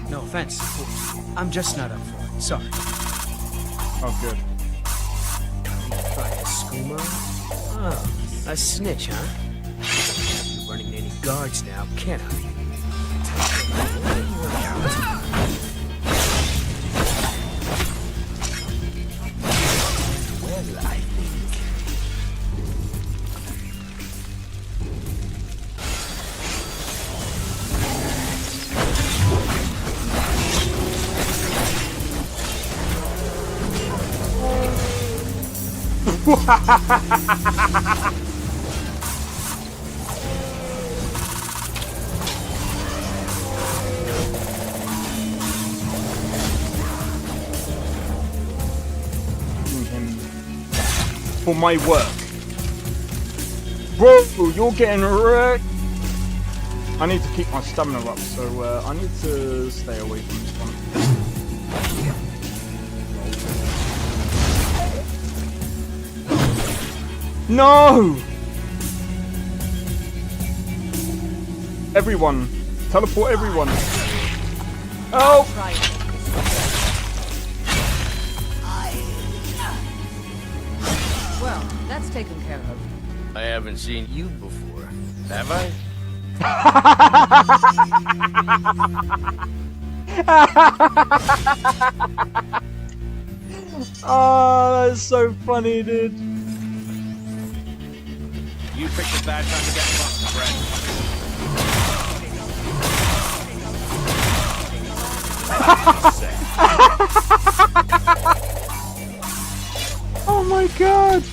No offense. I'm just not up for it. Sorry. Oh, good. Try a screamer? Oh, a snitch, huh? Can't be running any guards now, can I? Well, I think... Him for my work. Bro, you're getting wrecked. I need to keep my stamina up, so I need to stay away from this one. No! Everyone! Teleport everyone! Oh! Well, that's taken care of. I haven't seen you before, have I? Oh, that's so funny, dude. You picked a bad time to get lost, friend. Oh my god!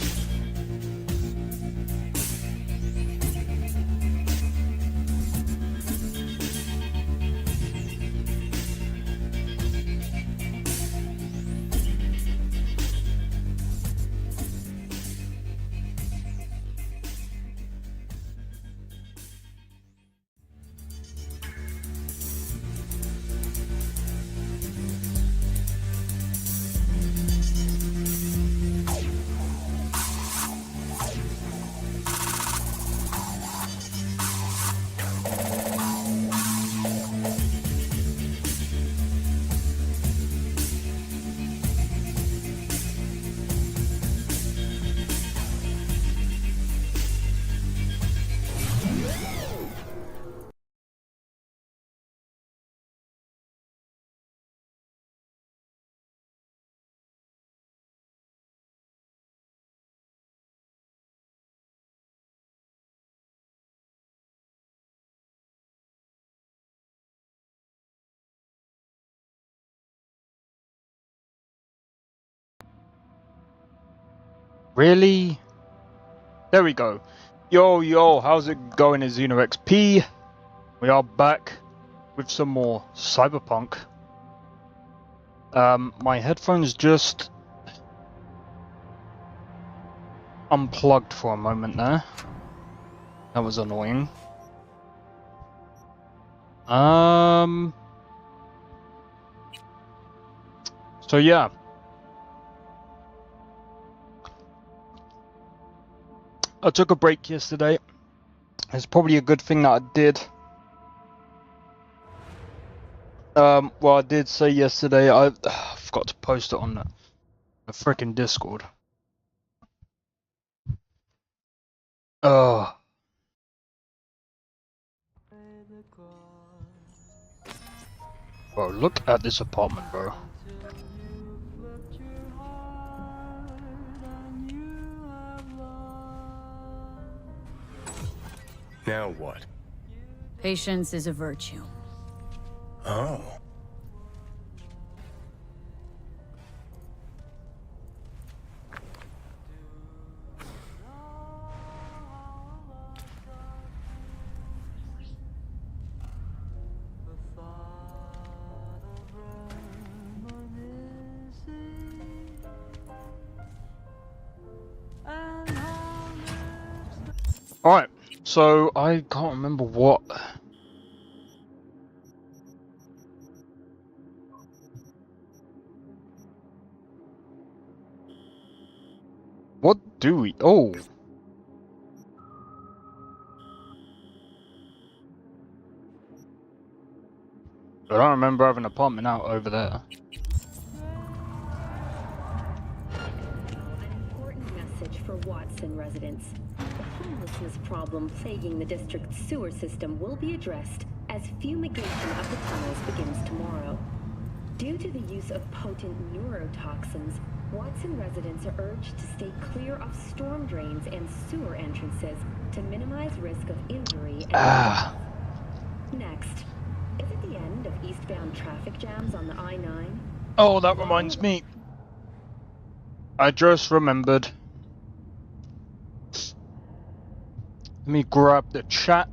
Really? There we go. Yo, how's it going, Xeno XP? We are back with some more Cyberpunk. My headphones just unplugged for a moment there. That was annoying. So yeah. I took a break yesterday. It's probably a good thing that I did. Well, I did say yesterday, I forgot to post it on the frickin' Discord. Oh. Bro, look at this apartment, bro. Now what? Patience is a virtue. Oh. Alright, so I can't remember what... What do we... Oh! I don't remember having an apartment out over there. An important message for Watson residents. The homelessness problem plaguing the district's sewer system will be addressed as fumigation of the tunnels begins tomorrow. Due to the use of potent neurotoxins, Watson residents are urged to stay clear of storm drains and sewer entrances to minimize risk of injury and death. Next, is it the end of eastbound traffic jams on the I-9? Oh, that reminds me. I just remembered. Let me grab the chat.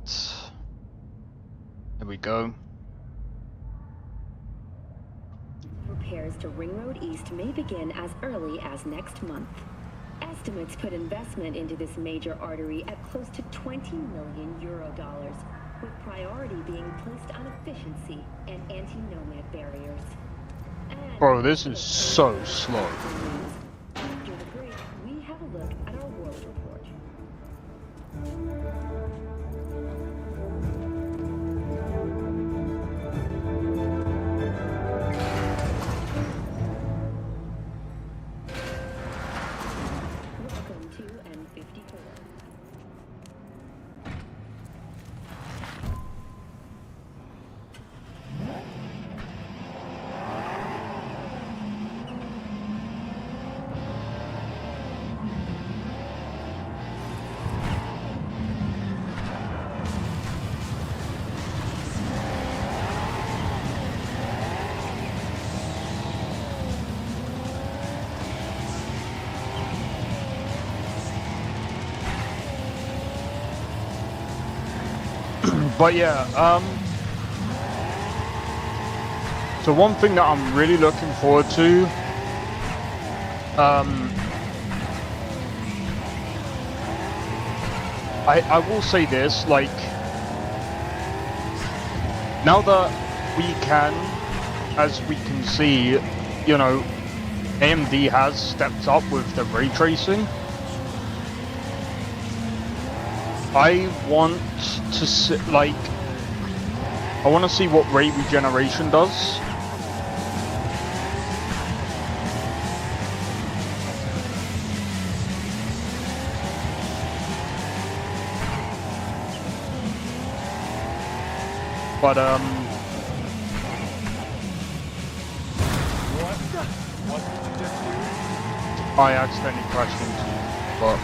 There we go. Repairs to Ring Road East may begin as early as next month. Estimates put investment into this major artery at close to 20 million euro dollars, with priority being placed on efficiency and anti-nomad barriers. And Bro, this is so slow. after the break, we have a look at our world report. Welcome to M54. But yeah, so one thing that I'm really looking forward to, I will say this, like, now that we can, as we can see, you know, AMD has stepped up with the ray tracing. I want to see, like, I want to see what ray regeneration does. But What did you just do? I accidentally crashed into you, but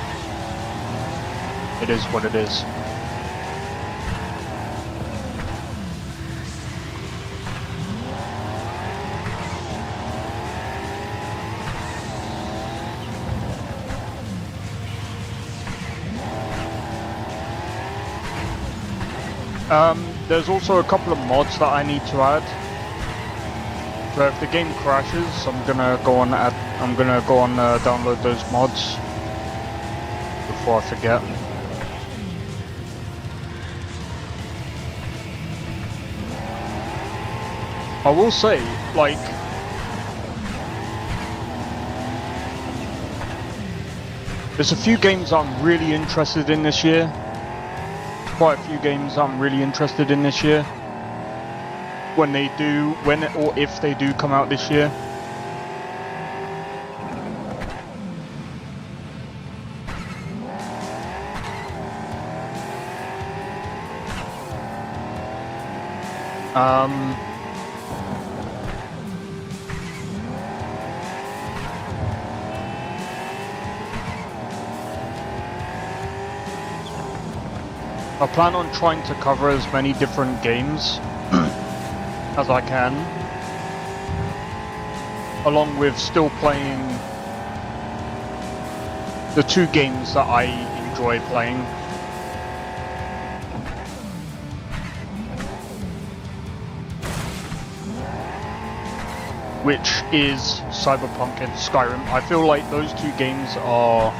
it is what it is. There's also a couple of mods that I need to add. So if the game crashes, I'm gonna go on download those mods before I forget. I will say, like, there's a few games I'm really interested in this year. Quite a few games I'm really interested in this year. When or if they do come out this year. I plan on trying to cover as many different games as I can, along with still playing the two games that I enjoy playing. Which is Cyberpunk and Skyrim. I feel like those two games are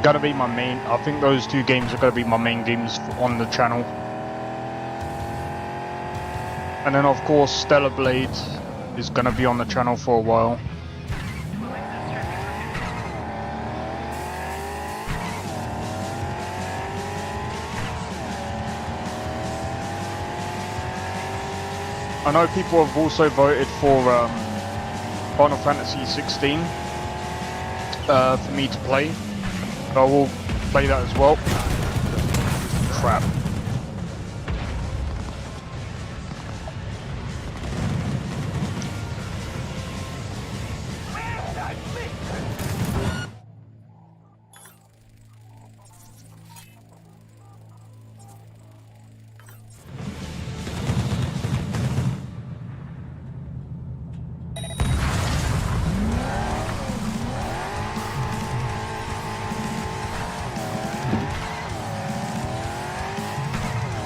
gonna be my main. I think those two games are gonna be my main games on the channel. And then of course Stellar Blade is gonna be on the channel for a while. I know people have also voted for Final Fantasy 16 for me to play. I will play that as well. Crap.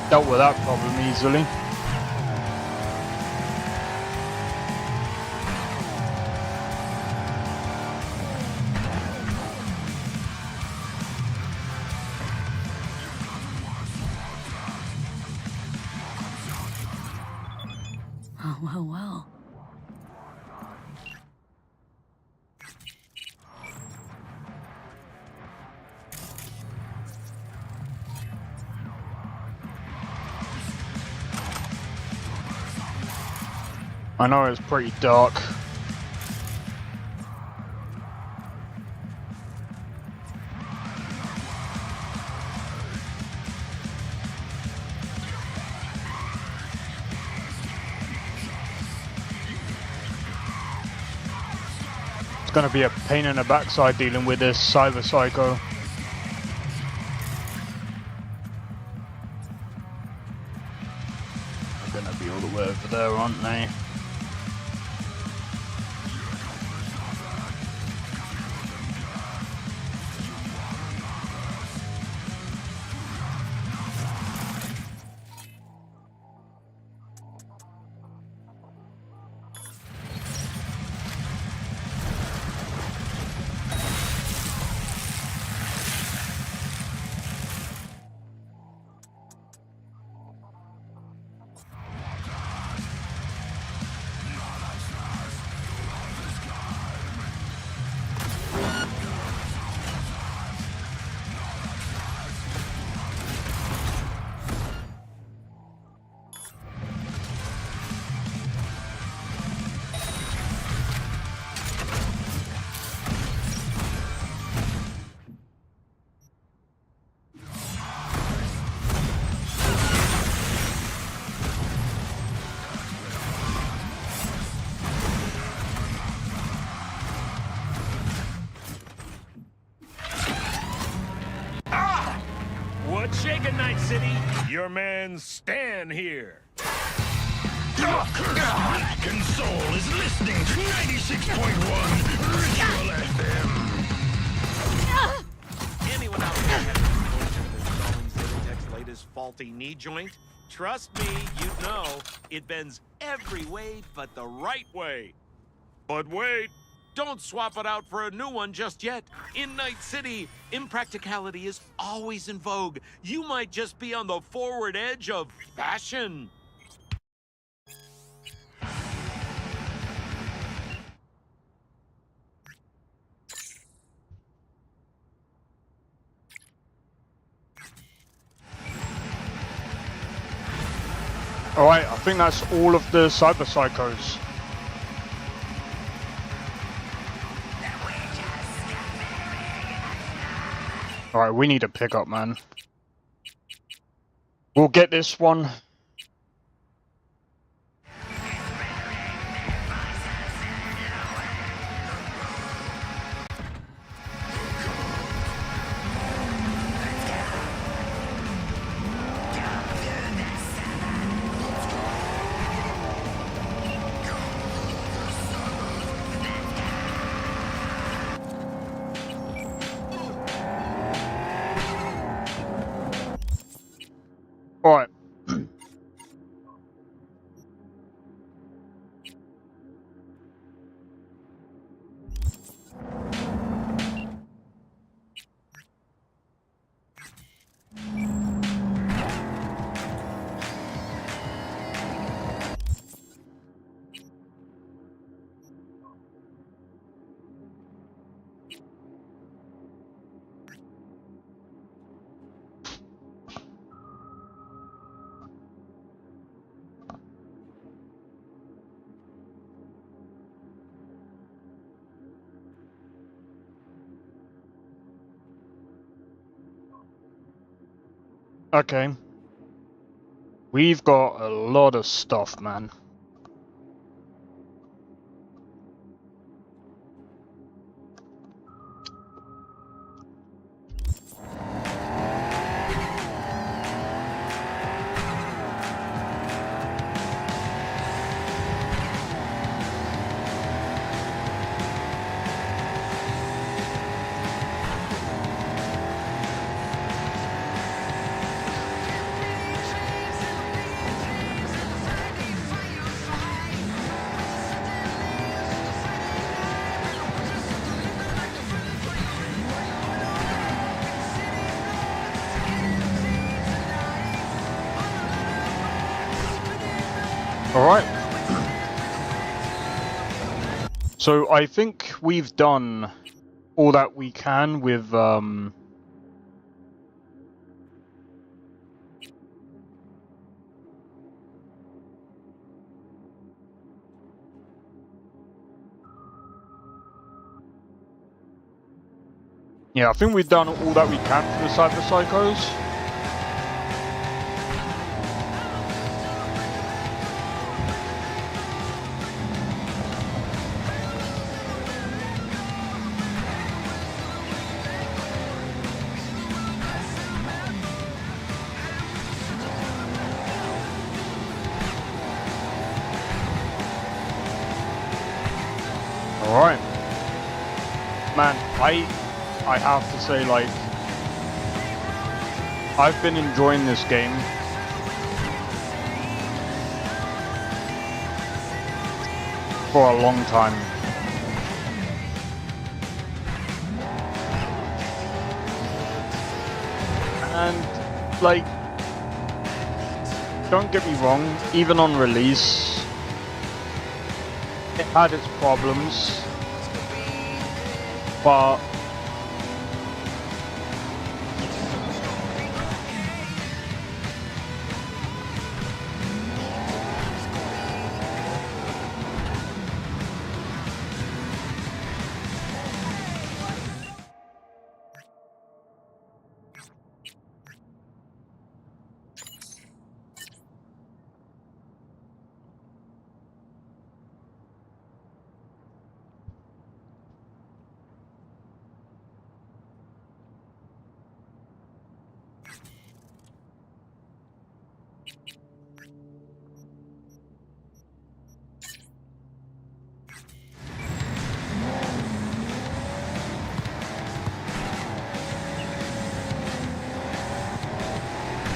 Dealt with that problem easily. Oh, well. I know it's pretty dark. It's gonna be a pain in the backside dealing with this cyber psycho. They're gonna be all the way over there, aren't they? What's shaking, Night City? Your man Stan here. Black and Soul is listening to 96.1 Ritual FM. Anyone out there had any Zolitech's latest faulty knee joint? Trust me, you know, it bends every way but the right way. But wait, don't swap it out for a new one just yet. In Night City, impracticality is always in vogue. You might just be on the forward edge of fashion. Alright, I think that's all of the cyber psychos. Alright, we need a pickup, man. We'll get this one. Alright. Okay. We've got a lot of stuff, man. Alright. So I think we've done all that we can with yeah, I think we've done all that we can for the Cyber Psychos. Alright. Man, I have to say, like, I've been enjoying this game. For a long time. And, like, don't get me wrong, even on release, it had its problems, but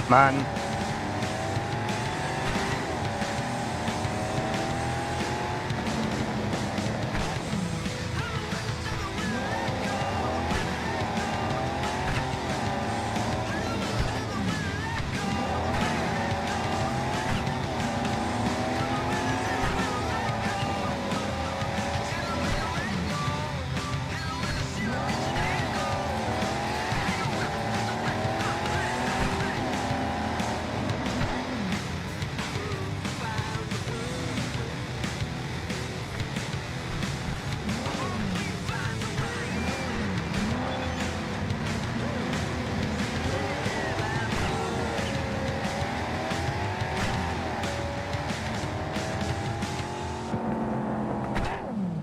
man,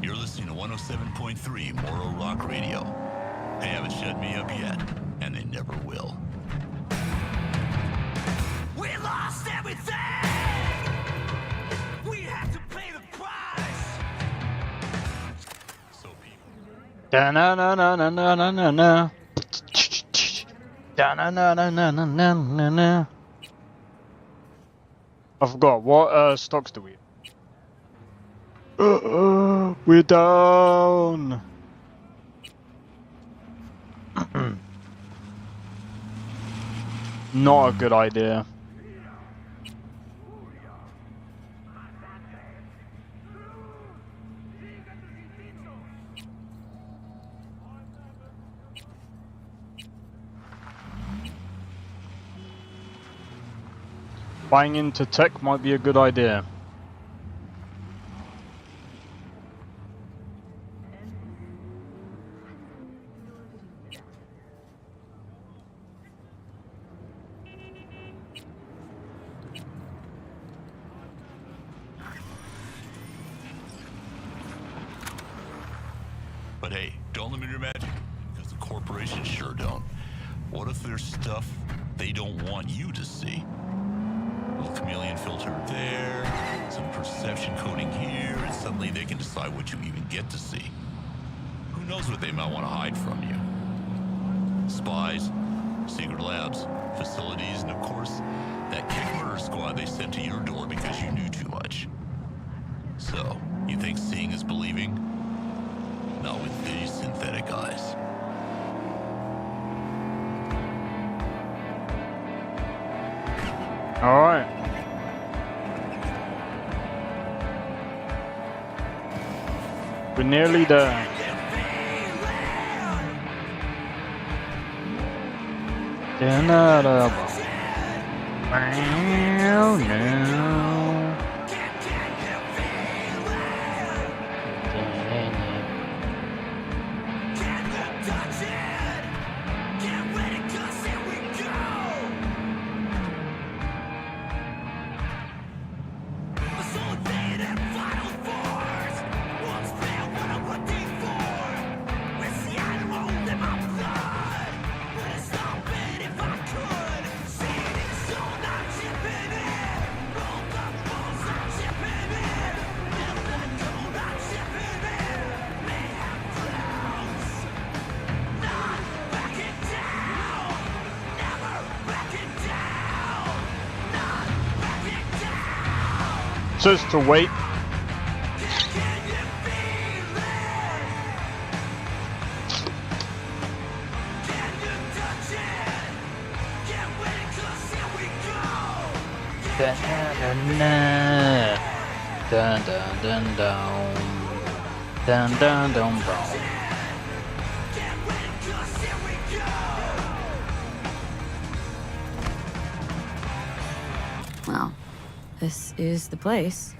You're listening to 107.3 Morrow Rock Radio. They haven't shut me up yet, and they never will. We lost everything! We have to pay the price! So people... da-na-na-na-na-na-na-na. Da-na-na-na-na-na-na-na. I forgot, what stocks do we have? We're down! Not a good idea. Buying into tech might be a good idea. But hey, don't limit your magic, because the corporations sure don't. What if there's stuff they don't want you to see? A little chameleon filter there, some perception coding here, and suddenly they can decide what you even get to see. Who knows what they might want to hide from you? Spies, secret labs, facilities, and of course, that kick murder squad they sent to your door because you knew too much. So, you think seeing is believing? Not with these synthetic eyes. Alright. We're nearly there. Just to wait. Dun dun dun dun dun dun dun dun. Well, this is the place.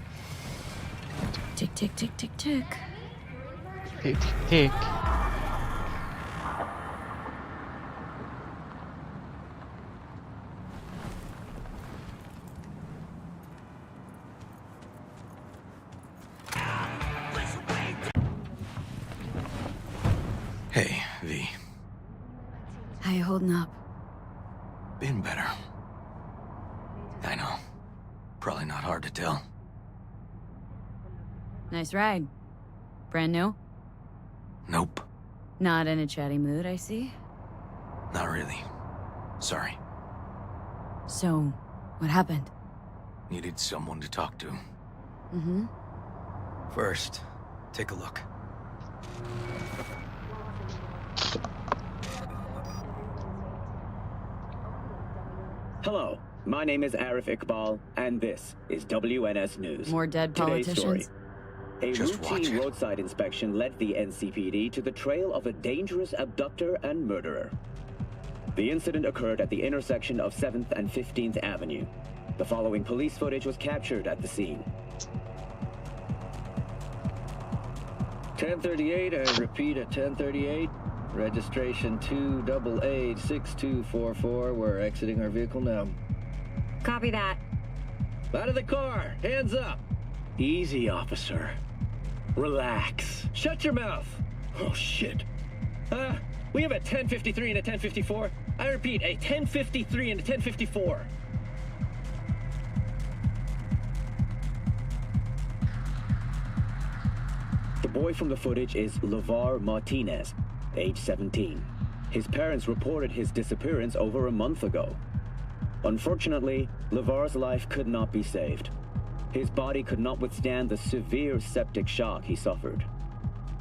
Tick, tick, tick, tick, tick. Tick tick. Hey, V. How you holding up? Been better. I know. Probably not hard to tell. Nice ride. Brand new? Nope. Not in a chatty mood, I see. Not really. Sorry. So, what happened? Needed someone to talk to. Mm-hmm. First, take a look. Hello, my name is Arif Iqbal, and this is WNS News. More dead Today's politicians? story. A Just watch routine it. roadside inspection led the NCPD to the trail of a dangerous abductor and murderer. The incident occurred at the intersection of 7th and 15th Avenue. The following police footage was captured at the scene. 1038, I repeat at 1038. Registration 2886244. We're exiting our vehicle now. Copy that. Out of the car! Hands up! Easy, officer. Relax. Shut your mouth! Oh, shit. We have a 1053 and a 1054. I repeat, a 1053 and a 1054. The boy from the footage is LeVar Martinez, age 17. His parents reported his disappearance over a month ago. Unfortunately, LeVar's life could not be saved. His body could not withstand the severe septic shock he suffered.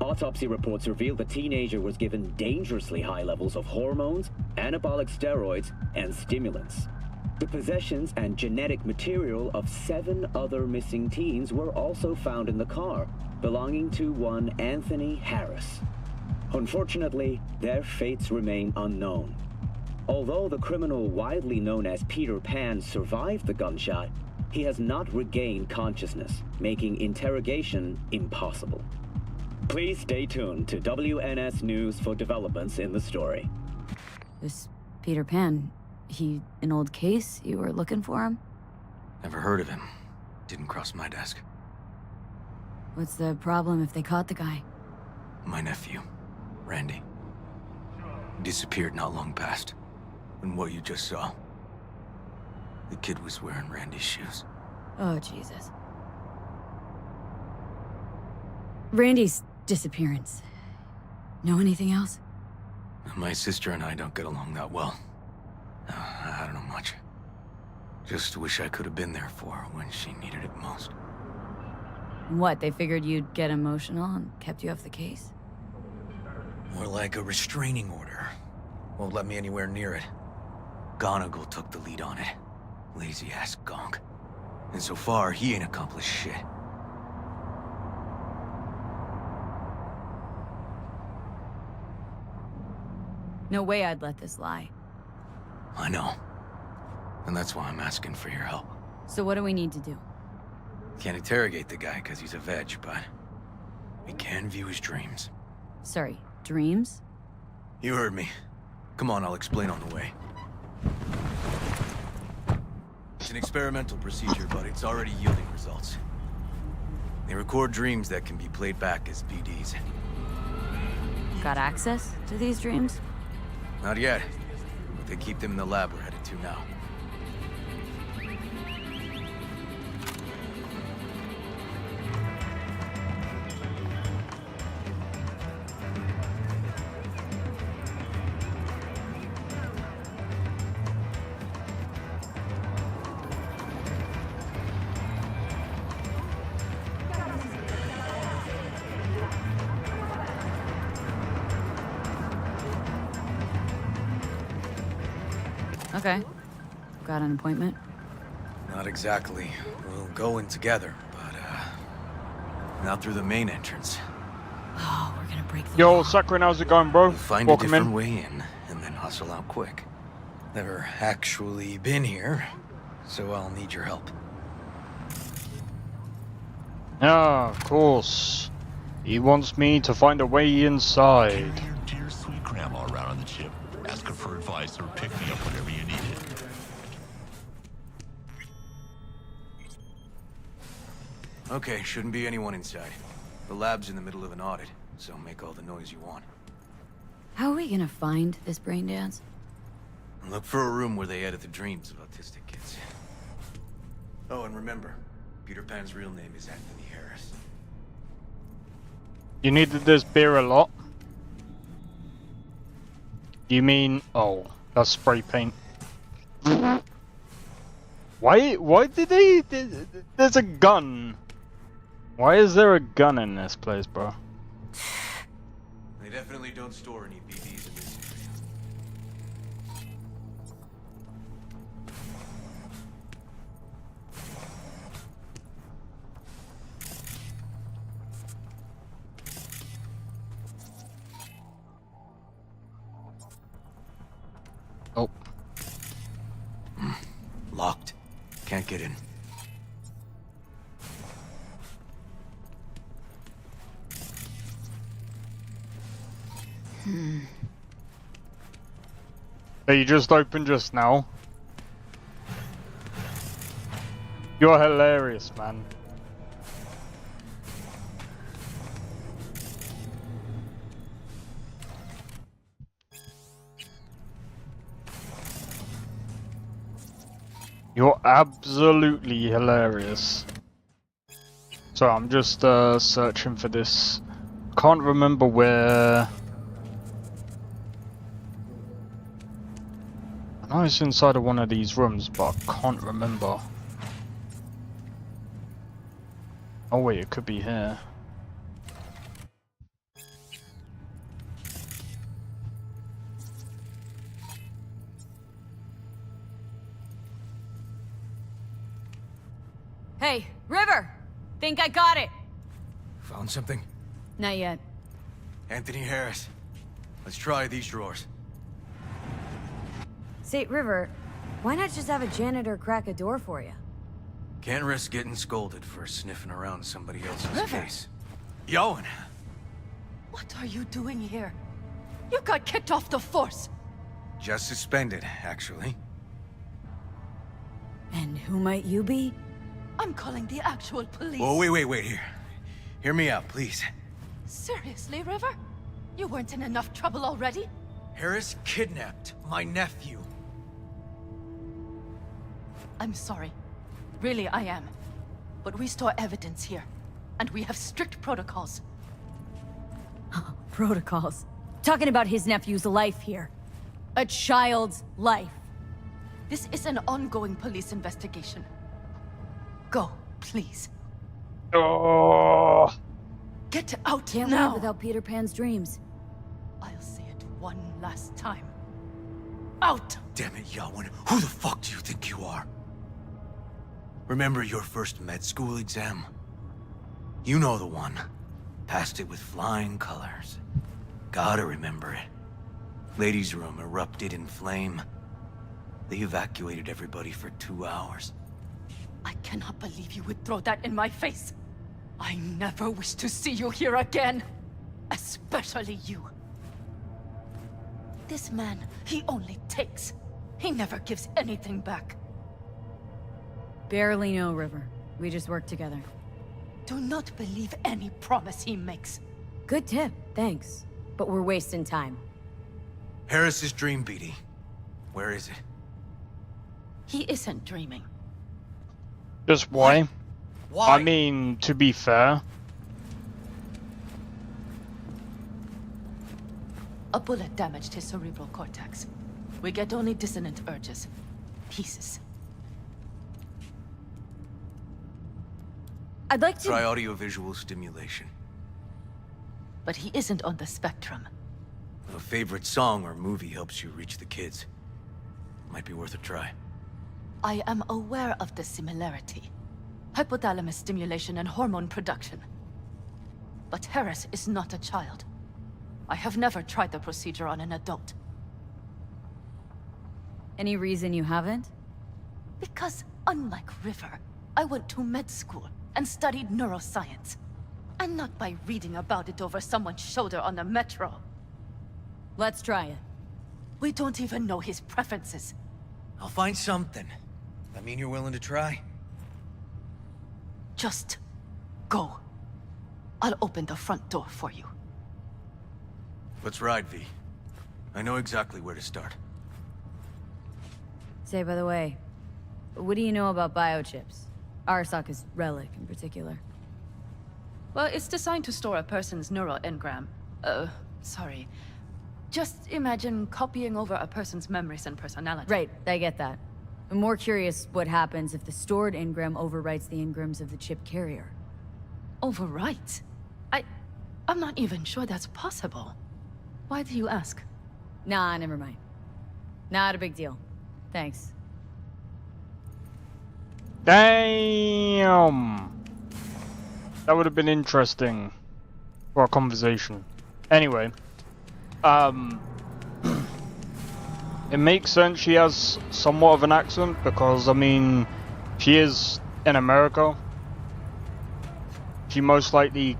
Autopsy reports reveal the teenager was given dangerously high levels of hormones, anabolic steroids, and stimulants. The possessions and genetic material of 7 other missing teens were also found in the car, belonging to one Anthony Harris. Unfortunately, their fates remain unknown. Although the criminal widely known as Peter Pan survived the gunshot, he has not regained consciousness, making interrogation impossible. Please stay tuned to WNS News for developments in the story. This Peter Pan, he an old case? You were looking for him? Never heard of him. Didn't cross my desk. What's the problem if they caught the guy? My nephew, Randy. He disappeared not long past. And what you just saw, the kid was wearing Randy's shoes. Oh, Jesus. Randy's disappearance. Know anything else? My sister and I don't get along that well. I don't know much. Just wish I could have been there for her when she needed it most. What, they figured you'd get emotional and kept you off the case? More like a restraining order. Won't let me anywhere near it. Gonagle took the lead on it. Lazy-ass gonk. And so far, he ain't accomplished shit. No way I'd let this lie. I know. And that's why I'm asking for your help. So what do we need to do? Can't interrogate the guy because he's a veg, but we can view his dreams. Sorry, dreams? You heard me. Come on, I'll explain on the way. It's an experimental procedure, but it's already yielding results. They record dreams that can be played back as PDs. Got access to these dreams? Not yet, but they keep them in the lab we're headed to now. Okay. Got an appointment? Not exactly. We'll go in together, but, not through the main entrance. Oh, we're gonna break the Yo, law. Sakura, how's it going, bro? We'll find Welcome a different in. way in, and then hustle out quick. Never actually been here, so I'll need your help. Yeah, of course. He wants me to find a way inside. Carry your dear sweet grandma around on the chip. Ask her for advice or pick me up whenever you need it. Okay, shouldn't be anyone inside. The lab's in the middle of an audit, so make all the noise you want. How are we gonna find this brain dance? Look for a room where they edit the dreams of autistic kids. Oh, and remember, Peter Pan's real name is Anthony Harris. You needed this beer a lot? You mean... oh, that's spray paint. Why did they... There's a gun. Why is there a gun in this place, bro? They definitely don't store any BBs in this area. Oh. Locked. Can't get in. Are you just open just now? You're hilarious, man. You're absolutely hilarious. So I'm just searching for this. Can't remember where. I know it's inside of one of these rooms, but I can't remember. Oh wait, it could be here. Hey, River! Think I got it! Found something? Not yet. Anthony Harris. Let's try these drawers. Say, River, why not just have a janitor crack a door for you? Can't risk getting scolded for sniffing around somebody else's River. case. Yoan! What are you doing here? You got kicked off the force! Just suspended, actually. And who might you be? I'm calling the actual police. Oh, wait, here. Hear me out, please. Seriously, River? You weren't in enough trouble already? Harris kidnapped my nephew. I'm sorry. Really, I am. But we store evidence here, and we have strict protocols. Protocols. Talking about his nephew's life here. A child's life. This is an ongoing police investigation. Go, please. Oh. Get out Can't now! live without Peter Pan's dreams. I'll say it one last time. Out! Damn it, Yawin. Who the fuck do you think you are? Remember your first med school exam? You know the one. Passed it with flying colors. Gotta remember it. Ladies' room erupted in flame. They evacuated everybody for 2 hours. I cannot believe you would throw that in my face. I never wish to see you here again. Especially you. This man, he only takes. He never gives anything back. Barely know, River. We just work together. Do not believe any promise he makes. Good tip, thanks. But we're wasting time. Harris's dream, BD. Where is it? He isn't dreaming. Just why? Why? I mean, to be fair. A bullet damaged his cerebral cortex. We get only dissonant urges. Pieces. I'd like to... Try audiovisual stimulation. But he isn't on the spectrum. A favorite song or movie helps you reach the kids. Might be worth a try. I am aware of the similarity. Hypothalamus stimulation and hormone production. But Harris is not a child. I have never tried the procedure on an adult. Any reason you haven't? Because, unlike River, I went to med school and studied neuroscience. And not by reading about it over someone's shoulder on the metro. Let's try it. We don't even know his preferences. I'll find something. That mean you're willing to try? Just go. I'll open the front door for you. Let's ride, V. I know exactly where to start. Say, by the way, what do you know about biochips? Arasaka's relic in particular. Well, it's designed to store a person's neural engram. Sorry. Just imagine copying over a person's memories and personality. Right, I get that. I'm more curious what happens if the stored engram overwrites the engrams of the chip carrier. Overwrite? I'm not even sure that's possible. Why do you ask? Nah, never mind. Not a big deal. Thanks. Damn! That would have been interesting for a conversation. Anyway, it makes sense she has somewhat of an accent because, I mean, she is in America. She most likely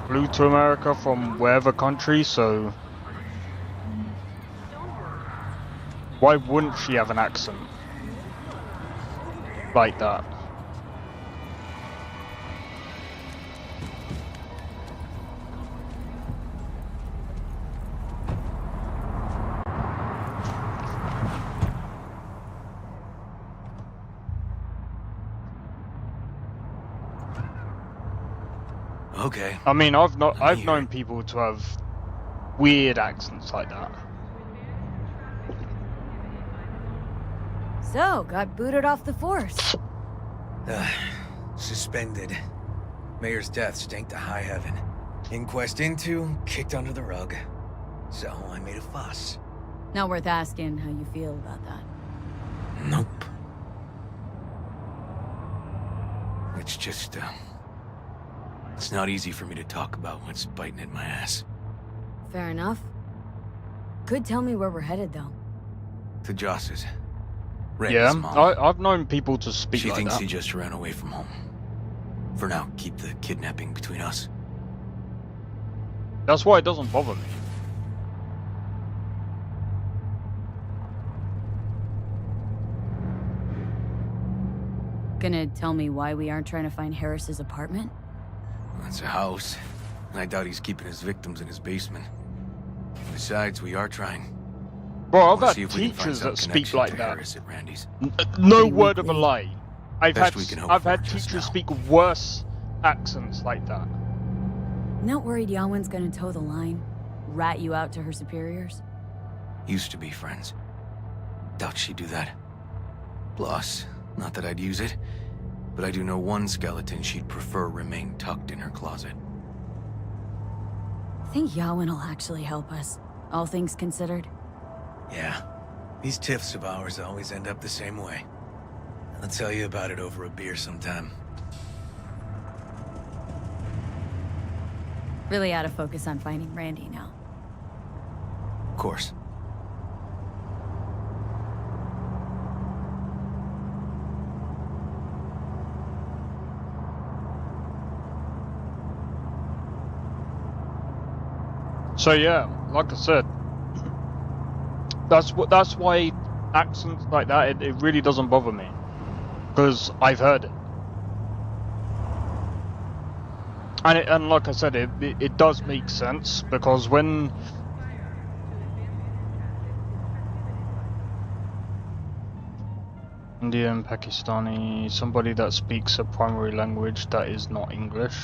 flew to America from wherever country, so why wouldn't she have an accent like that? Okay. I mean, I've known people to have weird accents like that. So, got booted off the force. Suspended. Mayor's death stank to high heaven. Inquest into, kicked under the rug. So I made a fuss. Not worth asking how you feel about that. Nope. It's just, it's not easy for me to talk about what's biting at my ass. Fair enough. Could tell me where we're headed, though. To Joss's. Yeah, Randy's mom. I've known people to speak She like thinks that. he just ran away from home. For now, keep the kidnapping between us. That's why it doesn't bother me. gonna tell me why we aren't trying to find Harris's apartment? That's a house. And I doubt he's keeping his victims in his basement. Besides, we are trying. Bro, I've We'll had see if we can find teachers some that speak connection like to that. Harris at Randy's. No Pretty word of a weakly. lie. I've Best had we can hope I've for had just teachers now. speak worse accents like that. Not worried Yawen's gonna toe the line? Rat you out to her superiors? Used to be friends. Doubt she'd do that. Plus, not that I'd use it, but I do know one skeleton she'd prefer remain tucked in her closet. I think Yawen will actually help us, all things considered. Yeah, these tiffs of ours always end up the same way. I'll tell you about it over a beer sometime. Really ought to focus on finding Randy now. Of course. So yeah, like I said, that's why accents like that it really doesn't bother me, because I've heard it. And like I said, it does make sense, because when Indian, Pakistani, somebody that speaks a primary language that is not English.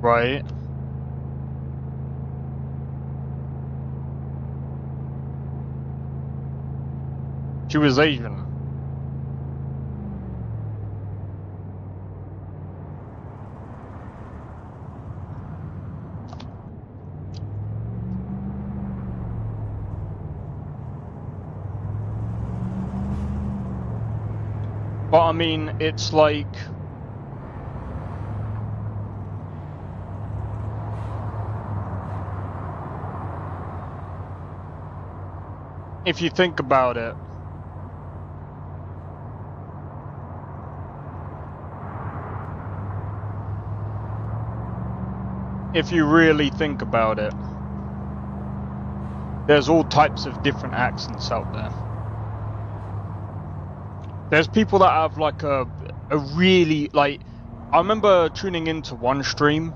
Right. She was Asian. But I mean, it's like... if you think about it, if you really think about it, there's all types of different accents out there. There's people that have like a really, like, I remember tuning into one stream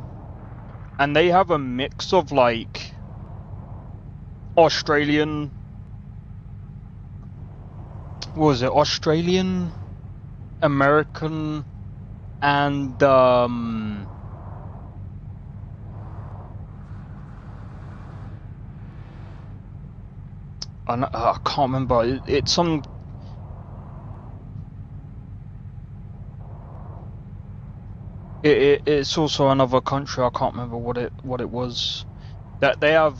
and they have a mix of like Australian, what was it, Australian, American, and I can't remember. It's some. It's also another country. I can't remember what it was. That they have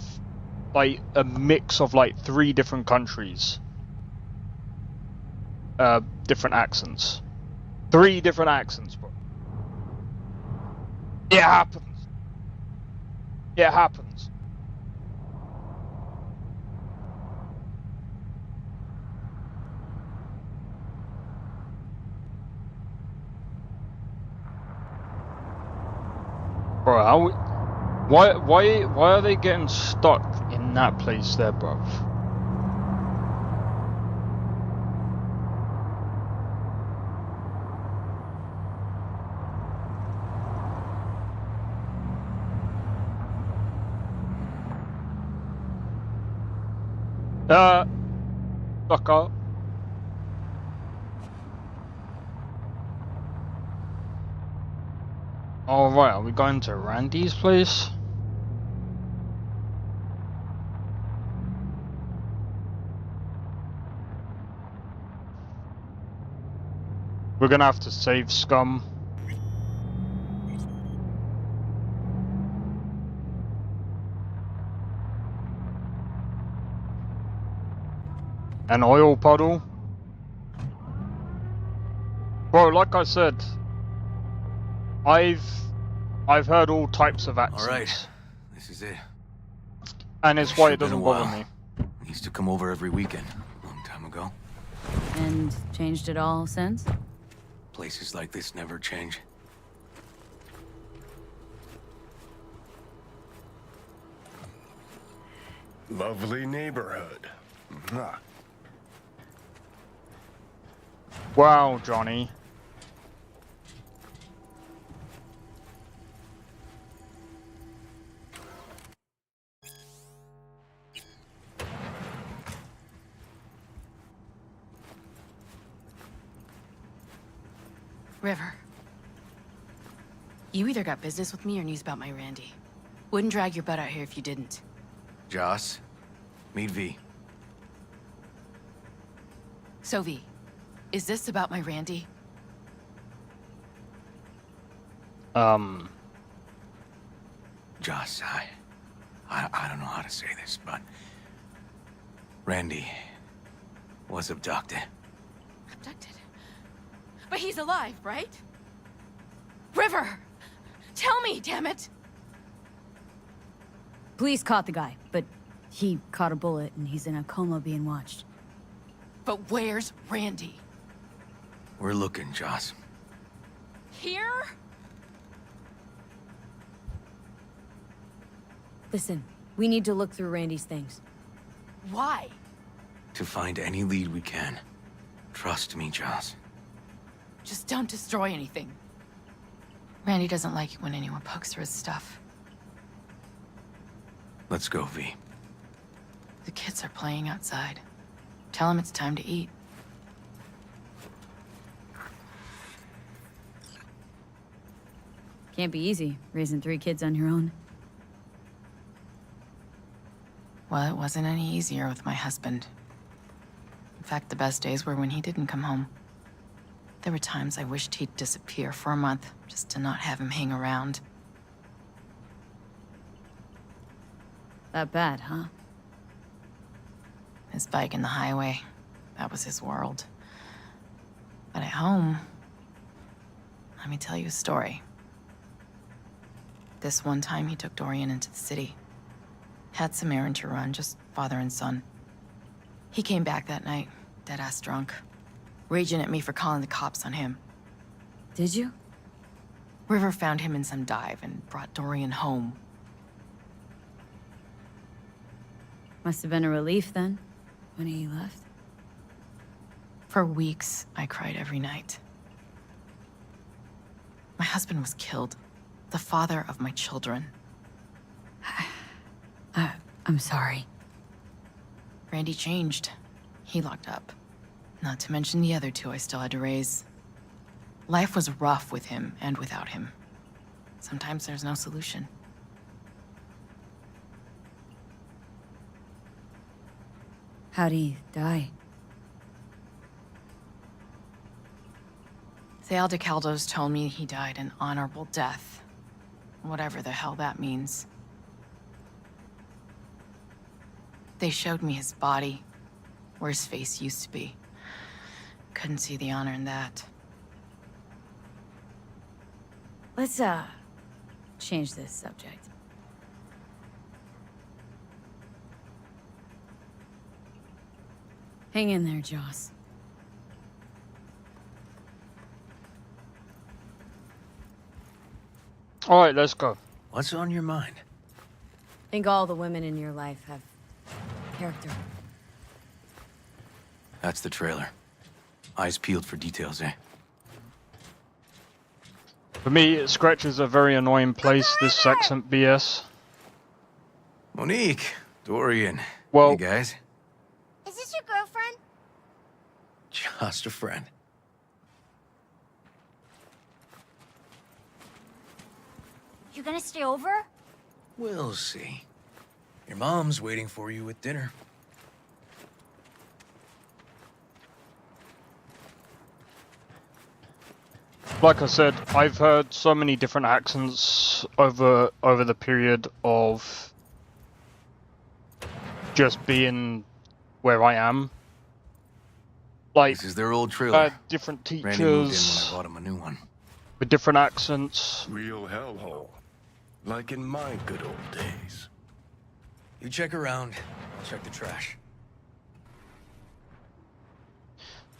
like a mix of like 3 different countries. Different accents. 3 different accents, bro. It happens. It happens. Bro, why are they getting stuck in that place there, bro? Fuck up. Alright, are we going to Randy's place? We're gonna have to save Scum. An oil puddle? Bro, like I said, I've heard all types of accents. Alright, this is it. And it's why it Been a doesn't bother while. me. I used to come over every weekend, a long time ago. And changed it all since? Places like this never change. Lovely neighborhood. Mwah. Wow, Johnny. River. You either got business with me or news about my Randy. Wouldn't drag your butt out here if you didn't. Joss, meet V. So, V, is this about my Randy? Joss, I don't know how to say this, but Randy was abducted. Abducted? But he's alive, right? River! Tell me, damn it! Police caught the guy, but he caught a bullet and he's in a coma being watched. But where's Randy? We're looking, Joss. Here? Listen, we need to look through Randy's things. Why? To find any lead we can. Trust me, Joss. Just don't destroy anything. Randy doesn't like it when anyone pokes through his stuff. Let's go, V. The kids are playing outside. Tell them it's time to eat. Can't be easy, raising 3 kids on your own. Well, it wasn't any easier with my husband. In fact, the best days were when he didn't come home. There were times I wished he'd disappear for a month, just to not have him hang around. That bad, huh? His bike in the highway, that was his world. But at home, let me tell you a story. This one time he took Dorian into the city. Had some errand to run, just father and son. He came back that night, dead-ass drunk. Raging at me for calling the cops on him. Did you? River found him in some dive and brought Dorian home. Must have been a relief then, when he left. For weeks, I cried every night. My husband was killed. The father of my children. I'm sorry. Randy changed. He locked up. Not to mention the other 2 I still had to raise. Life was rough with him and without him. Sometimes there's no solution. How'd he die? The Aldecaldos told me he died an honorable death. Whatever the hell that means. They showed me his body, where his face used to be. Couldn't see the honor in that. Let's, change this subject. Hang in there, Joss. Alright, let's go. What's on your mind? Think all the women in your life have character. That's the trailer. Eyes peeled for details, eh? For me, Scratch is a very annoying place, this accent BS. Monique, Dorian. Well- Hey, guys. Is this your girlfriend? Just a friend. You gonna stay over? We'll see. Your mom's waiting for you with dinner. Like I said, I've heard so many different accents over the period of just being where I am. Like, This is their old trailer. different Randy moved in when I teachers bought him a new one. with different accents. Real hellhole. Like in my good old days. You check around. I'll check the trash.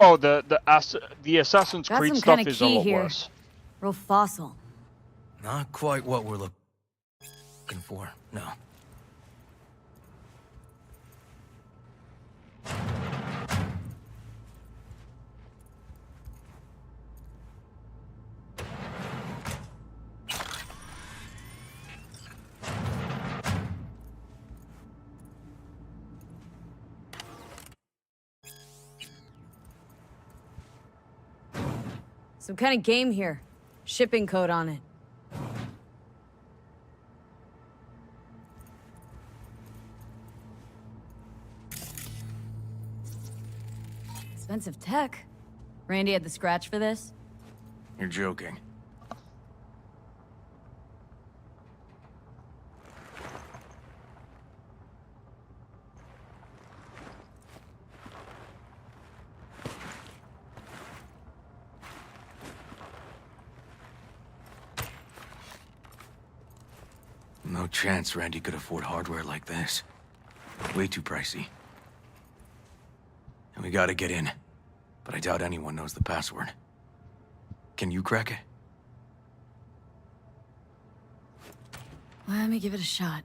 Oh, the Assassin's Got Creed some stuff kinda is a key lot here. worse. Real fossil. Not quite what we're looking for, no. Some kind of game here. Shipping code on it. Expensive tech. Randy had the scratch for this? You're joking. No chance Randy could afford hardware like this. Way too pricey. And we gotta get in. But I doubt anyone knows the password. Can you crack it? Let me give it a shot.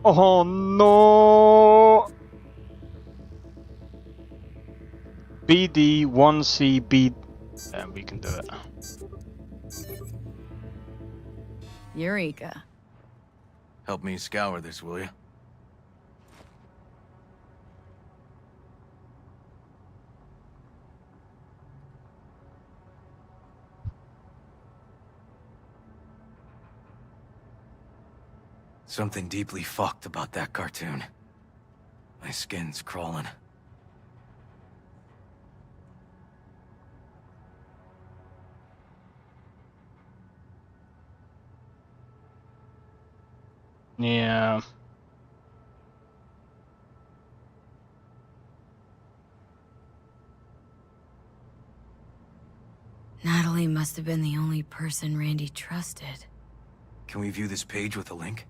Oh no! BD1CB. Yeah, we can do it. Eureka. Help me scour this, will you? Something deeply fucked about that cartoon. My skin's crawling. Yeah. Natalie must have been the only person Randy trusted. Can we view this page with a link?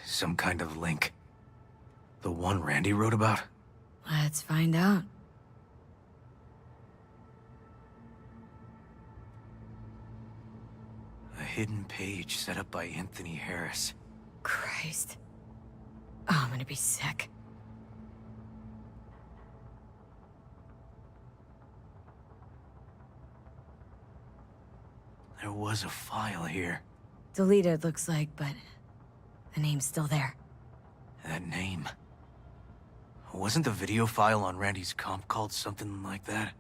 Some kind of link. The one Randy wrote about? Let's find out. A hidden page set up by Anthony Harris. Christ. Oh, I'm gonna be sick. There was a file here. Deleted, looks like, but the name's still there. That name. Wasn't the video file on Randy's comp called something like that?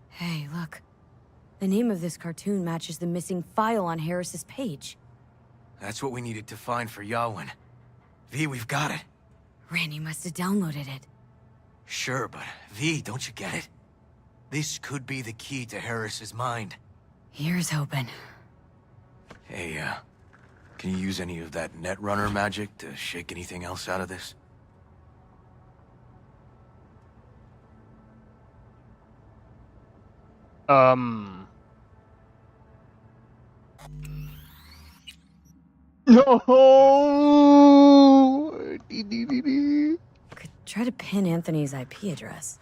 Hey, look. The name of this cartoon matches the missing file on Harris's page. That's what we needed to find for Yawin. V, we've got it. Randy must have downloaded it. Sure, but V, don't you get it? This could be the key to Harris's mind. Here's hoping. Hey, can you use any of that Netrunner magic to shake anything else out of this? No! Could try to pin Anthony's IP address.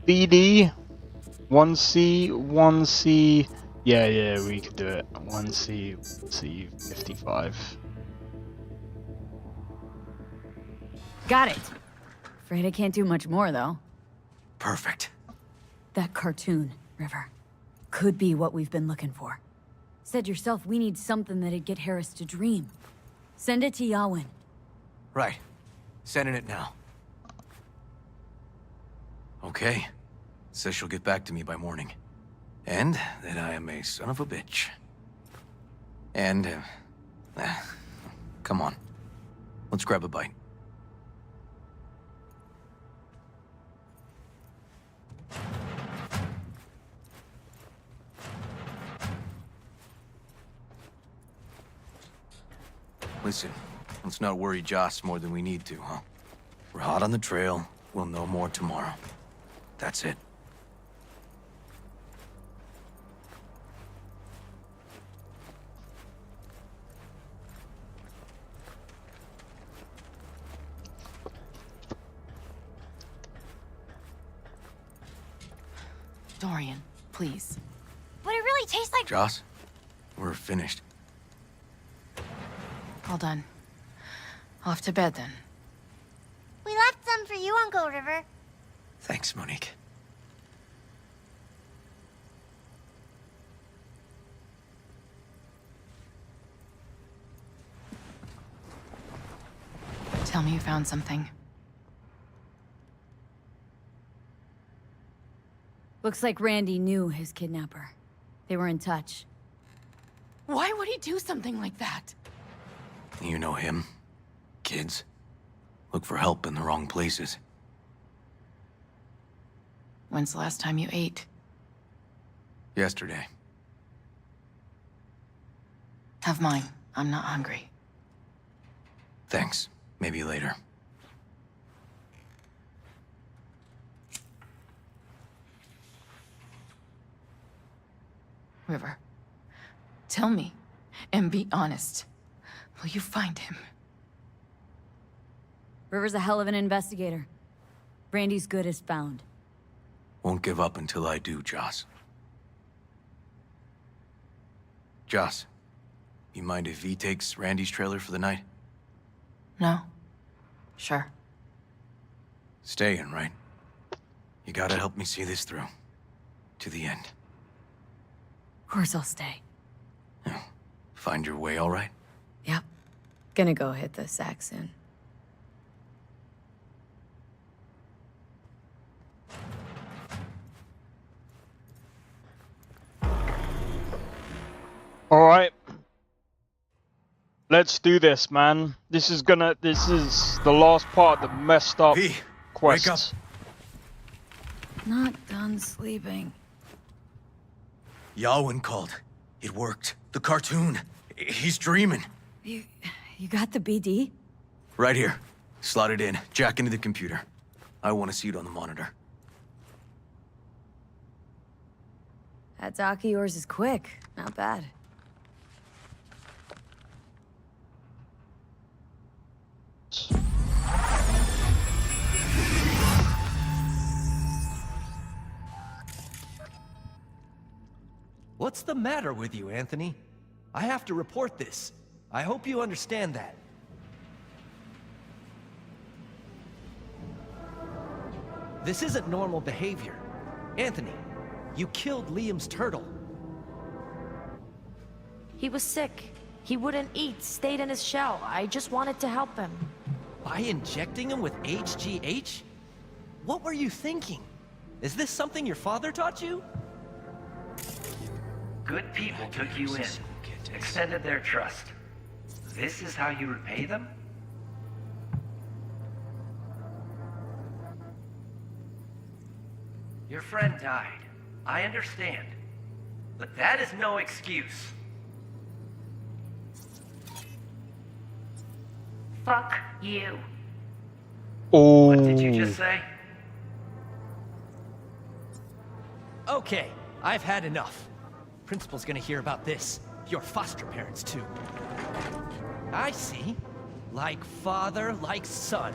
BD 1C. Yeah, we could do it. 1C55. Got it. Afraid I can't do much more, though. Perfect. That cartoon, River, could be what we've been looking for. Said yourself we need something that'd get Harris to dream. Send it to Yawin. Right. Sending it now. Okay. Says she'll get back to me by morning. And that I am a son of a bitch. And, come on. Let's grab a bite. Listen, let's not worry Joss more than we need to, huh? We're hot on the trail. We'll know more tomorrow. That's it. Dorian, please. But it really tastes like... Joss, we're finished. All done. Off to bed, then. We left some for you, Uncle River. Thanks, Monique. Tell me you found something. Looks like Randy knew his kidnapper. They were in touch. Why would he do something like that? You know him. Kids. Look for help in the wrong places. When's the last time you ate? Yesterday. Have mine. I'm not hungry. Thanks. Maybe later. River, tell me, and be honest. Will you find him? River's a hell of an investigator. Brandy's good as found. Won't give up until I do, Joss. Joss, you mind if V takes Randy's trailer for the night? No? Sure. Staying, right? You gotta help me see this through. To the end. Of course I'll stay. Yeah. Find your way all right? Yep. Gonna go hit the sack soon. Alright. Let's do this, man. This is the last part of the messed up V, quest. wake up. Not done sleeping. Yawin called. It worked. The cartoon. He's dreaming. You got the BD? Right here. Slot it in. Jack into the computer. I want to see it on the monitor. That doc of yours is quick. Not bad. What's the matter with you, Anthony? I have to report this. I hope you understand that. This isn't normal behavior. Anthony, you killed Liam's turtle. He was sick. He wouldn't eat, stayed in his shell. I just wanted to help him. By injecting him with HGH? What were you thinking? Is this something your father taught you? Good people took you in, extended their trust. This is how you repay them? Your friend died. I understand. But that is no excuse. Fuck you. Oh. What did you just say? Okay, I've had enough. Principal's gonna hear about this. Your foster parents, too. I see. Like father, like son.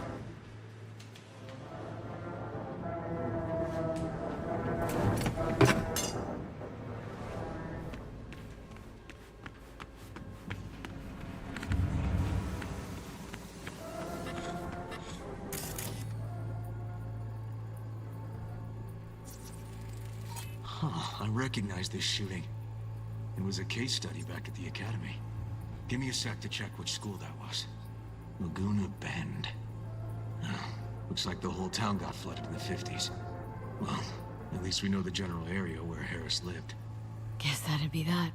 Huh, I recognize this shooting. It was a case study back at the academy. Give me a sec to check which school that was. Laguna Bend. Oh, looks like the whole town got flooded in the 50s. Well, at least we know the general area where Harris lived. Guess that'd be that.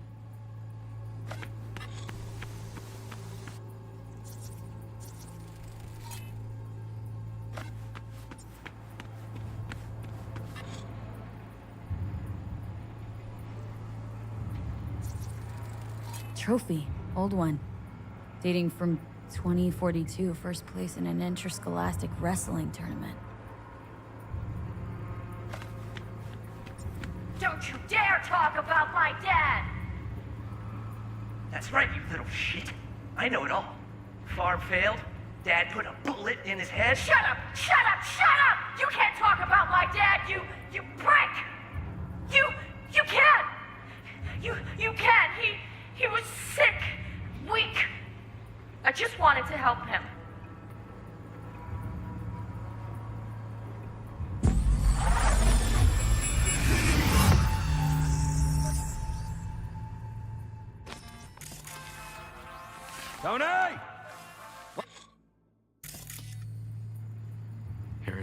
Trophy. Old one. Dating from 2042. First place in an interscholastic wrestling tournament. Don't you dare talk about my dad! That's right, you little shit. I know it all. Farm failed. Dad put a bullet in his head. Shut up! Shut up! Shut up! You can't talk about my dad, you prick! You can't! You can't! He was sick, weak. I just wanted to help him. Tony!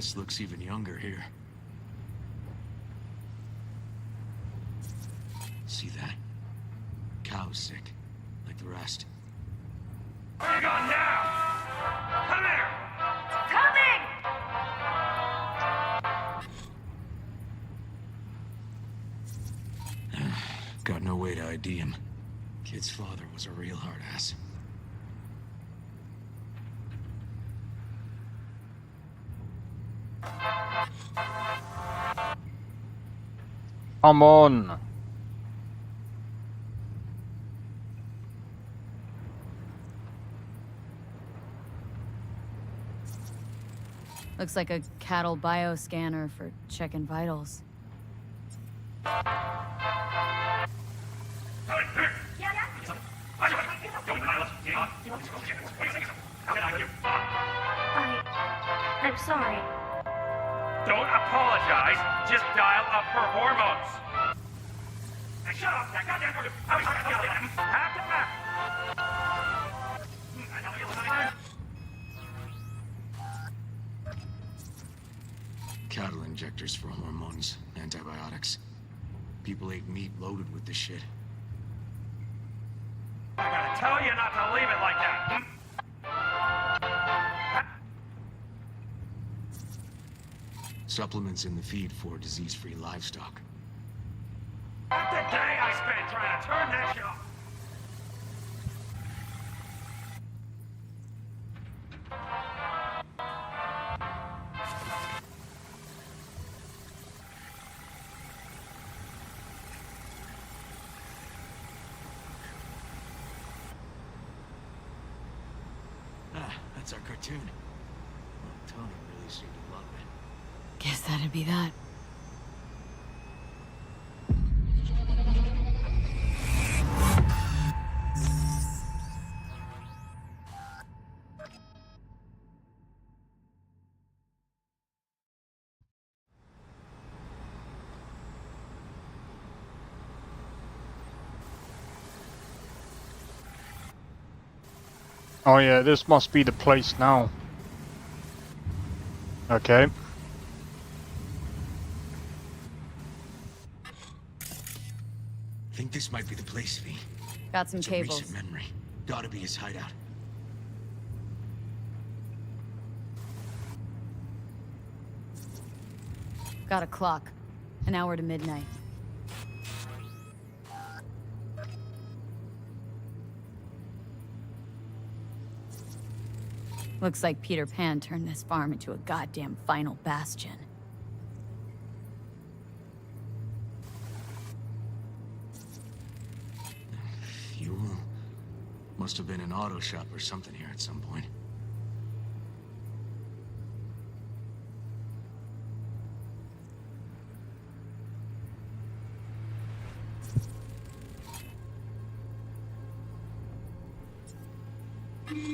Harris looks even younger here. See that? Cow's sick, like the rest. Where you going now? Come here! Coming! Got no way to ID him. Kid's father was a real hard ass. Come on. Looks like a cattle bioscanner for checking vitals. I'm sorry. Don't apologize. Just dial up her hormones. Hey, shut up! That goddamn Back to back. Cattle injectors for hormones, antibiotics. People ate meat loaded with this shit. I gotta tell you not to leave it like that. Supplements in the feed for disease-free livestock. What the day I spent trying to turn that shit off. That's our cartoon. Well, Tony really seemed to love it. Guess that'd be that. Oh yeah, this must be the place now. Okay. Think this might be the place, V. Got some It's a cables. recent memory. Gotta be his hideout. Got a clock. An hour to midnight. Looks like Peter Pan turned this farm into a goddamn final bastion. Fuel. Must have been an auto shop or something here at some point.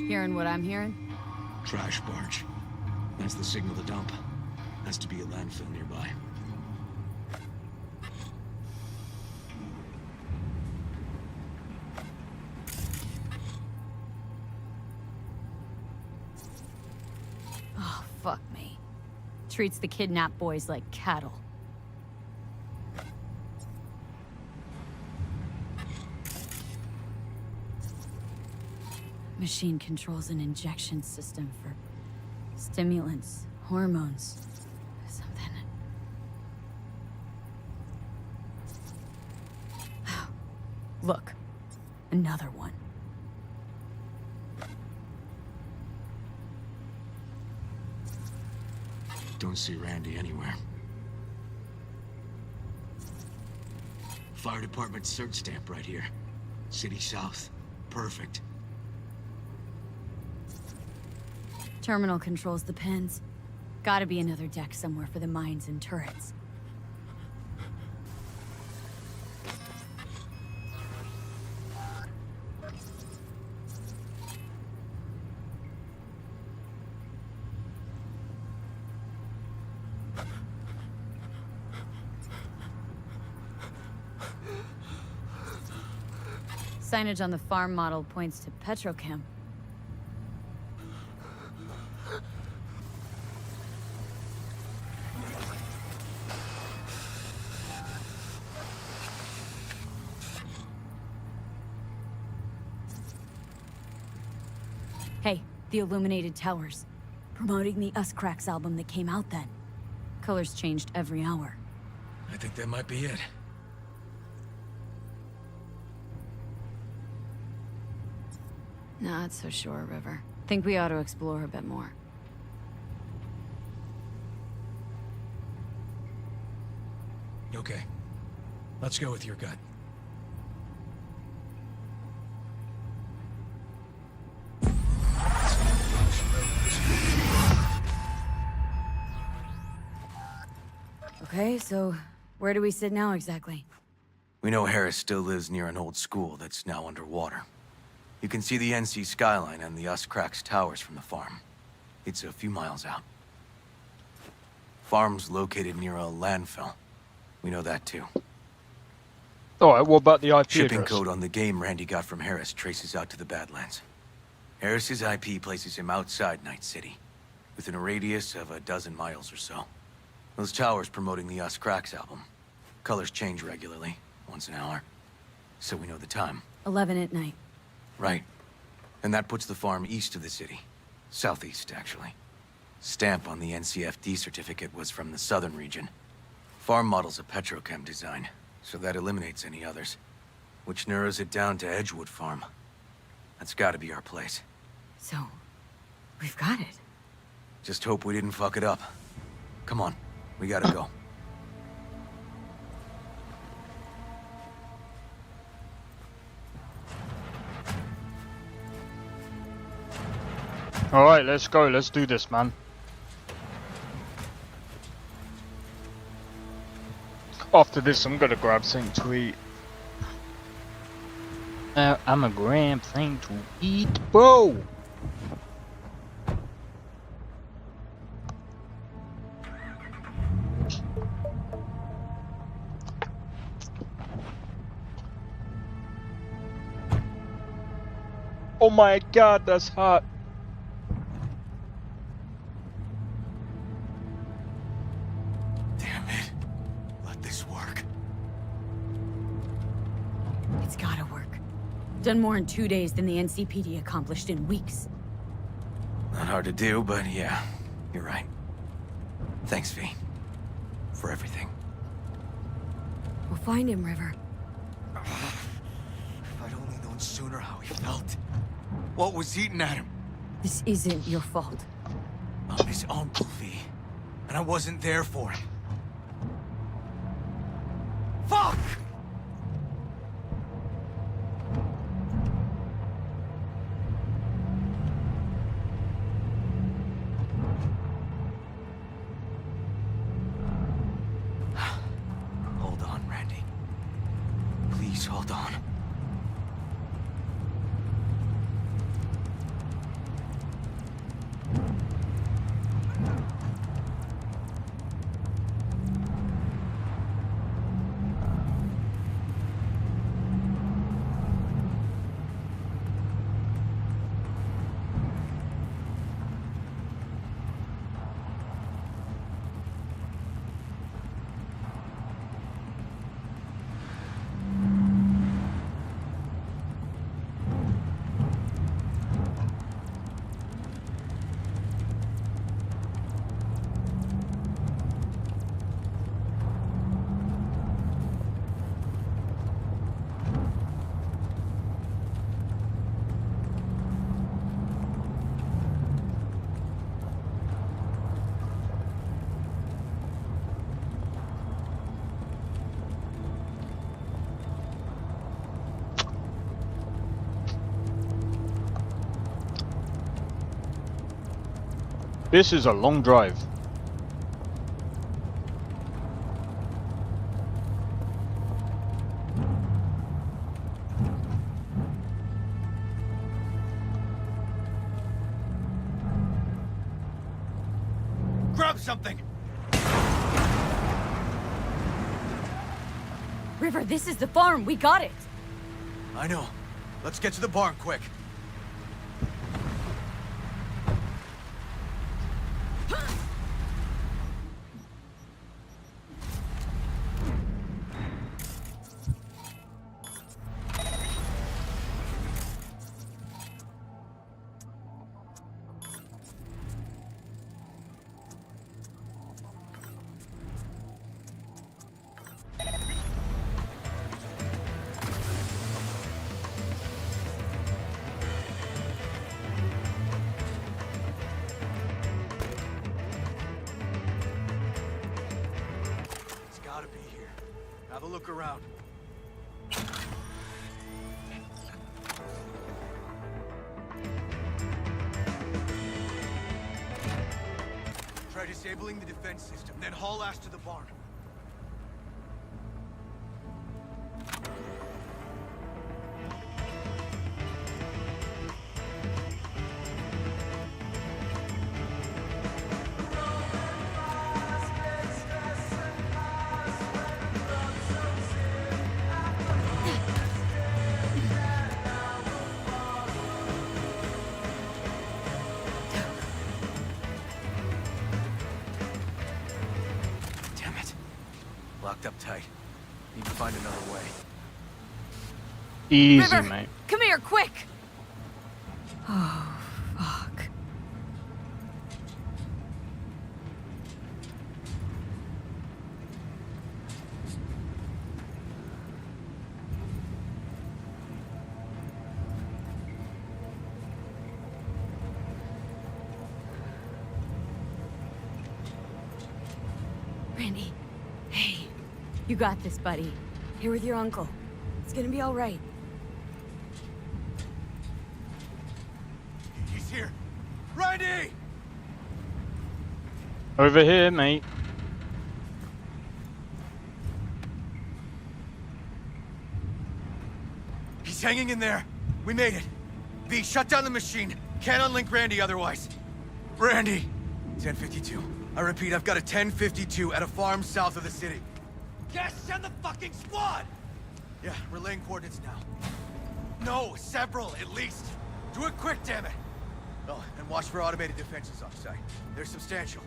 Hearing what I'm hearing? Trash barge. That's the signal to dump. Has to be a landfill nearby. Oh, fuck me. Treats the kidnapped boys like cattle. Machine controls an injection system for stimulants, hormones, something. Look, another one. Don't see Randy anywhere. Fire department search stamp right here. City South. Perfect. Terminal controls the pins. Gotta be another deck somewhere for the mines and turrets. Signage on the farm model points to Petrochem. Hey, the illuminated towers. Promoting the Us Cracks album that came out then. Colors changed every hour. I think that might be it. Not so sure, River. Think we ought to explore a bit more. Okay. Let's go with your gut. Okay, so where do we sit now exactly? We know Harris still lives near an old school that's now underwater. You can see the NC skyline and the Us Cracks towers from the farm. It's a few miles out. Farm's located near a landfill. We know that too. Alright, what about the IP Shipping address? code on the game Randy got from Harris traces out to the Badlands. Harris's IP places him outside Night City, within a radius of a dozen miles or so. Those towers promoting the Us Cracks album. Colors change regularly, once an hour. So we know the time. 11 at night. Right. And that puts the farm east of the city. Southeast, actually. Stamp on the NCFD certificate was from the southern region. Farm model's a petrochem design, so that eliminates any others. Which narrows it down to Edgewood Farm. That's gotta be our place. So, we've got it. Just hope we didn't fuck it up. Come on, we gotta go. Alright, let's go. Let's do this, man. After this, I'm gonna grab something to eat. I'm gonna grab something to eat, bro. Oh my god, that's hot. Damn it. Let this work. It's gotta work. Done more in 2 days than the NCPD accomplished in weeks. Not hard to do, but yeah, you're right. Thanks, V. For everything. We'll find him, River. If I'd only known sooner how he felt. What was eating at him? This isn't your fault. I'm his uncle, V. And I wasn't there for him. Fuck! Hold on, Randy. Please hold on. This is a long drive. Grab something! River, this is the farm. We got it. I know. Let's get to the barn quick. Have a look around. Try disabling the defense system, then haul ass to the barn. Locked up tight. Need to find another way. Easy, River, mate. come here, quick! Oh, fuck. Randy, hey. You got this, buddy. Here with your uncle. It's gonna be all right. He's here. Randy! Over here, mate. He's hanging in there. We made it. V, shut down the machine. Can't unlink Randy otherwise. Randy! 1052. I repeat, I've got a 1052 at a farm south of the city. Yes, send the fucking squad! Yeah, relaying coordinates now. No, several, at least. Do it quick, damn it! Oh, and watch for automated defenses on site. They're substantial.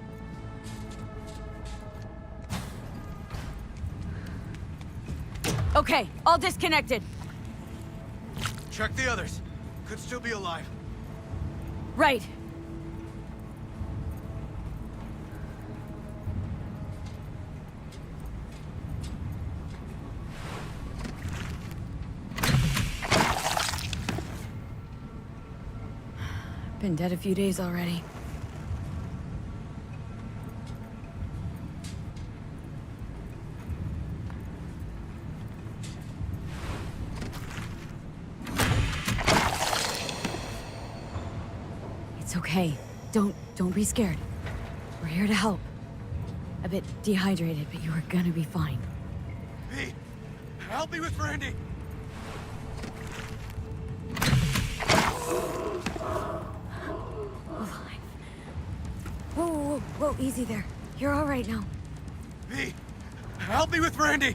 Okay, all disconnected. Check the others. Could still be alive. Right. Been dead a few days already. It's okay. Don't be scared. We're here to help. A bit dehydrated, but you are gonna be fine. V, help me with Randy! Whoa, easy there. You're all right now. V, help me with Randy!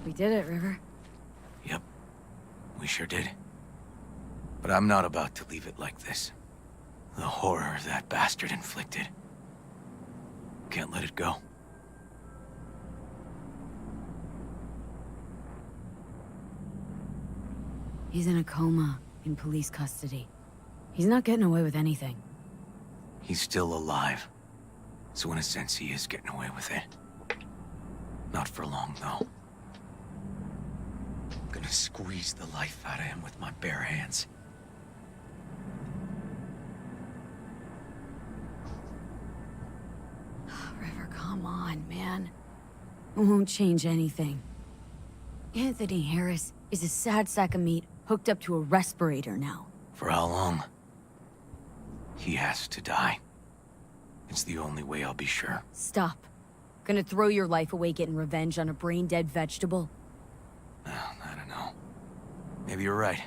We did it, River. Yep, we sure did. But I'm not about to leave it like this. The horror that bastard inflicted. Can't let it go. He's in a coma, in police custody. He's not getting away with anything. He's still alive. So in a sense, he is getting away with it. Not for long, though. I'm gonna squeeze the life out of him with my bare hands. River, come on, man. It won't change anything. Anthony Harris is a sad sack of meat hooked up to a respirator now. For how long? He has to die. It's the only way I'll be sure. Stop. Gonna throw your life away getting revenge on a brain-dead vegetable? I don't know. Maybe you're right.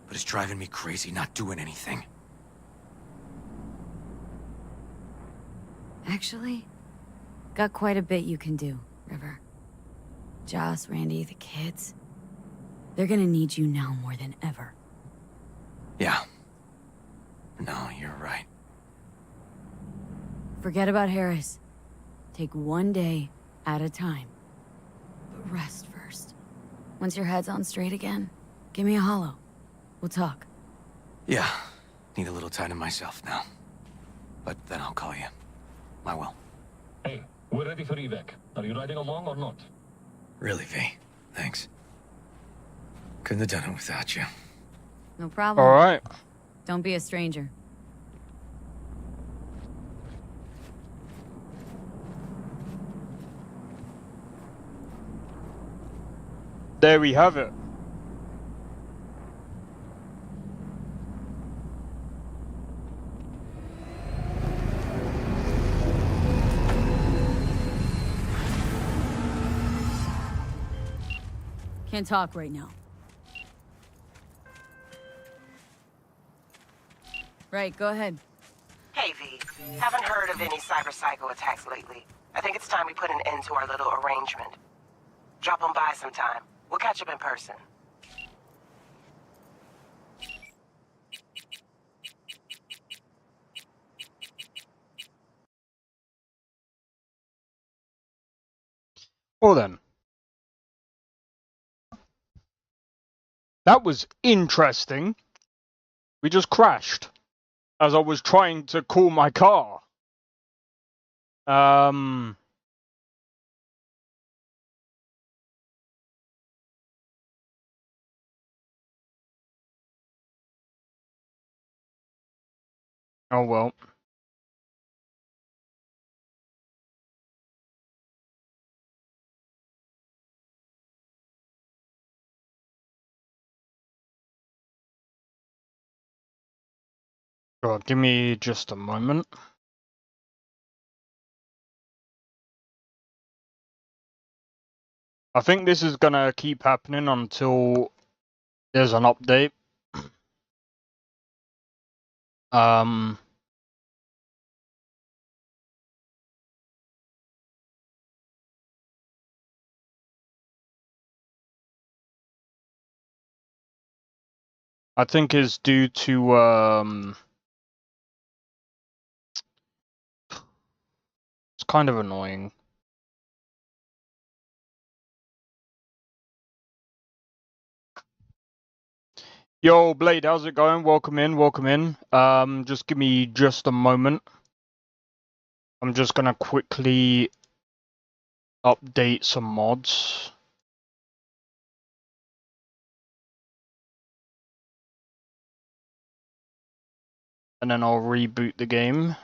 But it's driving me crazy not doing anything. Actually, got quite a bit you can do, River. Joss, Randy, the kids. They're gonna need you now more than ever. Yeah. No, you're right. Forget about Harris. Take one day at a time. But rest first. Once your head's on straight again, give me a hollow. We'll talk. Yeah. Need a little time to myself now. But then I'll call you. I will. Hey, we're ready for evac. Are you riding along or not? Really, V. Thanks. Couldn't have done it without you. No problem. Alright. Don't be a stranger. There we have it. Can't talk right now. Right, go ahead. Hey, V. Haven't heard of any cyber-psycho attacks lately. I think it's time we put an end to our little arrangement. Drop on by sometime. We'll catch up in person. Well then. That was interesting. We just crashed as I was trying to call my car. Oh well. God, give me just a moment. I think this is gonna keep happening until there's an update. I think it's due to it's kind of annoying. Yo, Blade, how's it going? Welcome in, welcome in. Just give me just a moment. I'm just gonna quickly update some mods. And then I'll reboot the game.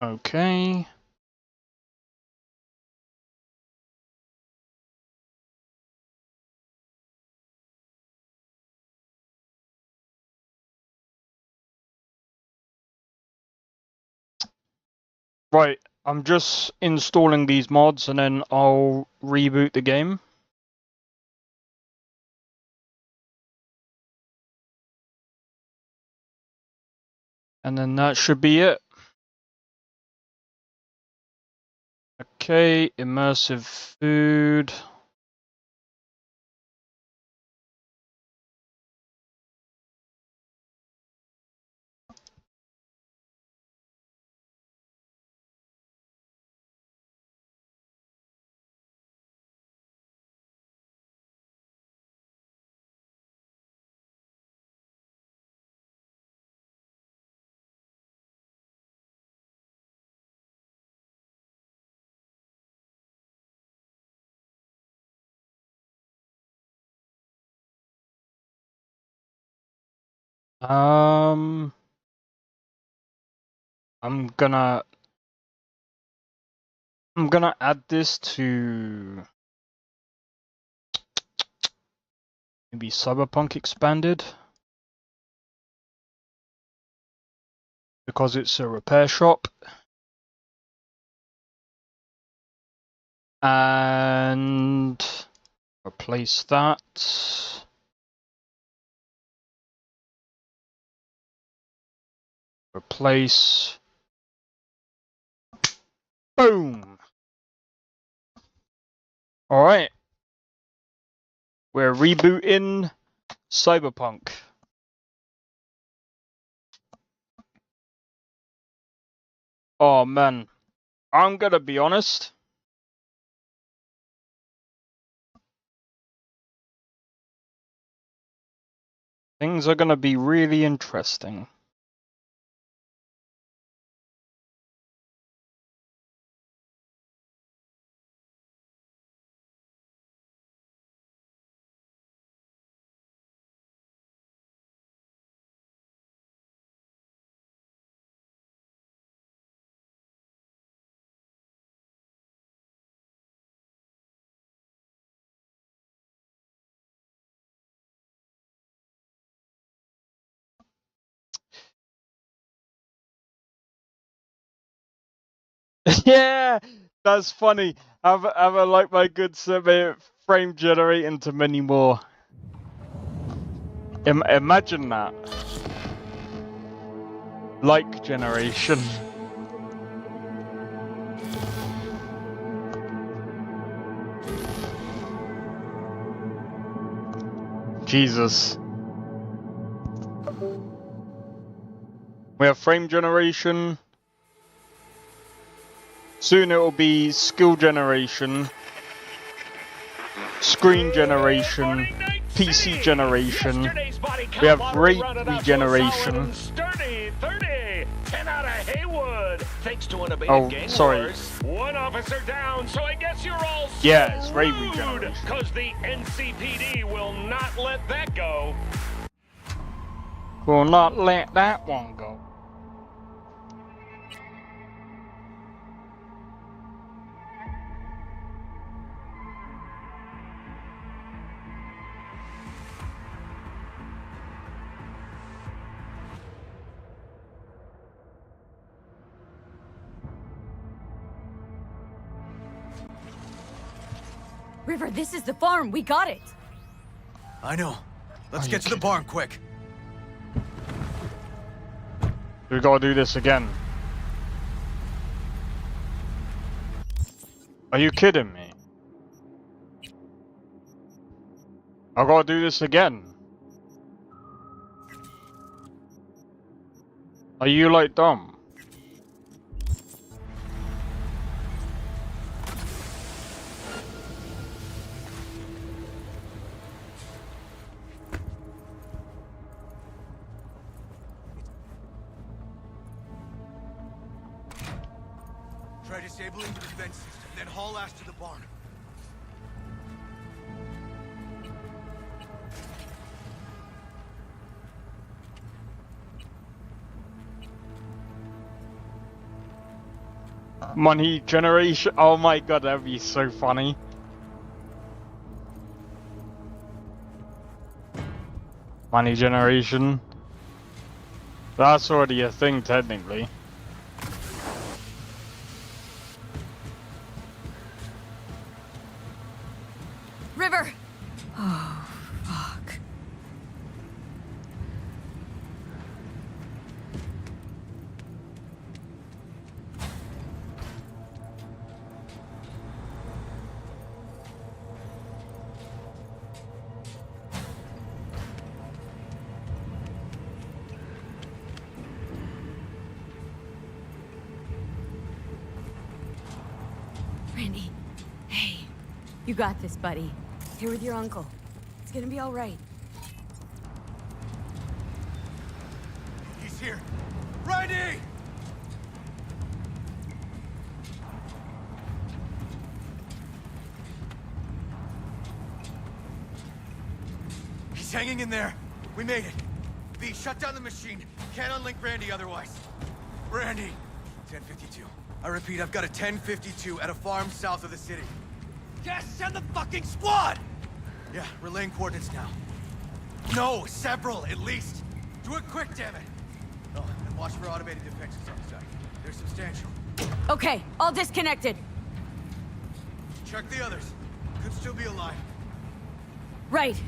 Okay. Right, I'm just installing these mods and then I'll reboot the game. And then that should be it. Okay, immersive food. I'm gonna add this to maybe Cyberpunk Expanded because it's a repair shop. And replace that. Replace. Boom. All right. We're rebooting Cyberpunk. Oh man, I'm gonna be honest. Things are gonna be really interesting. Yeah, that's funny. Have a like my good frame generating to many more. Imagine that. Like generation. Jesus. We have frame generation. Soon it will be skill generation, screen generation, PC generation. We have rate regeneration. Oh, sorry. One officer down, so I guess you're all yeah, it's rate regeneration. Because the NCPD will not let that go. Will not let that one go. River, this is the farm. We got it. I know. Let's get to the barn quick. We gotta do this again. Are you kidding me? I gotta do this again. Are you like dumb? Try disabling the defense system, then haul ass to the barn. Money generation. Oh my god, that'd be so funny. Money generation. That's already a thing, technically. River! Oh, fuck. Randy, hey, you got this, buddy. Here with your uncle. It's gonna be all right. He's here. Randy! He's hanging in there. We made it. V, shut down the machine. Can't unlink Randy otherwise. Randy! 1052. I repeat, I've got a 1052 at a farm south of the city. Yes, send the fucking squad! Yeah, relaying coordinates now. No, several, at least. Do it quick, damn it. Oh, and watch for automated defenses on the site. They're substantial. Okay, all disconnected. Check the others. Could still be alive. Right.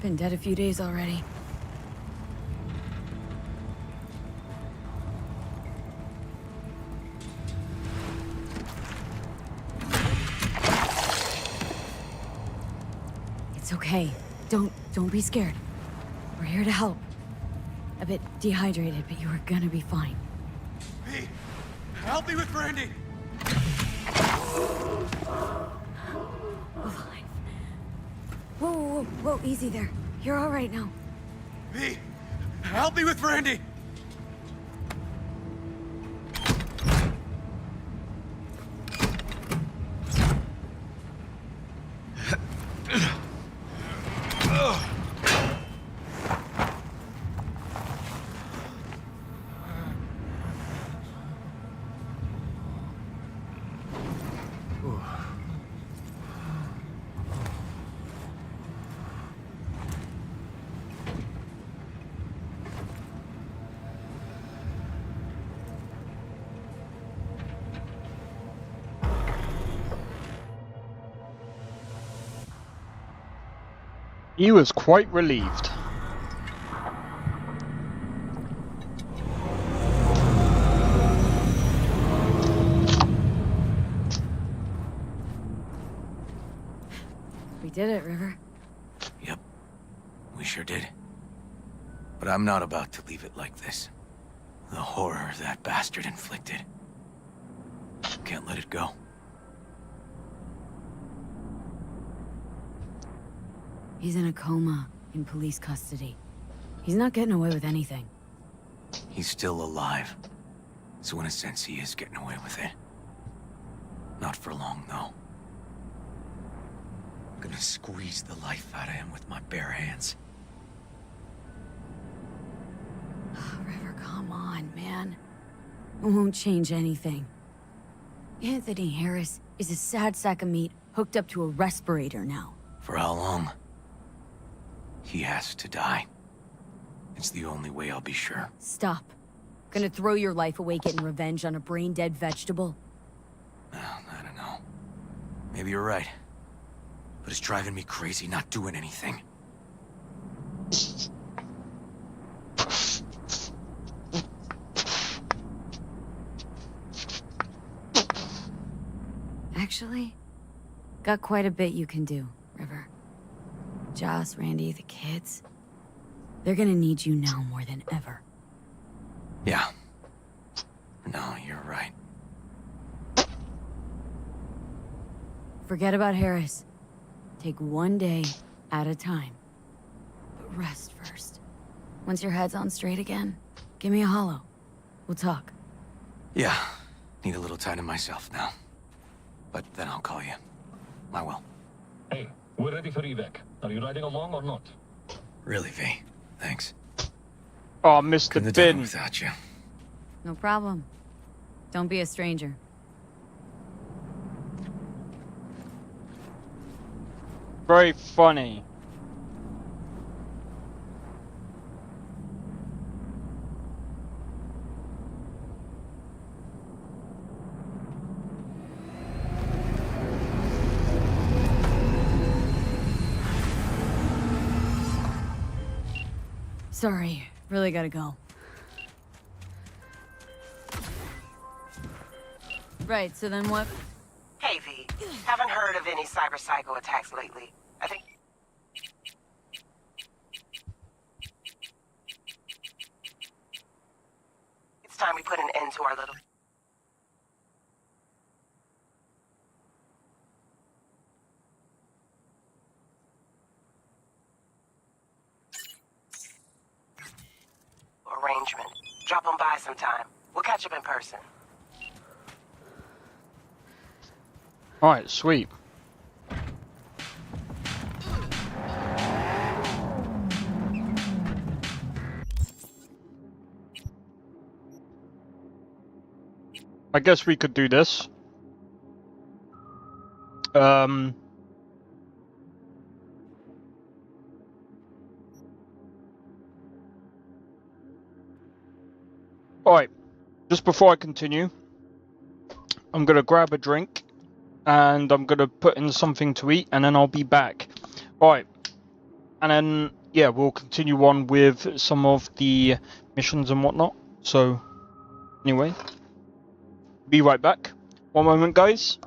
Been dead a few days already. It's okay. Don't be scared. We're here to help. A bit dehydrated, but you are gonna be fine. V, help me with Randy! Alive. Whoa, easy there. You're all right now. V, help me with Randy! He was quite relieved. We did it, River. Yep, we sure did. But I'm not about to leave it like this. The horror that bastard inflicted. Can't let it go. He's in a coma, in police custody. He's not getting away with anything. He's still alive. So in a sense, he is getting away with it. Not for long, though. I'm gonna squeeze the life out of him with my bare hands. River, come on, man. It won't change anything. Anthony Harris is a sad sack of meat hooked up to a respirator now. For how long? He has to die. It's the only way I'll be sure. Stop. Gonna throw your life away getting revenge on a brain-dead vegetable? I don't know. Maybe you're right. But it's driving me crazy not doing anything. Actually, got quite a bit you can do, River. Joss, Randy, the kids. They're gonna need you now more than ever. Yeah. No, you're right. Forget about Harris. Take one day at a time. But rest first. Once your head's on straight again, give me a hollow. We'll talk. Yeah. Need a little time to myself now. But then I'll call you. I will. Hey, we're ready for evac. Are you riding along or not? Really, V. Thanks. Oh, Mr. Couldn't have done it Bin. without you. No problem. Don't be a stranger. Very funny. Sorry, really gotta go. Right, so then what? Hey, V. Haven't heard of any cyber-psycho attacks lately. I think... It's time we put an end to our little... arrangement. Drop on by sometime. We'll catch up in person. Alright, sweet. guess we could do this. Alright, just before I continue, I'm gonna grab a drink and I'm gonna put in something to eat and then I'll be back. Alright, and then, yeah, we'll continue on with some of the missions and whatnot. So, anyway, be right back. One moment, guys.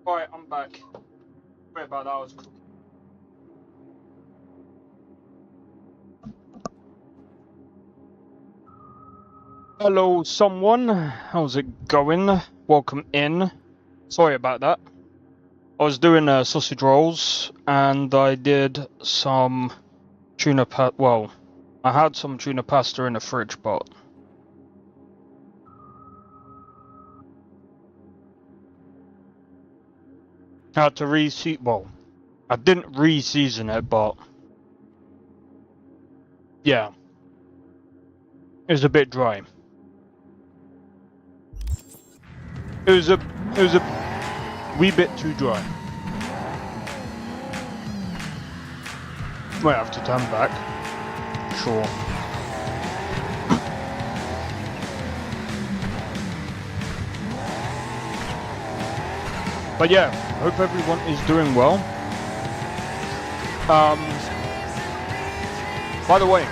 Alright, I'm back. Sorry about that, I was cool. Hello, someone. How's it going? Welcome in. Sorry about that. I was doing sausage rolls, and I did some tuna well, I had some tuna pasta in the fridge, but I had to well, I didn't re-season it, but yeah, it was a bit dry. It was a wee bit too dry. Might have to turn back. Sure. But yeah, hope everyone is doing well. By the way,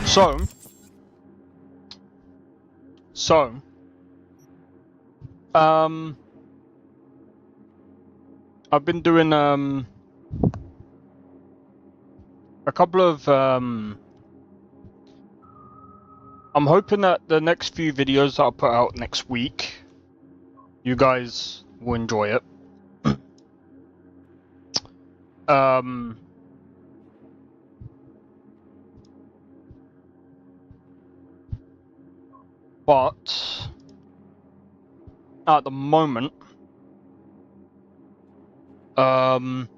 so I've been doing a couple of I'm hoping that the next few videos that I'll put out next week, you guys will enjoy it. But at the moment, I'm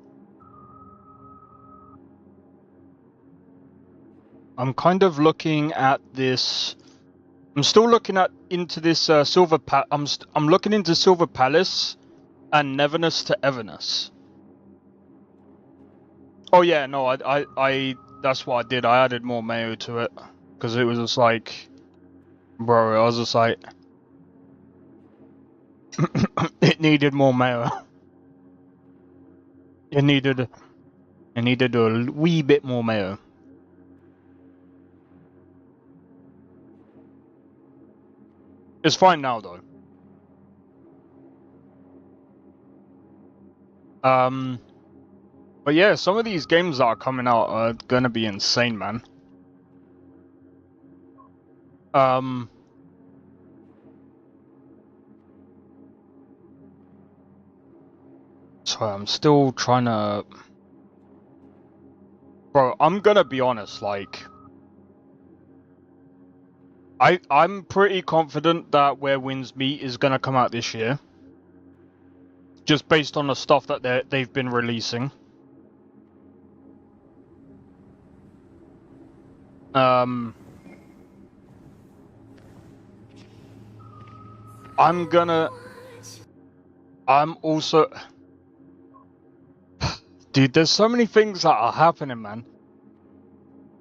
kind of looking at this. I'm still looking into this Silver I'm looking into Silver Palace and Neverness to Everness. Oh yeah, no, I that's what I did. I added more mayo to it because it was just like, bro, I was just like, it needed more mayo. It needed a wee bit more mayo. It's fine now though. But yeah, some of these games that are coming out are gonna be insane, man. So I'm still trying to... Bro, I'm gonna be honest, like... I'm pretty confident that Where Winds Meet is gonna come out this year. Just based on the stuff that they've been releasing. I'm also... Dude, there's so many things that are happening, man.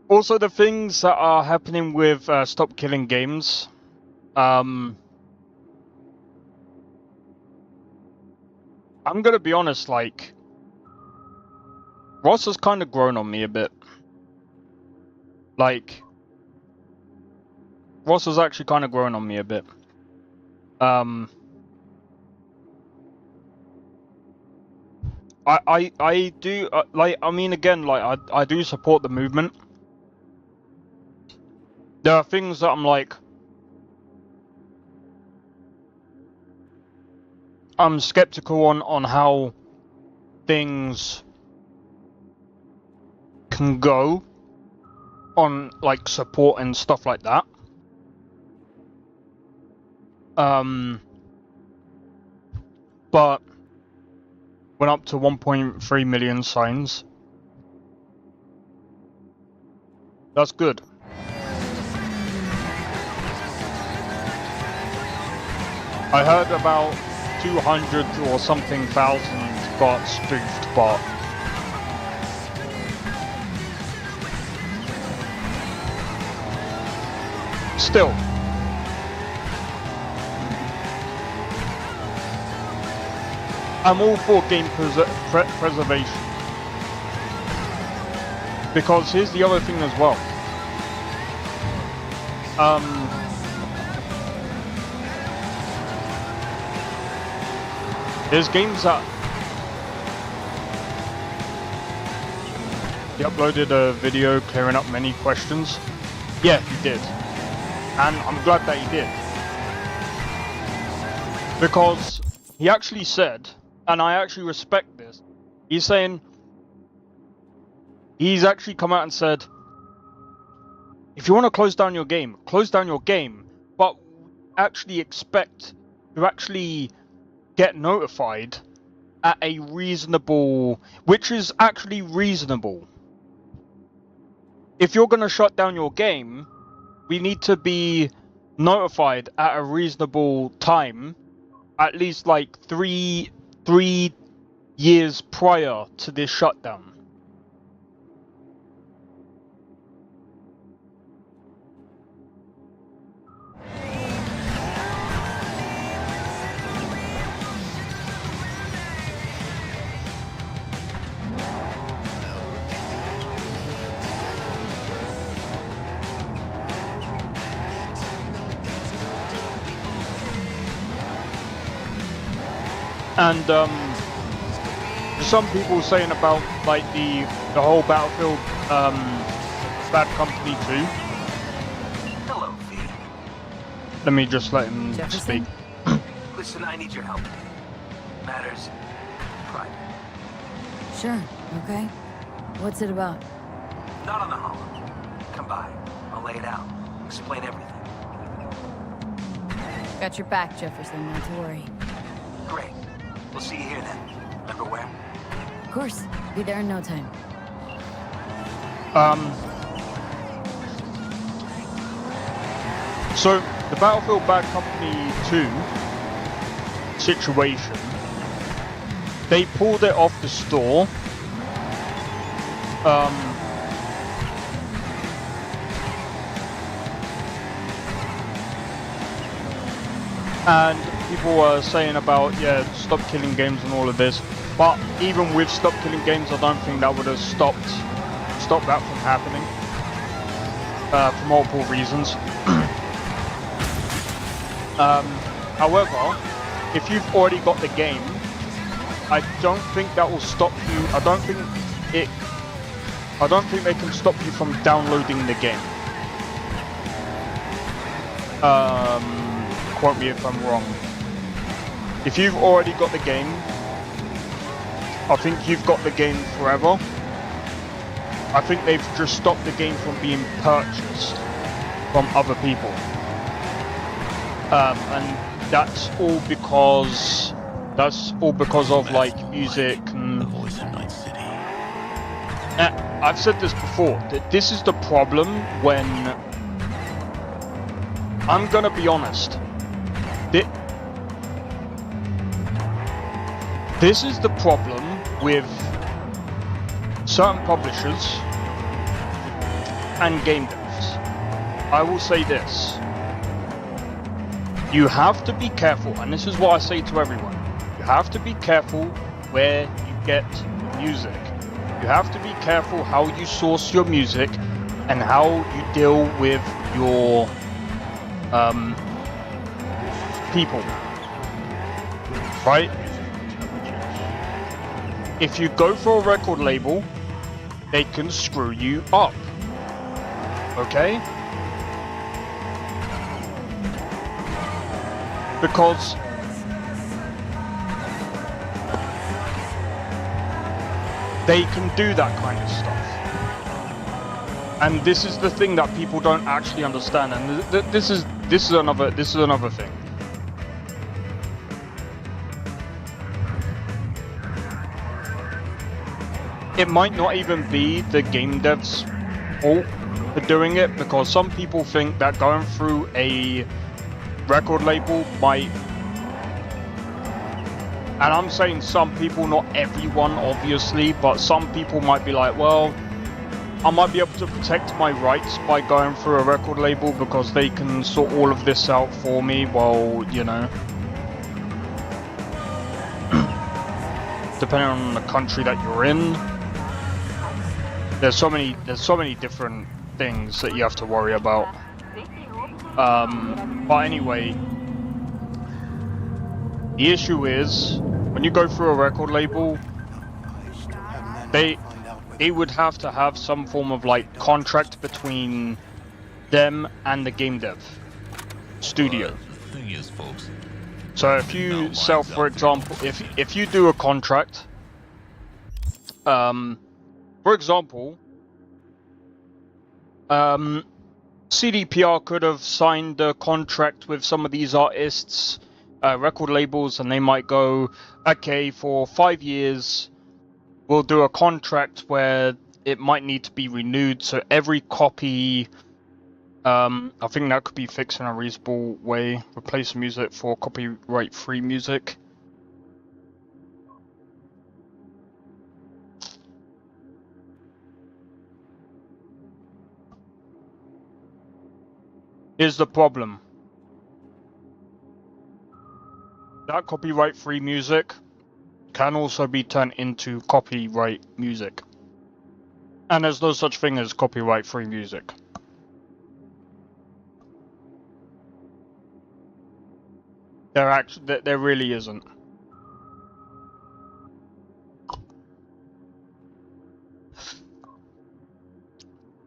Also, the things that are happening with Stop Killing Games. I'm gonna be honest, like... Ross has kind of grown on me a bit. Like... Ross has actually kind of grown on me a bit. I do, like, I mean, again, like, I do support the movement. There are things that I'm like... I'm skeptical on how things can go on, like, support and stuff like that. But went up to 1.3 million signs. That's good. I heard about 200 or something thousand got spoofed, but still. I'm all for game preservation. Because here's the other thing as well. There's games that... He uploaded a video clearing up many questions. Yeah, he did. And I'm glad that he did. Because he actually said, and I actually respect this, he's saying, he's actually come out and said, if you want to close down your game, but actually expect to actually get notified at a reasonable, which is actually reasonable. If you're going to shut down your game, we need to be notified at a reasonable time, at least like three years prior to this shutdown. And some people saying about like the whole Battlefield Bad Company 2. Hello, V. Let me just let him speak. Listen, I need your help. Matters private. Sure, okay. What's it about? Not on the holo. Come by. I'll lay it out. Explain everything. Got your back, Jefferson, not to worry. Great. We'll see you here then. Remember where? Of course. Be there in no time. So the Battlefield Bad Company 2 situation, they pulled it off the store. And people were saying about, yeah, stop killing games and all of this. But even with stop killing games, I don't think that would have stopped that from happening. For multiple reasons. However, if you've already got the game, I don't think that will stop you. I don't think they can stop you from downloading the game. Quote me if I'm wrong. If you've already got the game, I think you've got the game forever. I think they've just stopped the game from being purchased from other people. And that's all because of like music and... The voice of Night City. I've said this before, that this is the problem when... I'm gonna be honest. This is the problem with certain publishers and game devs. I will say this. You have to be careful, and this is what I say to everyone. You have to be careful where you get music. You have to be careful how you source your music and how you deal with your people. Right? If you go for a record label, they can screw you up. Okay? Because they can do that kind of stuff. And this is the thing that people don't actually understand, and this is another thing. It might not even be the game devs' fault for doing it, because some people think that going through a record label might, and I'm saying some people, not everyone obviously, but some people might be like, well, I might be able to protect my rights by going through a record label because they can sort all of this out for me. Well, you know, depending on the country that you're in, there's so many different things that you have to worry about. But anyway, the issue is when you go through a record label, they would have to have some form of like contract between them and the game dev studio. The thing is, folks. So if you sell, for example, if you do a contract, for example, CDPR could have signed a contract with some of these artists, record labels, and they might go, okay, for 5 years, we'll do a contract where it might need to be renewed. So every copy, I think that could be fixed in a reasonable way. Replace music for copyright-free music. Here's the problem. That copyright-free music can also be turned into copyright music. And there's no such thing as copyright-free music. There really isn't.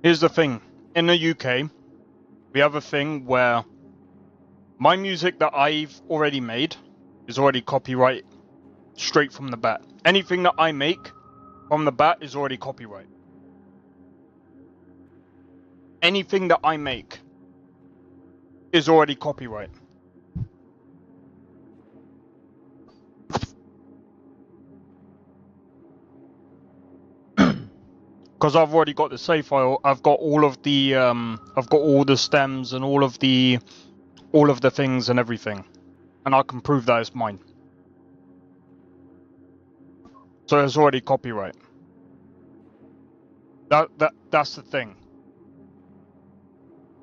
Here's the thing. In the UK, we have a thing where my music that I've already made is already copyright straight from the bat. Anything that I make from the bat is already copyright. Anything that I make is already copyright. Because I've already got the save file, I've got all of the stems and all of the things and everything, and I can prove that it's mine. So it's already copyright. That's the thing.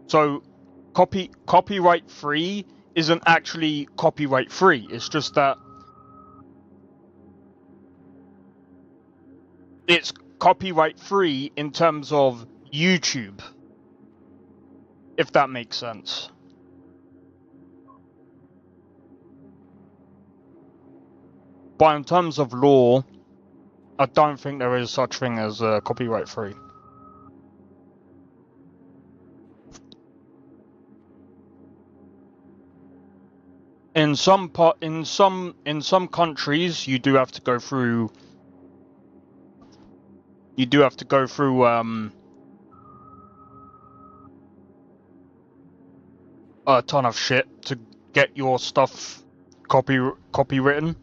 So copyright free isn't actually copyright free. It's just that it's copyright free in terms of YouTube, if that makes sense. But in terms of law, I don't think there is such thing as copyright free. In some countries, you do have to go through. You do have to go through a ton of shit to get your stuff copywritten.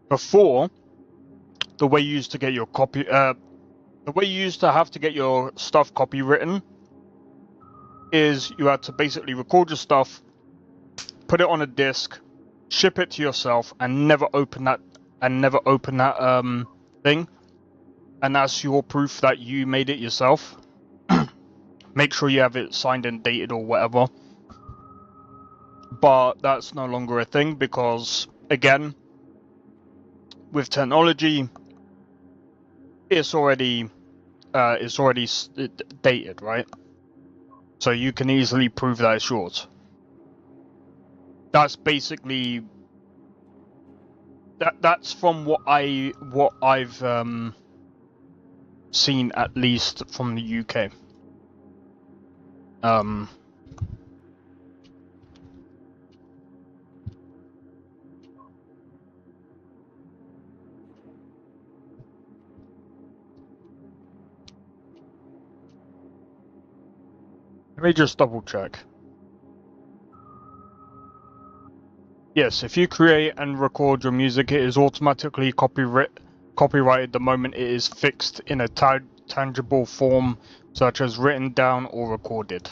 Before, the way you used to get your the way you used to have to get your stuff copywritten is you had to basically record your stuff, put it on a disc, ship it to yourself, and never open that thing. And that's your proof that you made it yourself. Make sure you have it signed and dated or whatever. But that's no longer a thing because, again, with technology, it's already dated, right? So you can easily prove that it's yours. That's basically that's from what I've seen, at least from the UK. Let me just double check. Yes, if you create and record your music, it is automatically copyrighted the moment it is fixed in a tangible form, such as written down or recorded.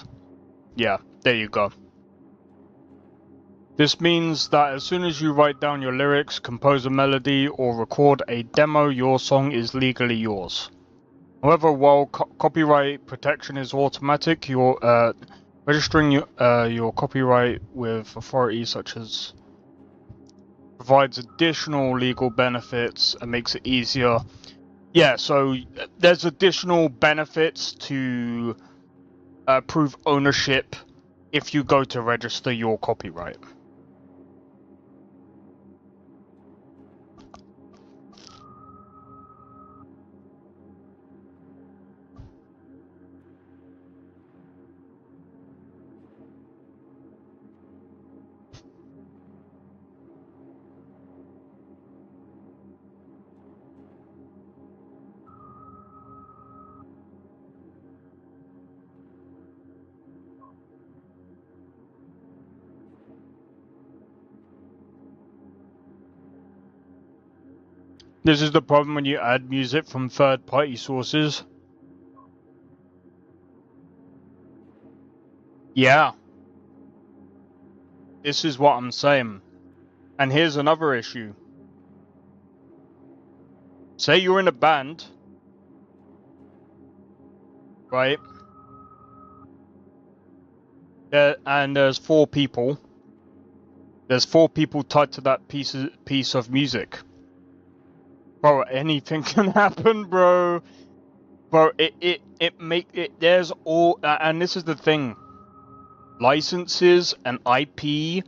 Yeah, there you go. This means that as soon as you write down your lyrics, compose a melody, or record a demo, your song is legally yours. However, while copyright protection is automatic, you're registering your copyright with authorities such as provides additional legal benefits and makes it easier. Yeah, so there's additional benefits to prove ownership if you go to register your copyright. This is the problem when you add music from third-party sources. Yeah. This is what I'm saying. And here's another issue. Say you're in a band, right? And there's 4 people. There's 4 people tied to that piece of music. Bro, anything can happen, bro. Bro, there's all, and this is the thing. Licenses and IP,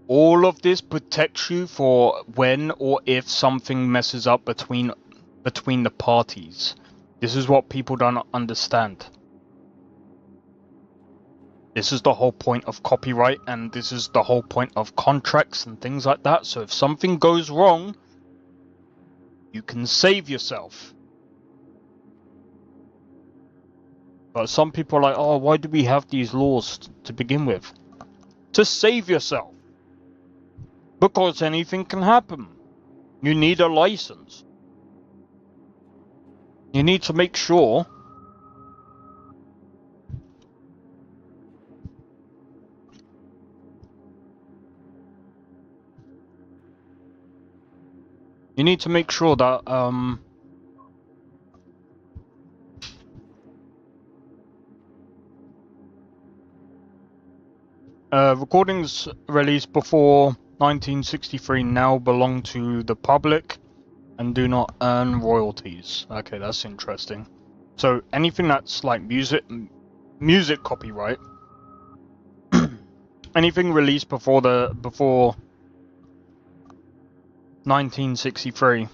all of this protects you for when or if something messes up between the parties. This is what people don't understand. This is the whole point of copyright, and this is the whole point of contracts and things like that. So if something goes wrong, you can save yourself. But some people are like, oh, why do we have these laws to begin with? To save yourself. Because anything can happen. You need a license. You need to make sure that recordings released before 1963 now belong to the public and do not earn royalties. Okay, that's interesting. So anything that's like music copyright, anything released before 1963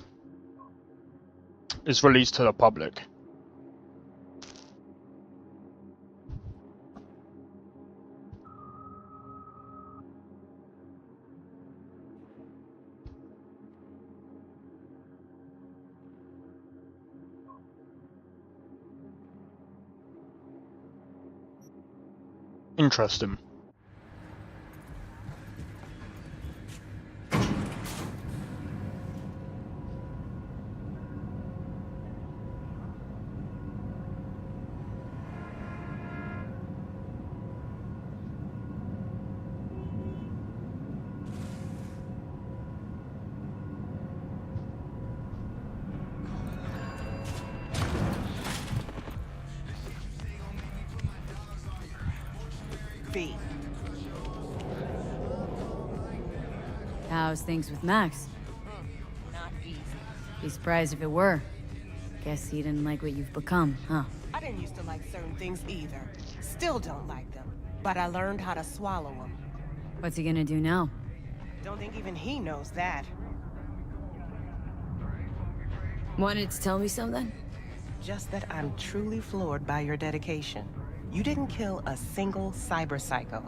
is released to the public. Interesting. V. How's things with Max? Not easy. Be surprised if it were. Guess he didn't like what you've become, huh? I didn't used to like certain things either. Still don't like them. But I learned how to swallow them. What's he gonna do now? Don't think even he knows that. Wanted to tell me something? Just that I'm truly floored by your dedication. You didn't kill a single cyber psycho.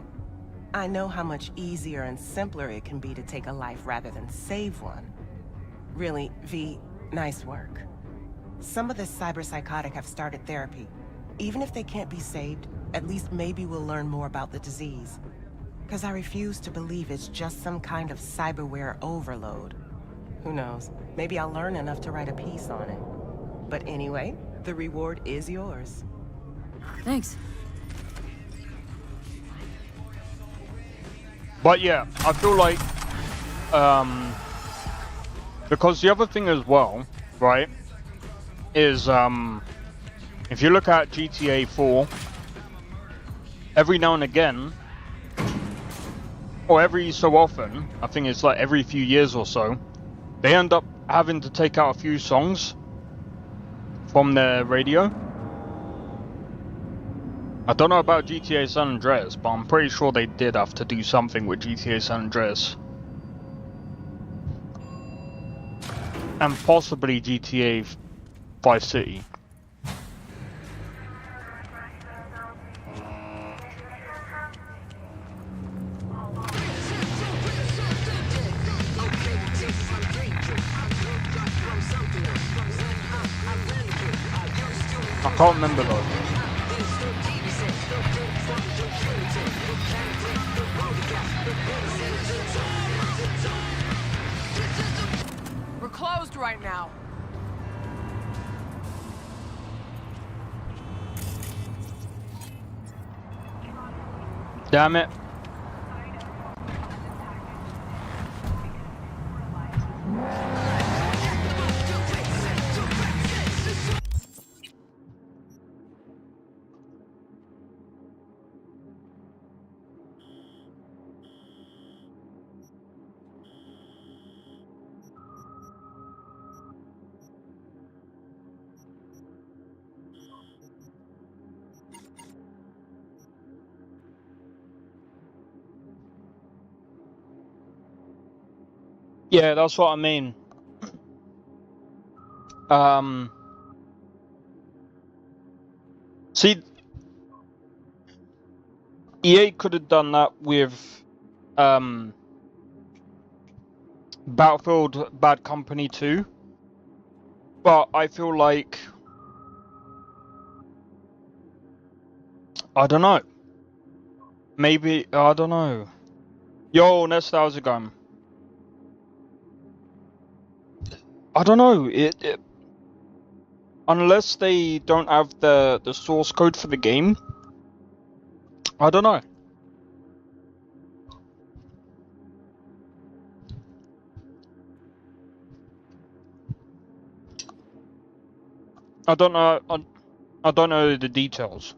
I know how much easier and simpler it can be to take a life rather than save one. Really, V, nice work. Some of the cyberpsychotic have started therapy. Even if they can't be saved, at least maybe we'll learn more about the disease. Because I refuse to believe it's just some kind of cyberware overload. Who knows? Maybe I'll learn enough to write a piece on it. But anyway, the reward is yours. Thanks. But yeah, I feel like, because the other thing as well, right, is, if you look at GTA 4, every now and again, or every so often, I think it's like every few years or so, they end up having to take out a few songs from their radio. I don't know about GTA San Andreas, but I'm pretty sure they did have to do something with GTA San Andreas. And possibly GTA Vice City. I can't remember though. We're close. closed right now. Damn it. Yeah, that's what I mean. See, EA could have done that with Battlefield Bad Company 2, but I feel like, I don't know. Maybe, I don't know. Yo, Nesta, how's it going? I don't know. Unless they don't have the source code for the game, I don't know. I don't know. I don't know the details.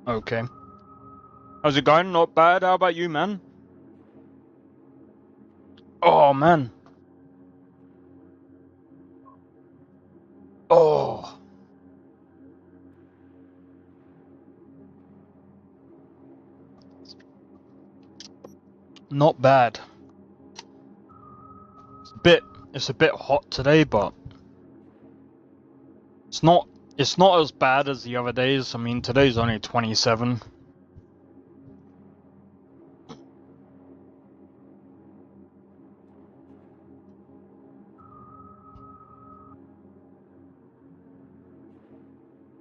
Okay. How's it going? Not bad. How about you, man? Oh, man. Oh. Not bad. It's a bit hot today, but it's not as bad as the other days. I mean, today's only 27.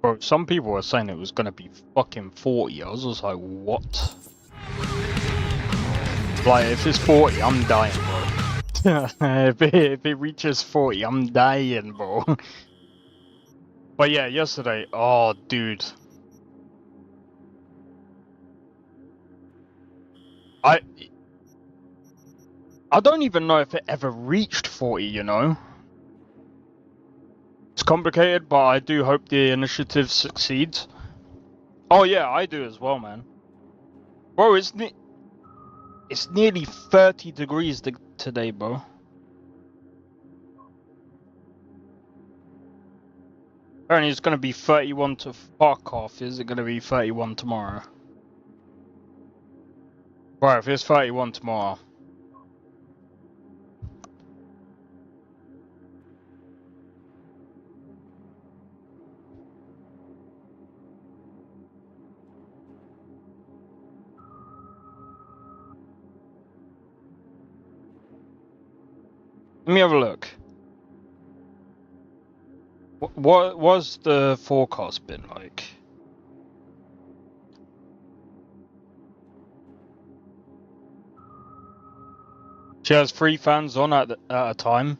Bro, some people were saying it was gonna be fucking 40. I was just like, what? Like, if it's 40, I'm dying, bro. if it reaches 40, I'm dying, bro. But yeah, yesterday, oh, dude. I don't even know if it ever reached 40, you know? It's complicated, but I do hope the initiative succeeds. Oh yeah, I do as well, man. Bro, it's nearly 30 degrees today, bro. Apparently it's gonna be 31 to fuck off. Is it gonna be 31 tomorrow? Right, if it's 31 tomorrow. Let me have a look. What was the forecast been like? She has 3 fans on at a time.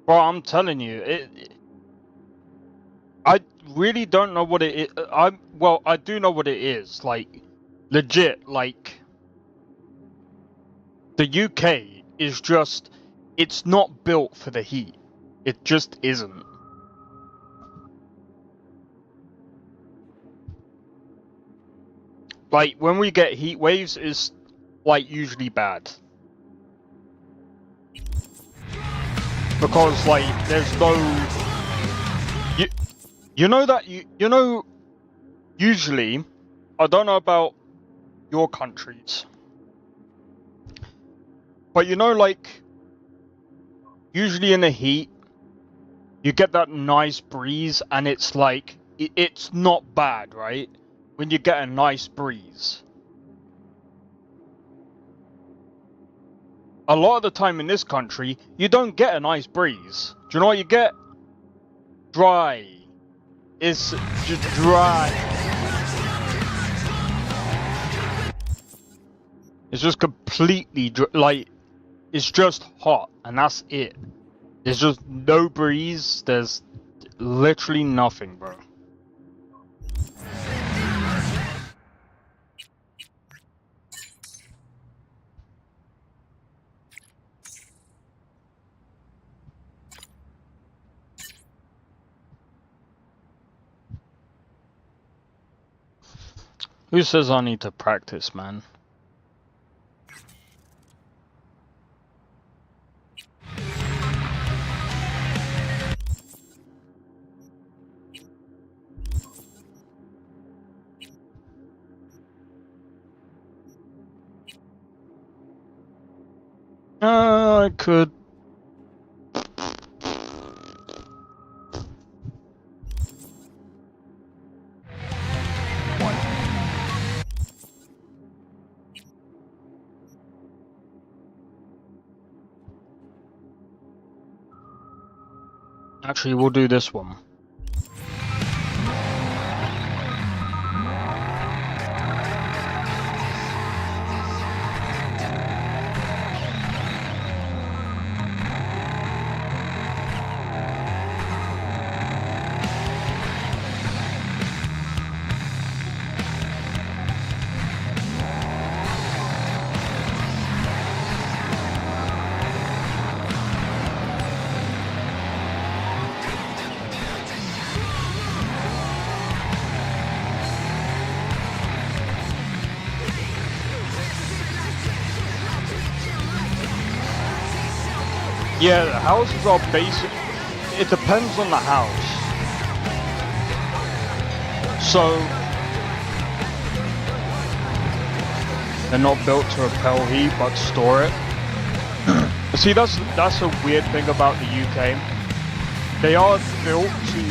Well, I'm telling you, I really don't know what it is. I do know what it is. Like, legit, like, the UK is just, it's not built for the heat. It just isn't. Like, when we get heat waves, it's, like, usually bad. Because, like, there's no... You know that, you know, usually, I don't know about your countries, but you know, like, usually in the heat, you get that nice breeze, and it's like, it's not bad, right? When you get a nice breeze. A lot of the time in this country, you don't get a nice breeze. Do you know what you get? Dry. It's just dry. It's just completely like, it's just hot, and that's it. There's just no breeze. There's literally nothing, bro. Who says I need to practice, man? I could. Actually, we'll do this one. Yeah, the houses are basic. It depends on the house. So they're not built to repel heat, but store it. See, that's a weird thing about the UK. They are built to.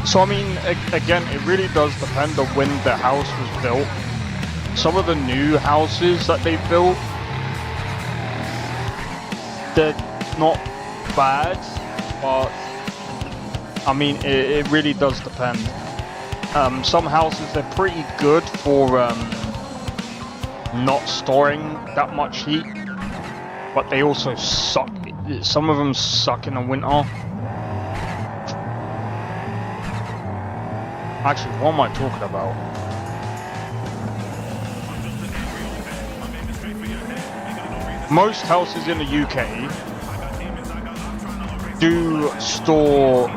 So I mean, again, it really does depend on when the house was built. Some of the new houses that they built, they're not bad, but I mean, it really does depend. Some houses, they're pretty good for not storing that much heat, but they also suck. Some of them suck in the winter. Actually, what am I talking about? Most houses in the UK do store,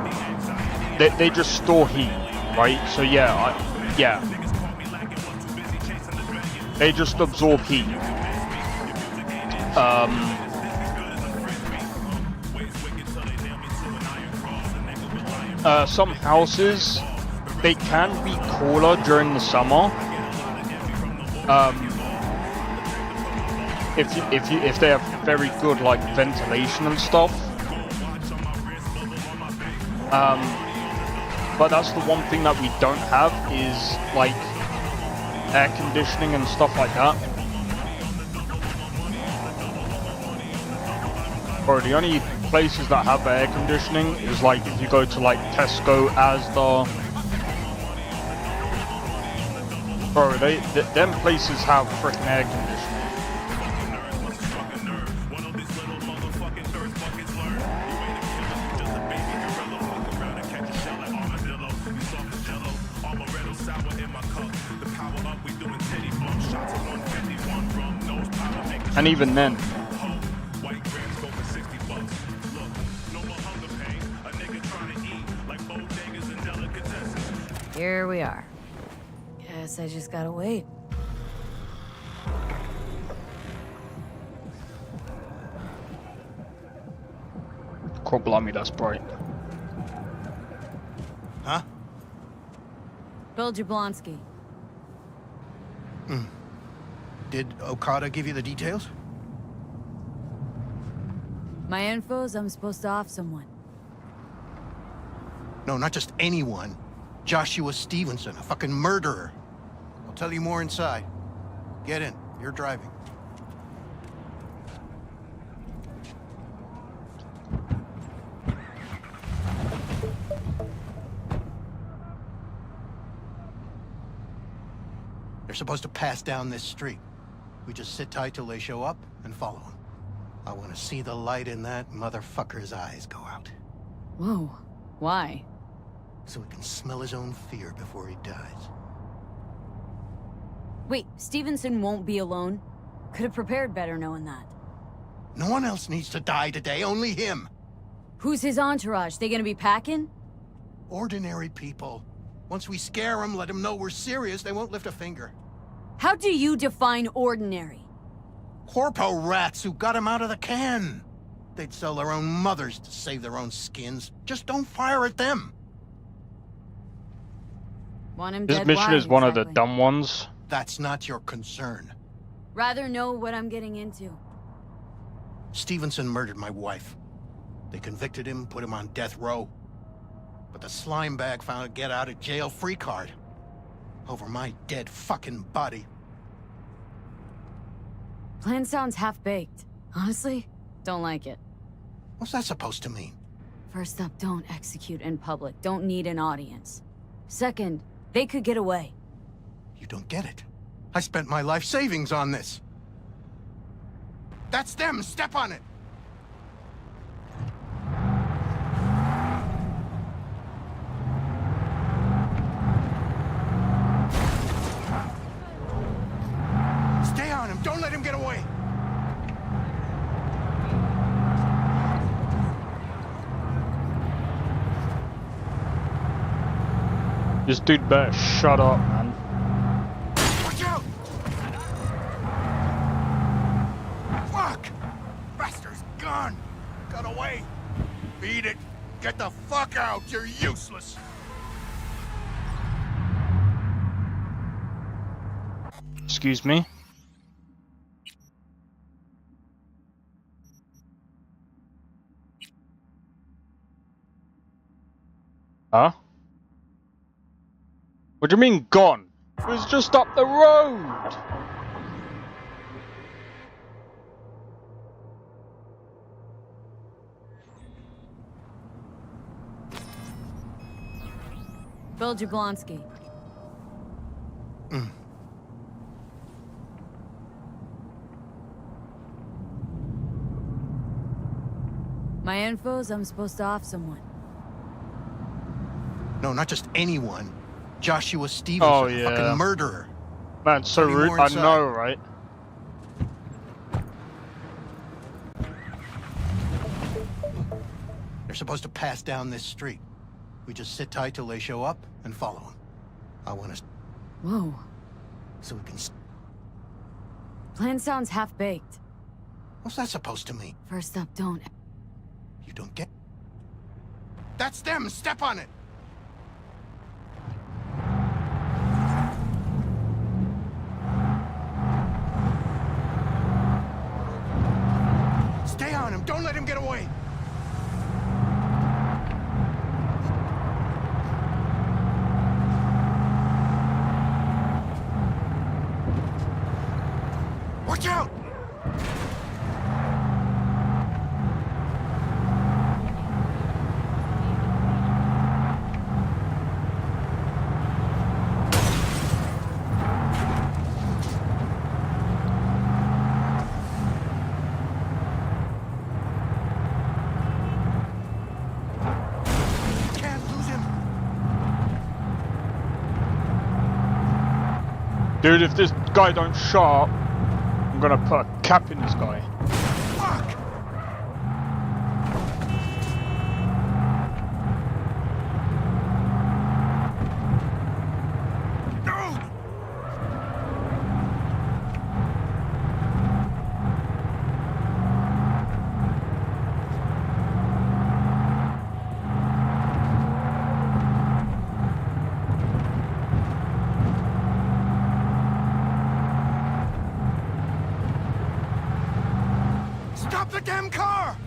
they just store heat, right? So yeah, they just absorb heat. Some houses, they can be cooler during the summer. If they have very good like ventilation and stuff. But that's the one thing that we don't have is like air conditioning and stuff like that. Bro, the only places that have air conditioning is like if you go to like Tesco, Asda. Bro, them places have freaking air conditioning. And even then, here we are. Guess I just gotta wait. God blimey, that's bright. Huh? Bill Jablonski. Did Okada give you the details? My info's I'm supposed to off someone. No, not just anyone. Joshua Stevenson, a fucking murderer. I'll tell you more inside. Get in. You're driving. They're supposed to pass down this street. We just sit tight till they show up and follow them. I want to see the light in that motherfucker's eyes go out. Whoa. Why? So he can smell his own fear before he dies. Wait, Stevenson won't be alone? Could have prepared better knowing that. No one else needs to die today, only him. Who's his entourage? They gonna be packing? Ordinary people. Once we scare them, let them know we're serious, they won't lift a finger. How do you define ordinary? Corpo rats who got him out of the can. They'd sell their own mothers to save their own skins. Just don't fire at them. Want him This dead? mission Why, is one of the exactly? dumb ones. That's not your concern. Rather know what I'm getting into. Stevenson murdered my wife. They convicted him, put him on death row. But the slime bag found a get-out-of-jail-free card. Over my dead fucking body. Plan sounds half-baked. Honestly, don't like it. What's that supposed to mean? First up, don't execute in public. Don't need an audience. Second, they could get away. You don't get it. I spent my life savings on this. That's them! Step on it! Stay on him! Don't let him get away! This dude better shut up, man. Watch out! Fuck! Bastard's gone! Got away! Beat it! Get the fuck out! You're useless! Excuse me? Huh? What do you mean gone? It was just up the road! Bill Jablonski. My info's I'm supposed to off someone. No, not just anyone. Joshua Stevenson, Oh, a yeah. fucking murderer. Man, so Tell me rude. more I inside. know, right? They're supposed to pass down this street. We just sit tight till they show up and follow them. I want to... Whoa. So we can... Plan sounds half-baked. What's that supposed to mean? First up, don't... You don't get... That's them! Step on it! Stay on him! Don't let him get away! Watch out! Can't lose him! Dude, if this guy don't shut up, I'm gonna put a cap in this guy. Fuck! No! Stop the damn car!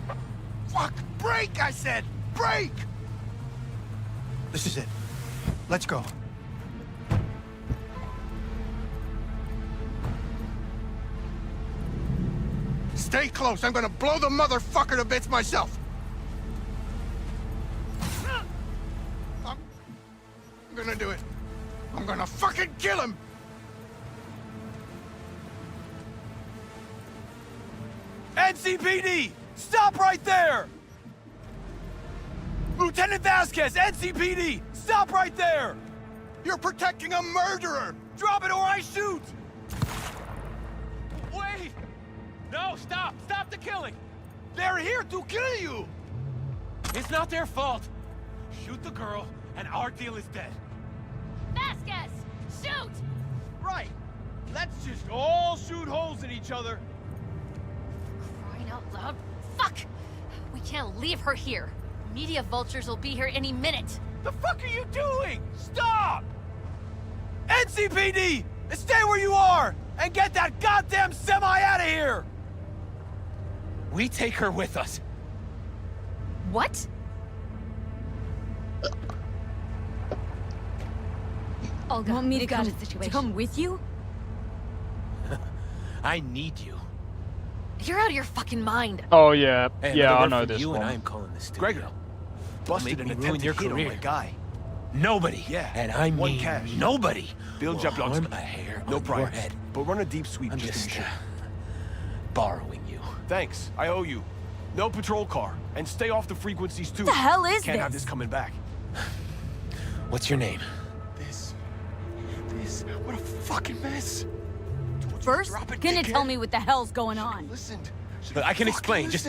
Break, I said! Break! This is it. Let's go. Stay close. I'm gonna blow the motherfucker to bits myself. I'm gonna do it. I'm gonna fucking kill him! NCPD! Stop right there! Lieutenant Vasquez, NCPD! Stop right there! You're protecting a murderer! Drop it or I shoot! Wait! No, stop! Stop the killing! They're here to kill you! It's not their fault. Shoot the girl, and our deal is dead. Vasquez! Shoot! Right. Let's just all shoot holes in each other. Crying out loud. Fuck! We can't leave her here. Media vultures will be here any minute. The fuck are you doing? Stop! NCPD! Stay where you are! And get that goddamn semi out of here! We take her with us. What? Olga, want me to come with you? I need you. You're out of your fucking mind. Oh yeah, Hey, yeah, I another know word from this you one. And I am calling this studio. Gregor, busted Don't an make me ruin attempted your hit on career. my guy. Nobody. Yeah, And I one mean cash. nobody. Bill will Jablonski. harm a hair No on price. your head. But run a deep sweep I'm just to just be sure. borrowing you. Thanks, I owe you. No patrol car, and stay off the frequencies too. What the hell is Can't have this? this coming back. What's your name? This, what a fucking mess. First, Drop it, gonna dickhead. tell me what the hell's going on. Listened. I can explain. Just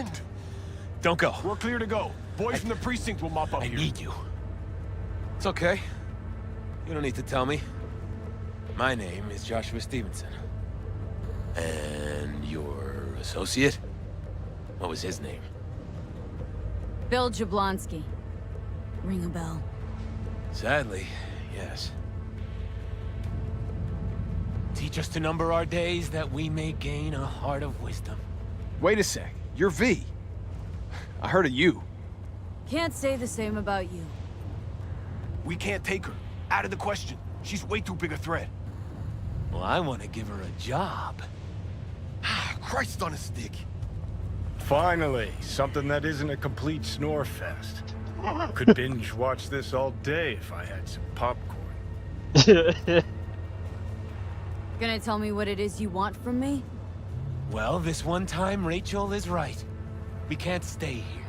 don't go. We're clear to go. Boys from the precinct will mop up I here. need you. It's okay. You don't need to tell me. My name is Joshua Stevenson. And your associate? What was his name? Bill Jablonski. Ring a bell. Sadly, yes. Teach us to number our days that we may gain a heart of wisdom. Wait a sec. You're V. I heard of you. Can't say the same about you. We can't take her. Out of the question. She's way too big a threat. Well, I want to give her a job. Christ on a stick. Finally, something that isn't a complete snore fest. Could binge watch this all day if I had some popcorn. Gonna tell me what it is you want from me? Well, this one time, Rachel is right. We can't stay here.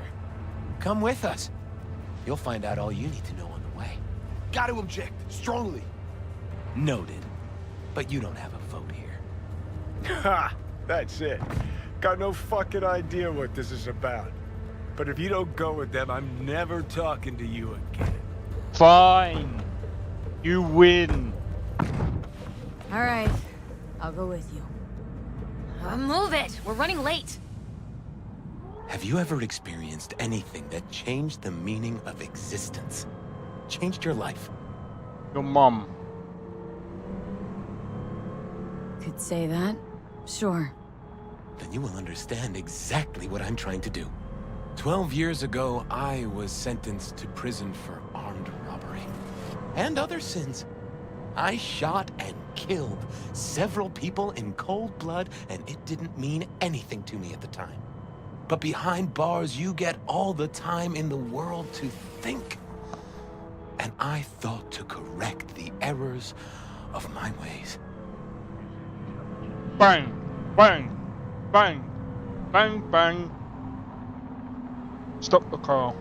Come with us. You'll find out all you need to know on the way. Got to object. Strongly. Noted. But you don't have a vote here. Ha! That's it. Got no fucking idea what this is about. But if you don't go with them, I'm never talking to you again. Fine. You win. Alright, I'll go with you. Move it! We're running late. Have you ever experienced anything that changed the meaning of existence? Changed your life? Your mom. Could say that. Sure. Then you will understand exactly what I'm trying to do. 12 years ago, I was sentenced to prison for armed robbery. And other sins. I shot and killed several people in cold blood, and it didn't mean anything to me at the time. But behind bars, you get all the time in the world to think. And I thought to correct the errors of my ways. Bang, bang, bang, bang, bang. Stop the car.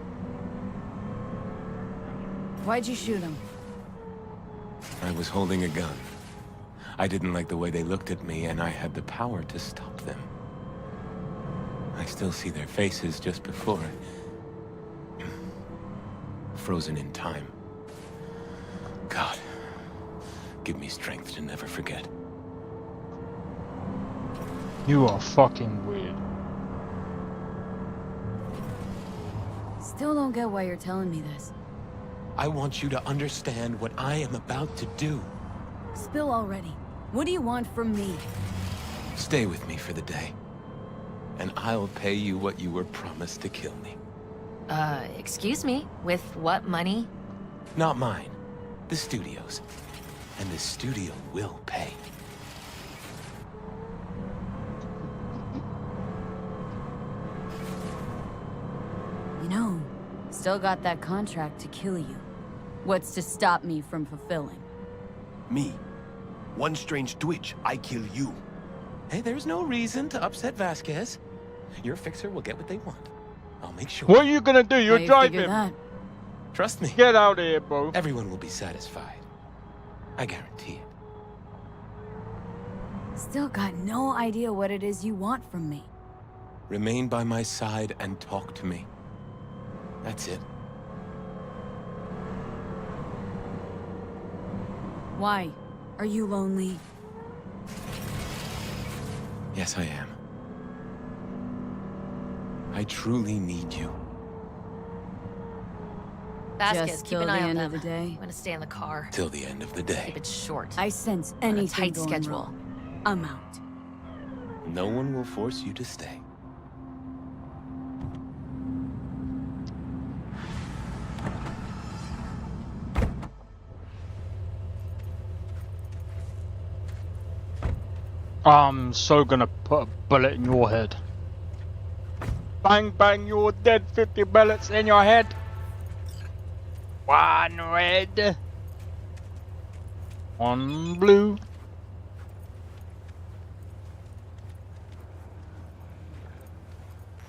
Why'd you shoot him? I was holding a gun. I didn't like the way they looked at me, and I had the power to stop them. I still see their faces just before. Frozen in time. God, give me strength to never forget. You are fucking weird. Still don't get why you're telling me this. I want you to understand what I am about to do. Spill already. What do you want from me? Stay with me for the day, and I'll pay you what you were promised to kill me. Excuse me? With what money? Not mine. The studio's. And the studio will pay. You know, still got that contract to kill you. What's to stop me from fulfilling? Me. One strange twitch, I kill you. Hey, there's no reason to upset Vasquez. Your fixer will get what they want. I'll make sure. What are you gonna do? You're How you driving. figure that? Trust me. Get out of here, bro. Everyone will be satisfied. I guarantee it. Still got no idea what it is you want from me. Remain by my side and talk to me. That's it. Why? Are you lonely? Yes, I am. I truly need you. Vasquez, Just keep till an the eye on end them. of the day? I'm gonna stay in the car. Till the end of the day. Keep it short. I sense On a anything tight going schedule. wrong. I'm out. No one will force you to stay. I'm so gonna put a bullet in your head. Bang, bang, you're dead. 50 bullets in your head. One red. One blue.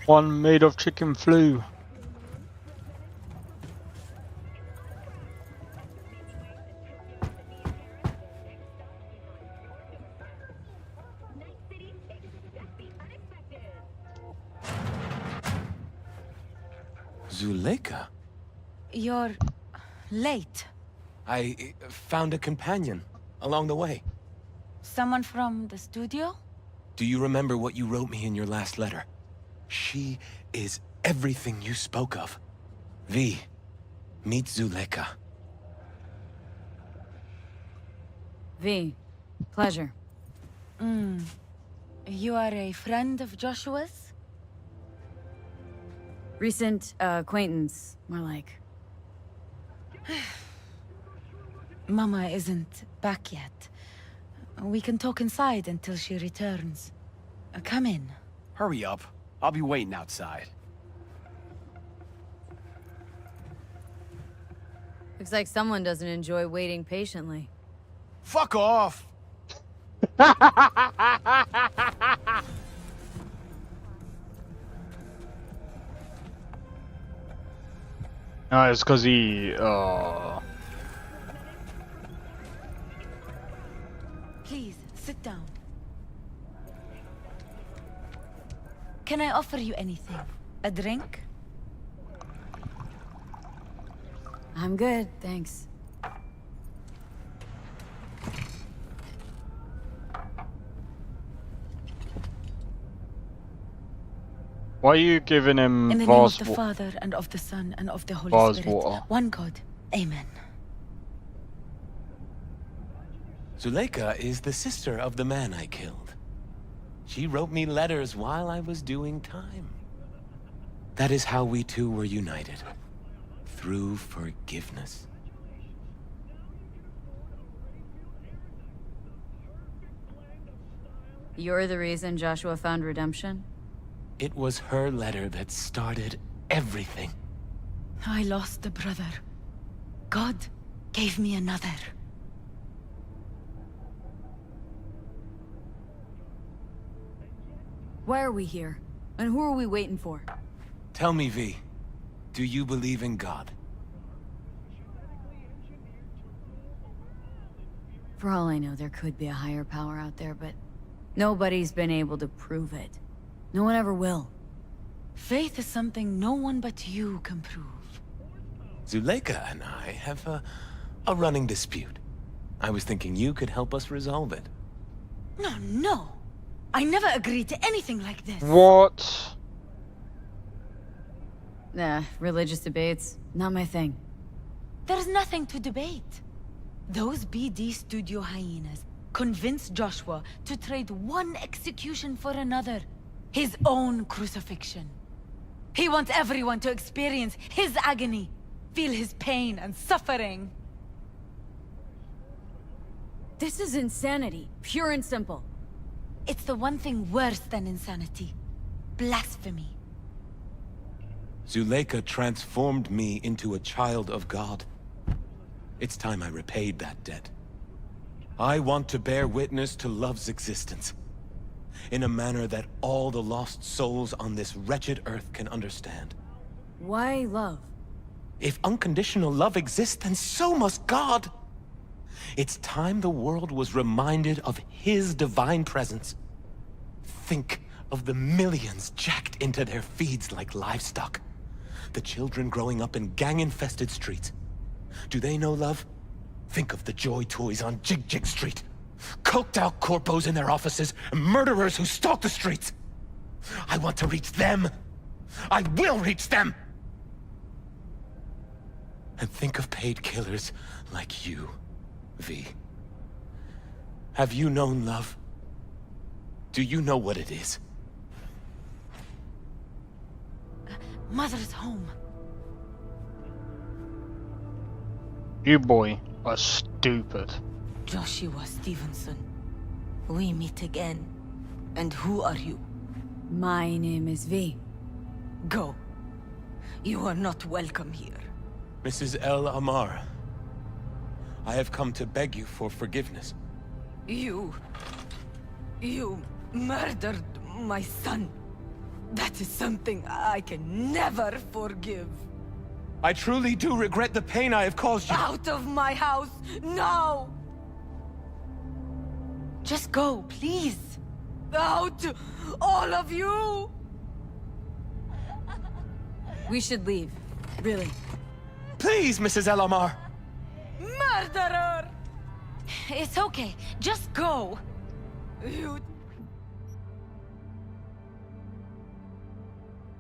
One made of chicken flu. Zuleika? You're late. I found a companion along the way. Someone from the studio? Do you remember what you wrote me in your last letter? She is everything you spoke of. V, meet Zuleika. V, pleasure. You are a friend of Joshua's? Recent acquaintance, more like. Mama isn't back yet. We can talk inside until she returns. Come in. Hurry up. I'll be waiting outside. Looks like someone doesn't enjoy waiting patiently. Fuck off! No, it's because he. Please, sit down. Can I offer you anything? A drink? I'm good, thanks. Why are you giving him In the name of vase the Father, and of the Son, and of the Holy vase Spirit, water? one God. Amen. Zuleika is the sister of the man I killed. She wrote me letters while I was doing time. That is how we two were united. Through forgiveness. You're the reason Joshua found redemption? It was her letter that started everything. I lost a brother. God gave me another. Why are we here? And who are we waiting for? Tell me, V, do you believe in God? For all I know, there could be a higher power out there, but nobody's been able to prove it. No one ever will. Faith is something no one but you can prove. Zuleika and I have a running dispute. I was thinking you could help us resolve it. No. I never agreed to anything like this. What? Nah, religious debates, not my thing. There's nothing to debate. Those BD studio hyenas convinced Joshua to trade one execution for another. His own crucifixion. He wants everyone to experience his agony, feel his pain and suffering. This is insanity, pure and simple. It's the one thing worse than insanity. Blasphemy. Zuleika transformed me into a child of God. It's time I repaid that debt. I want to bear witness to love's existence, in a manner that all the lost souls on this wretched earth can understand. Why love? If unconditional love exists, then so must God. It's time the world was reminded of His divine presence. Think of the millions jacked into their feeds like livestock. The children growing up in gang-infested streets. Do they know love? Think of the joy toys on Jig Jig Street. Coked-out corpos in their offices, and murderers who stalk the streets. I want to reach them. I will reach them! And think of paid killers like you, V. Have you known love? Do you know what it is? Mother's home. You boy are stupid. Joshua Stevenson, we meet again. And who are you? My name is V. Go. You are not welcome here. Mrs. El Amar, I have come to beg you for forgiveness. You murdered my son. That is something I can never forgive. I truly do regret the pain I have caused you. Out of my house, now! Just go, please. Out, all of you! We should leave, really. Please, Mrs. El Amar. Murderer! It's okay, just go. You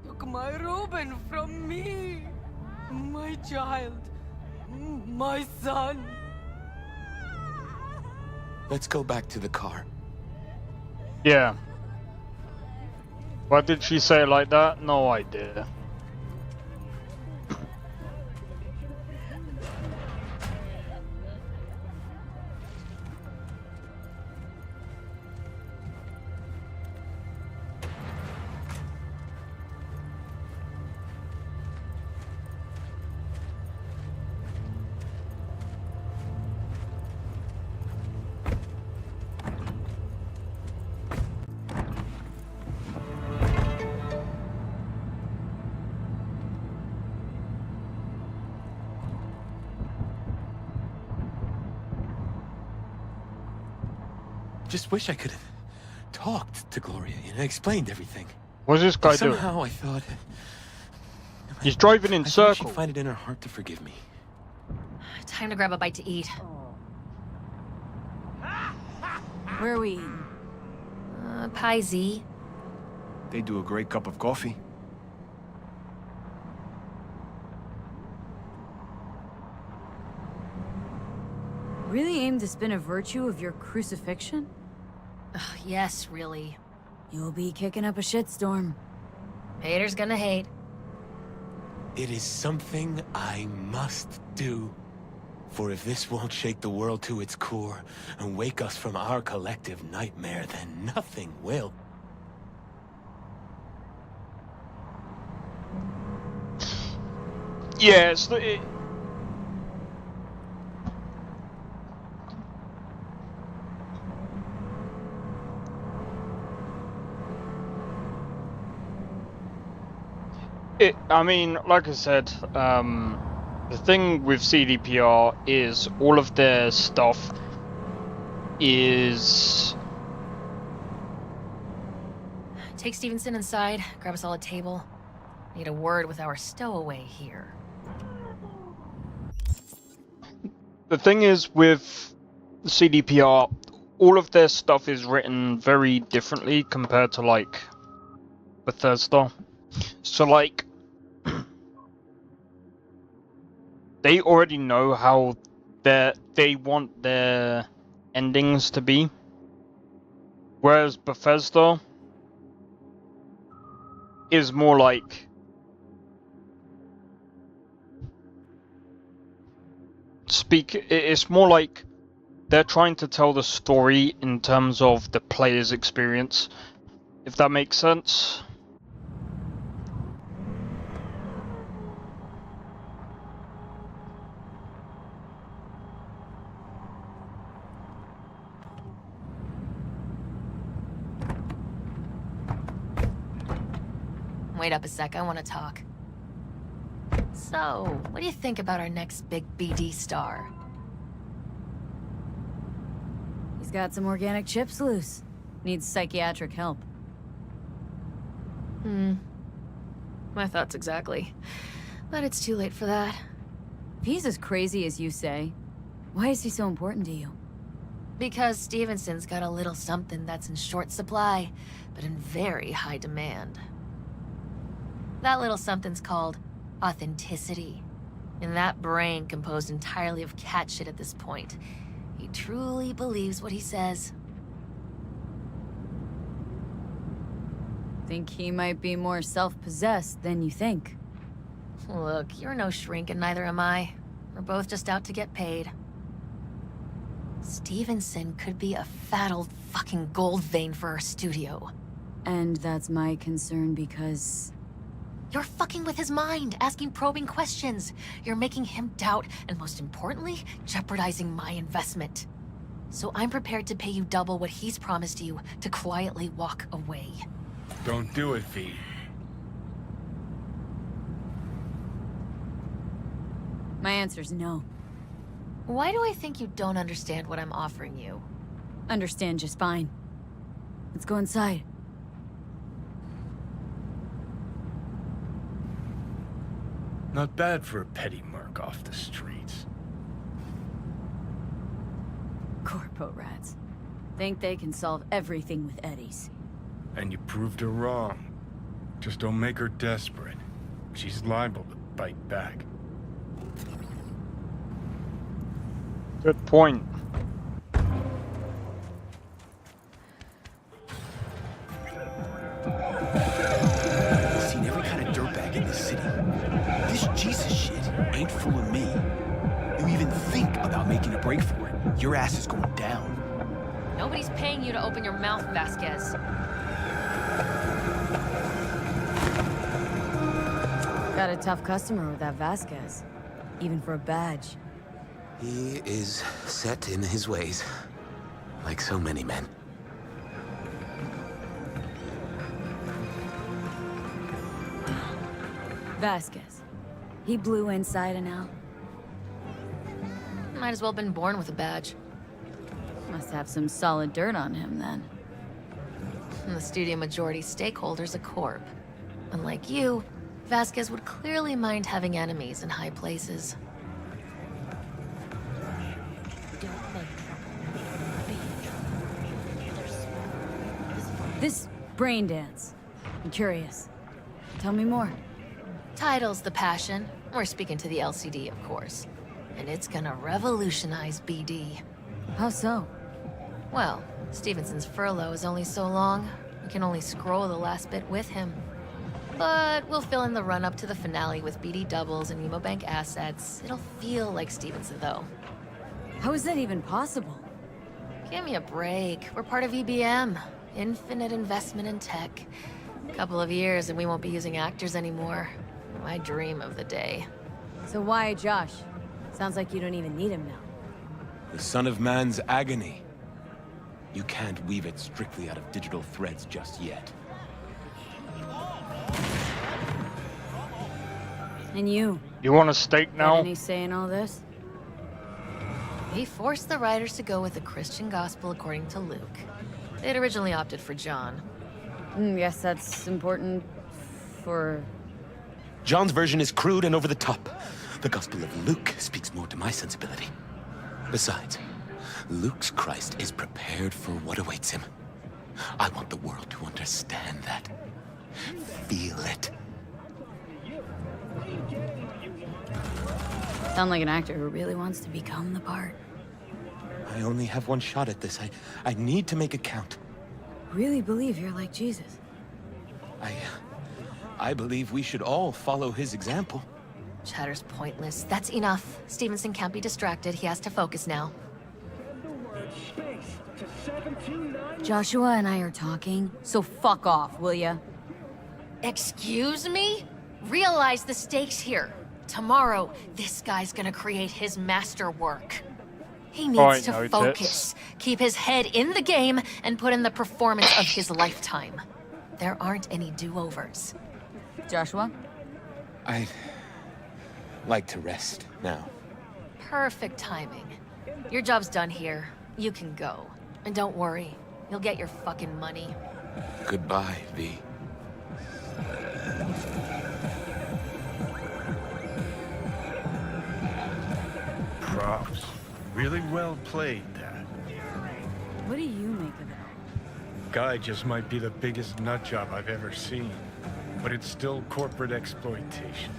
took my Reuben from me. My child. My son. Let's go back to the car. Yeah. Why did she say it like that? No idea. Just wish I could have talked to Gloria and explained everything. What's this guy doing? Somehow I thought... He's driving in I thought circles. she'd find it in her heart to forgive me. Time to grab a bite to eat. Where are we eating? Pie Z. They do a great cup of coffee. Really aim to spin a virtue of your crucifixion? Yes, really. You'll be kicking up a shitstorm. Haters gonna hate. It is something I must do. For if this won't shake the world to its core and wake us from our collective nightmare, then nothing will. Yeah, I mean, like I said, the thing with CDPR is all of their stuff is... Take Stevenson inside, grab us all a table. Need a word with our stowaway here. The thing is with CDPR, all of their stuff is written very differently compared to, like, Bethesda. So, like, they already know how they want their endings to be. Whereas Bethesda is more like, It's more like they're trying to tell the story in terms of the player's experience, if that makes sense. Wait up a sec, I want to talk. So, what do you think about our next big BD star? He's got some organic chips loose. Needs psychiatric help. My thoughts exactly. But it's too late for that. If he's as crazy as you say, why is he so important to you? Because Stevenson's got a little something that's in short supply, but in very high demand. That little something's called authenticity. And that brain composed entirely of cat shit at this point. He truly believes what he says. Think he might be more self-possessed than you think. Look, you're no shrink and neither am I. We're both just out to get paid. Stevenson could be a fat old fucking gold vein for our studio. And that's my concern because... You're fucking with his mind, asking probing questions. You're making him doubt, and most importantly, jeopardizing my investment. So I'm prepared to pay you double what he's promised you to quietly walk away. Don't do it, V. My answer's no. Why do I think you don't understand what I'm offering you? Understand just fine. Let's go inside. Not bad for a petty merc off the streets. Corpo rats. Think they can solve everything with eddies. And you proved her wrong. Just don't make her desperate. She's liable to bite back. Good point. Seen every kind of dirtbag in this city. This Jesus shit ain't fooling me. You even think about making a break for it, your ass is going down. Nobody's paying you to open your mouth, Vasquez. Got a tough customer with that Vasquez. Even for a badge. He is set in his ways, like so many men. Vasquez. He blew inside and out. Might as well have been born with a badge. Must have some solid dirt on him, then. And the studio majority stakeholder's a corp. Unlike you, Vasquez would clearly mind having enemies in high places. This brain dance. I'm curious. Tell me more. Title's the passion. We're speaking to the LCD, of course. And it's gonna revolutionize BD. How so? Well, Stevenson's furlough is only so long. We can only scroll the last bit with him. But we'll fill in the run-up to the finale with BD doubles and Emobank assets. It'll feel like Stevenson, though. How is that even possible? Give me a break. We're part of EBM. Infinite investment in tech. Couple of years and we won't be using actors anymore. My dream of the day. So why Josh? Sounds like you don't even need him now. The son of man's agony. You can't weave it strictly out of digital threads just yet. And you? You want a steak now? Got any say in all this? He forced the writers to go with the Christian gospel according to Luke. They'd originally opted for John. Yes, that's important for... John's version is crude and over the top. The Gospel of Luke speaks more to my sensibility. Besides, Luke's Christ is prepared for what awaits him. I want the world to understand that. Feel it. Sound like an actor who really wants to become the part. I only have one shot at this. I need to make it count. Really believe you're like Jesus? I believe we should all follow his example. Chatter's pointless. That's enough. Stevenson can't be distracted. He has to focus now. Joshua and I are talking, so fuck off, will ya? Excuse me? Realize the stakes here. Tomorrow, this guy's gonna create his masterwork. He needs to focus, keep his head in the game, and put in the performance of his lifetime. There aren't any do-overs. Joshua? I'd like to rest now. Perfect timing. Your job's done here. You can go. And don't worry, you'll get your fucking money. Goodbye, V. Props. Really well played, Dad. What do you make of it? Guy just might be the biggest nut job I've ever seen, but it's still corporate exploitation.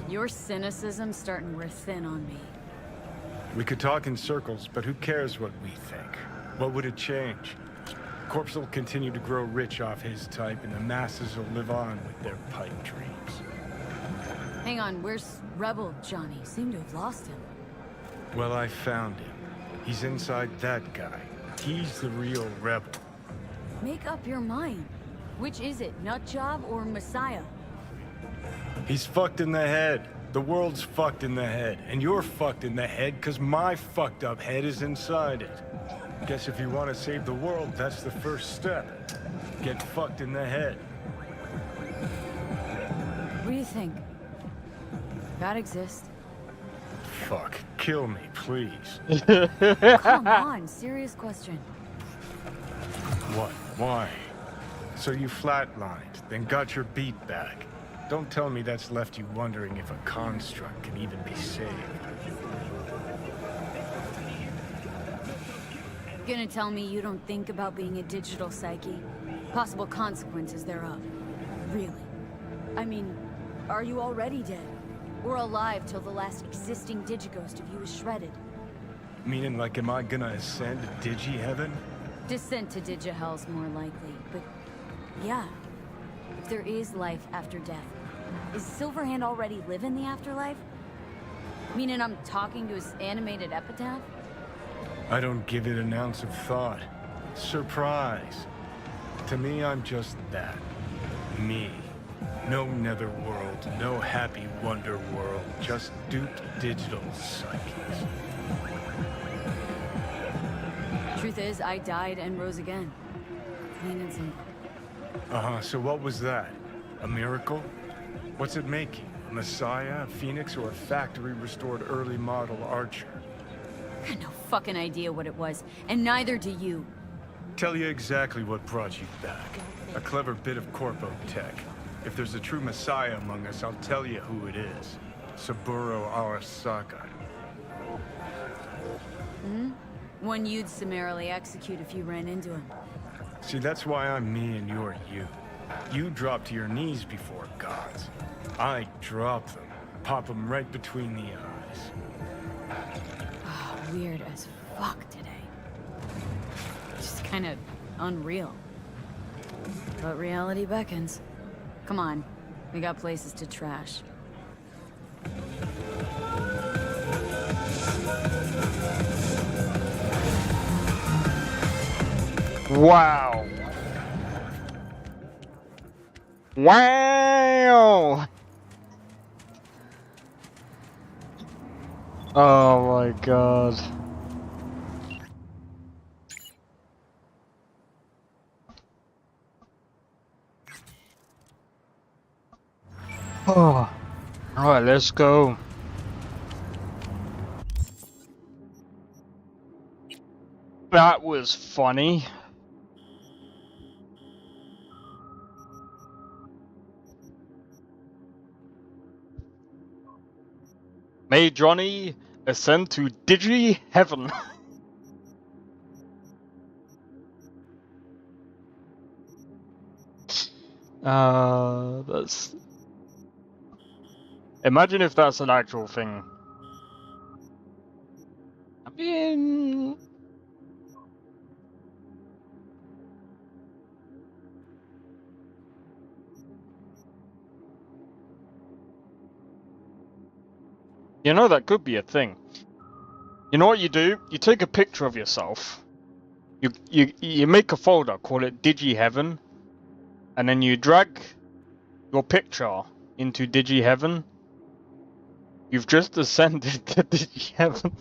Your cynicism's starting to wear thin on me. We could talk in circles, but who cares what we think? What would it change? Corpse will continue to grow rich off his type, and the masses will live on with their pipe dreams. Hang on, where's Rebel Johnny? Seem to have lost him. Well, I found him. He's inside that guy. He's the real rebel. Make up your mind. Which is it, Nutjob or Messiah? He's fucked in the head. The world's fucked in the head. And you're fucked in the head because my fucked up head is inside it. Guess if you want to save the world, that's the first step. Get fucked in the head. What do you think? God exists? Fuck. Kill me, please. Come on, serious question. What? Why? So you flatlined, then got your beat back. Don't tell me that's left you wondering if a construct can even be saved. Gonna tell me you don't think about being a digital psyche? Possible consequences thereof. Really? I mean, are you already dead? Or alive till the last existing digighost of you is shredded? Meaning, like, am I gonna ascend to digi-heaven? Descent to Digihell's more likely, but yeah. If there is life after death, is Silverhand already living the afterlife? Meaning I'm talking to his animated epitaph? I don't give it an ounce of thought. Surprise. To me, I'm just that. Me. No netherworld, no happy wonder world, just duped digital psyches. Truth is, I died and rose again. Plain and simple. Uh-huh, so what was that? A miracle? What's it making? A messiah, a phoenix, or a factory-restored early model archer? I got no fucking idea what it was, and neither do you. Tell you exactly what brought you back. A clever bit of corpo tech. If there's a true messiah among us, I'll tell you who it is. Saburo Arasaka. Hmm? One you'd summarily execute if you ran into him. See, that's why I'm me and you're you. You drop to your knees before gods. I drop them, pop them right between the eyes. Oh, weird as fuck today. Just kind of unreal. But reality beckons. Come on, we got places to trash. Wow. Wow. Oh my god. Oh. Alright, let's go. That was funny. May Johnny ascend to Digi Heaven. That's... Imagine if that's an actual thing. I mean... You know, that could be a thing. You know what you do? You take a picture of yourself. You make a folder, call it Digi Heaven, and then you drag your picture into Digi Heaven. You've just ascended to Digi Heaven.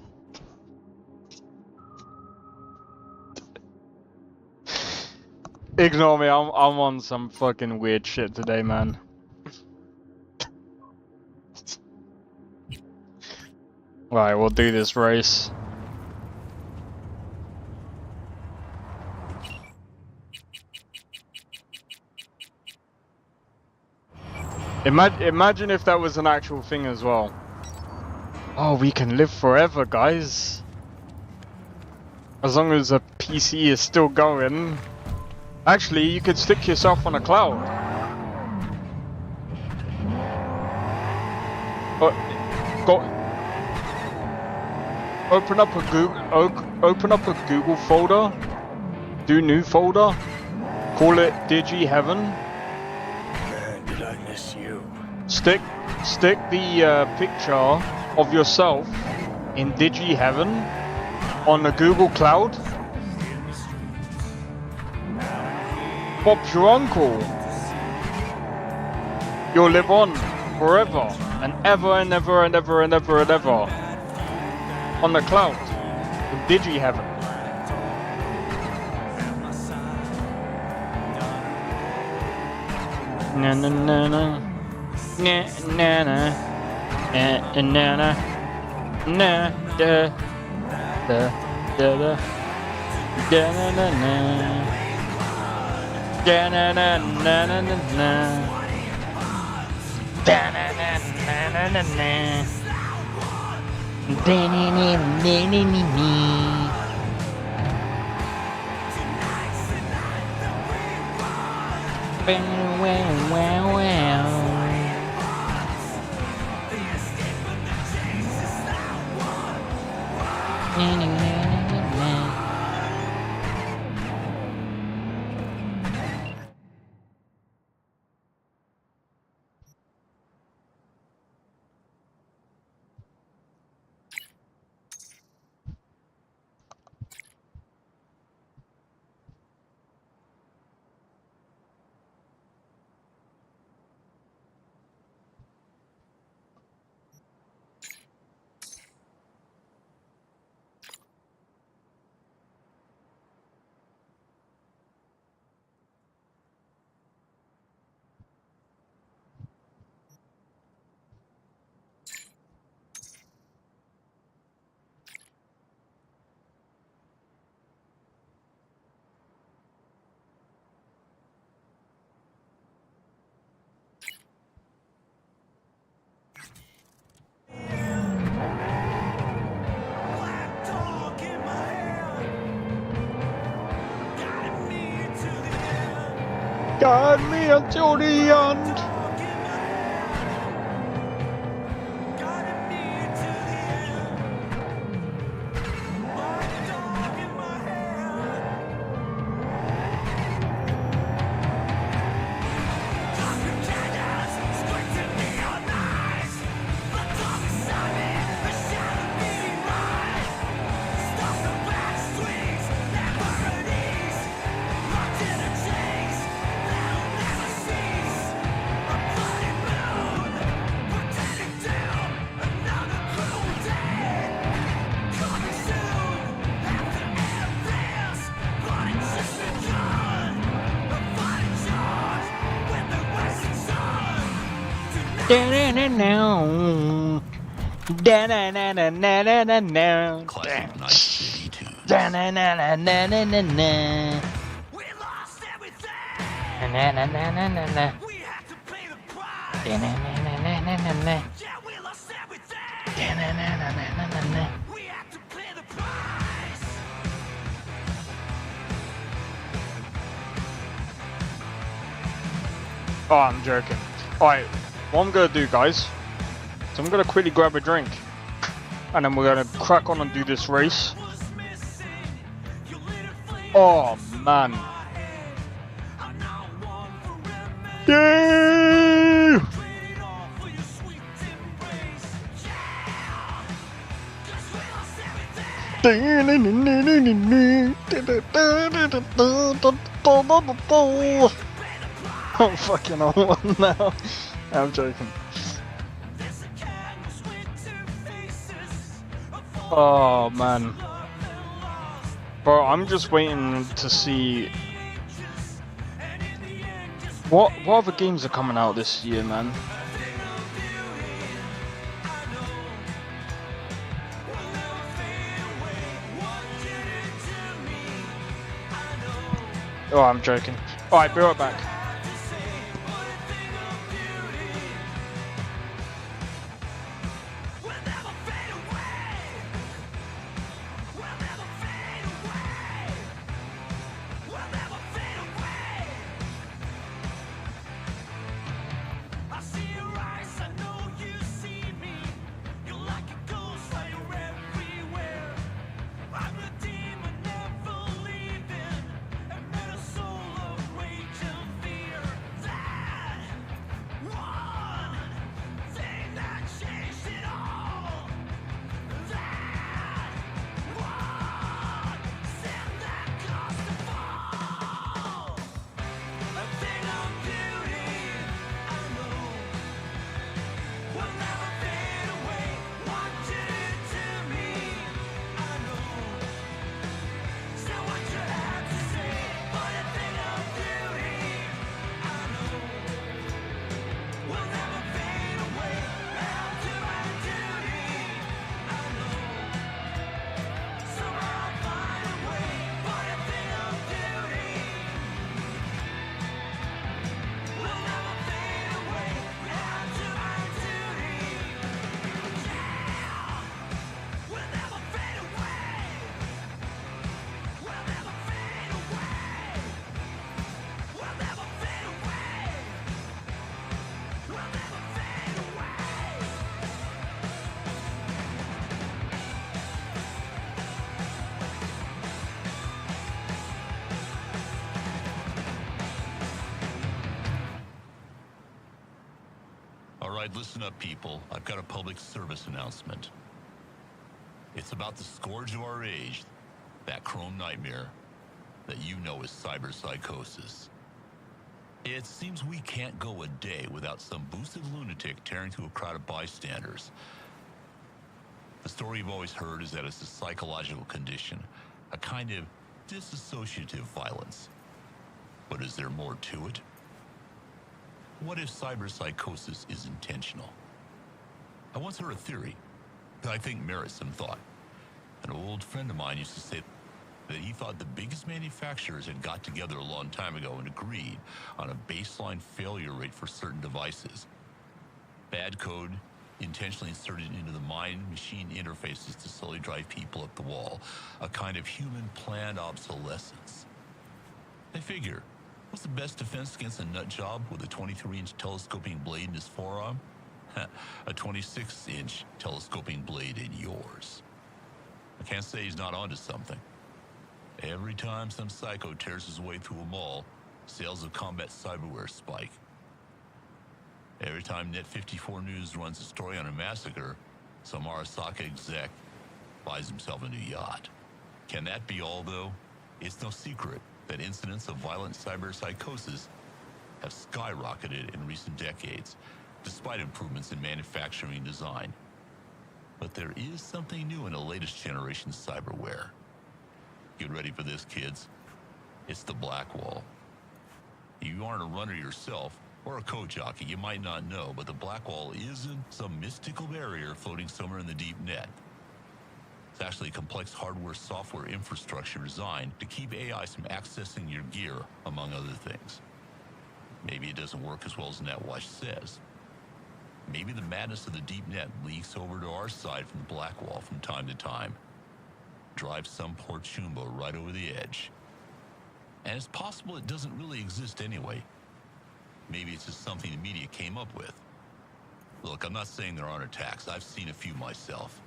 Ignore me, I'm on some fucking weird shit today, man. Right, we'll do this race. Imagine if that was an actual thing as well. Oh, we can live forever, guys. As long as a PC is still going. Actually, you could stick yourself on a cloud. Open up a Google folder. Do new folder. Call it Digi Heaven. Man, did I miss you? Stick the picture of yourself in Digi Heaven on a Google Cloud. Bob's your uncle. You'll live on forever and ever and ever and ever and ever and ever on the cloud in Digi Heaven. Na na na na na na na na na na na da da da da da na na na da na na na na na na da na na na na na na da na na na na na. Wow, wow, wow. Guide me until the end. Classic Night City tunes. Oh, I'm joking. Alright, what I'm gonna do, guys, so I'm gonna quickly grab a drink and then we're gonna crack on and do this race. Oh man. Yeah! I'm fucking on one now. I'm joking. Oh man. Bro, I'm just waiting to see what other games are coming out this year, man. Oh, I'm joking. Alright, be right back. Alright, listen up, people. I've got a public service announcement. It's about the scourge of our age, that chrome nightmare that you know as cyberpsychosis. It seems we can't go a day without some boosted lunatic tearing through a crowd of bystanders. The story you've always heard is that it's a psychological condition, a kind of disassociative violence. But is there more to it? What if cyberpsychosis is intentional? I once heard a theory that I think merits some thought. An old friend of mine used to say that he thought the biggest manufacturers had got together a long time ago and agreed on a baseline failure rate for certain devices. Bad code intentionally inserted into the mind-machine interfaces to slowly drive people up the wall, a kind of human planned obsolescence. They figure, what's the best defense against a nut job with a 23-inch telescoping blade in his forearm? A 26-inch telescoping blade in yours. I can't say he's not onto something. Every time some psycho tears his way through a mall, sales of combat cyberware spike. Every time Net54 News runs a story on a massacre, some Arasaka exec buys himself a new yacht. Can that be all, though? It's no secret that incidents of violent cyberpsychosis have skyrocketed in recent decades, despite improvements in manufacturing and design. But there is something new in the latest generation cyberware. Get ready for this, kids. It's the Blackwall. You aren't a runner yourself, or a code jockey, you might not know, but the Blackwall isn't some mystical barrier floating somewhere in the deep net. It's actually a complex hardware-software infrastructure designed to keep AIs from accessing your gear, among other things. Maybe it doesn't work as well as NetWatch says. Maybe the madness of the deep net leaks over to our side from the Blackwall from time to time. Drives some poor chumbo right over the edge. And it's possible it doesn't really exist anyway. Maybe it's just something the media came up with. Look, I'm not saying there aren't attacks. I've seen a few myself.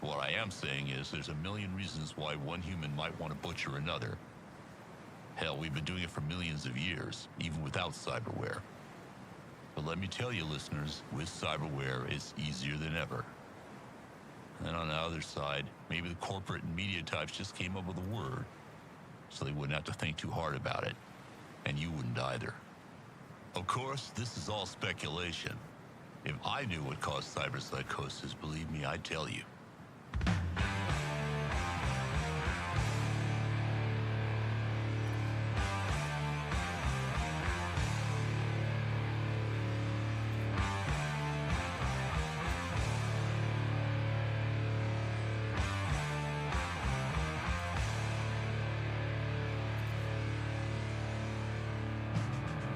What I am saying is there's a million reasons why one human might want to butcher another. Hell, we've been doing it for millions of years, even without cyberware. But let me tell you, listeners, with cyberware, it's easier than ever. And then on the other side, maybe the corporate and media types just came up with a word, so they wouldn't have to think too hard about it. And you wouldn't either. Of course, this is all speculation. If I knew what caused cyberpsychosis, believe me, I'd tell you.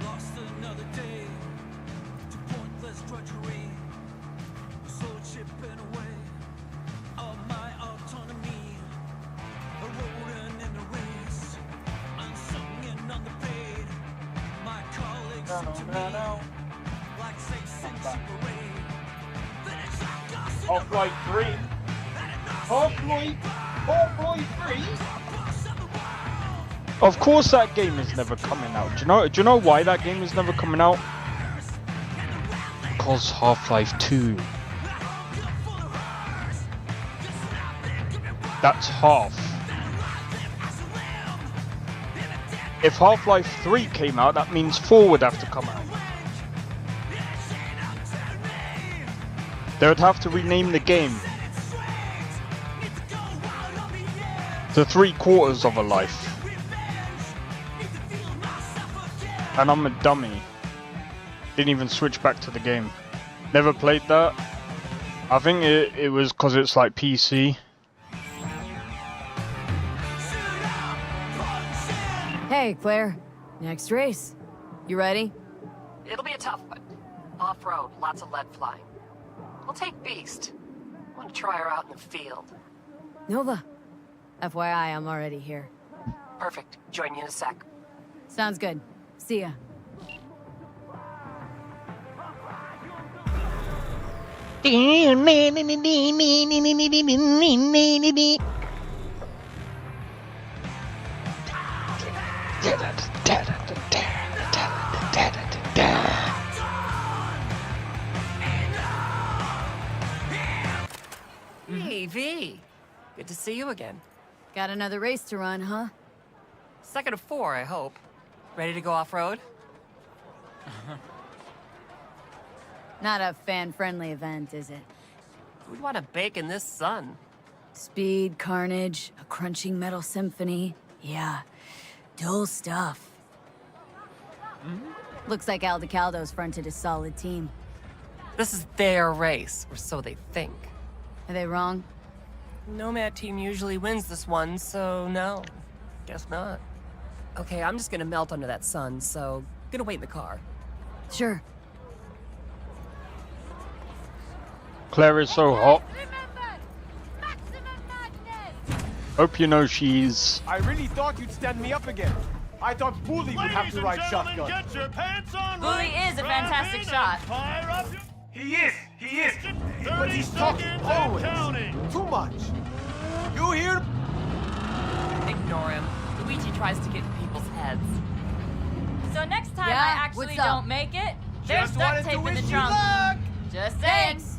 Lost another day to pointless drudgery, soul chipping away of my autonomy, a rodent in the race, unsung and underpaid. My colleagues seem to me like Satan's parade. Half-Life 3. Half-Life 3? Of course that game is never coming out. Do you know why that game is never coming out? Because Half-Life 2. That's half. If Half-Life 3 came out, that means 4 would have to come out. They would have to rename the game to 3/4 of a life. And I'm a dummy. Didn't even switch back to the game. Never played that. I think it was because it's like PC. Hey, Claire. Next race. You ready? It'll be a tough one. Off-road, lots of lead flying. We'll take Beast. I want to try her out in the field. Nova. FYI, I'm already here. Perfect. Join you in a sec. Sounds good. See ya. Hey, V. Good to see you again. Got another race to run, huh? Second of 4, I hope. Ready to go off-road? Not a fan-friendly event, is it? Who'd want to bake in this sun? Speed, carnage, a crunching metal symphony. Yeah, dull stuff. Looks like Aldecaldo's fronted a solid team. This is their race, or so they think. Are they wrong? Nomad team usually wins this one, so no. Guess not. Okay, I'm just gonna melt under that sun, so gonna wait in the car. Sure. Claire is so hot. Hope you know she's... I really thought you'd stand me up again. I thought Bully would have to ride shotgun. Get your pants on. Bully is a fantastic shot. Fire up. He is. But he's talking always. Too much. You hear? Ignore him. Luigi tries to get in people's heads. So next time Yeah, I actually what's up? don't make it, there's Just duct wanted to tape in wish the you trunk. luck. Just saying. Thanks.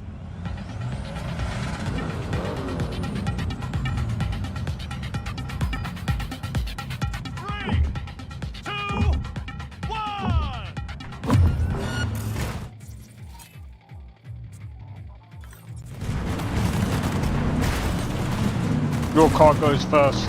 Your car goes first.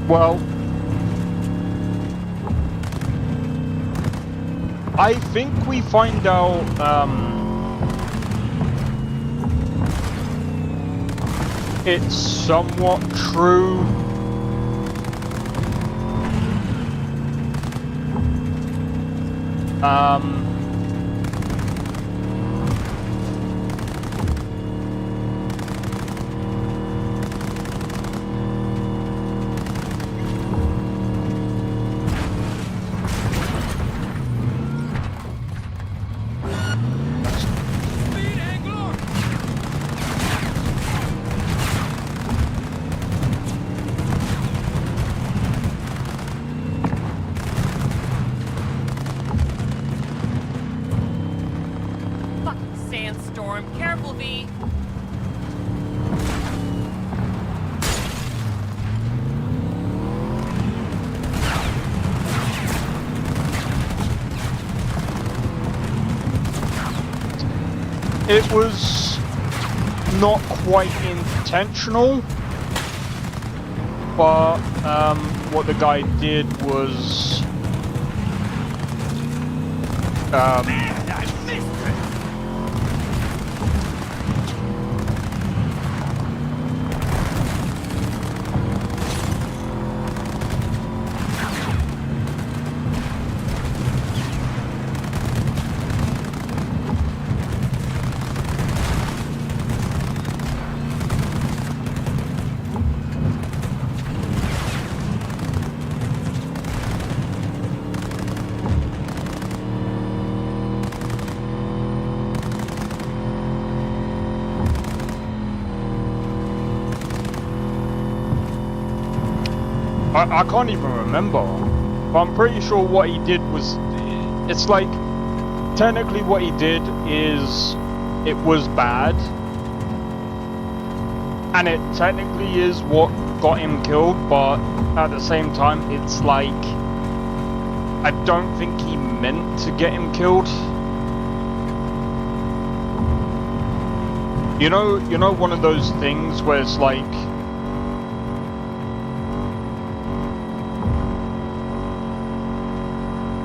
Well, I think we find out, it's somewhat true. Fucking sandstorm. Careful, V. It was not quite intentional, but what the guy did was I can't even remember, but I'm pretty sure what he did was, it's like, technically what he did is, it was bad, and it technically is what got him killed, but at the same time, it's like, I don't think he meant to get him killed. You know one of those things where it's like,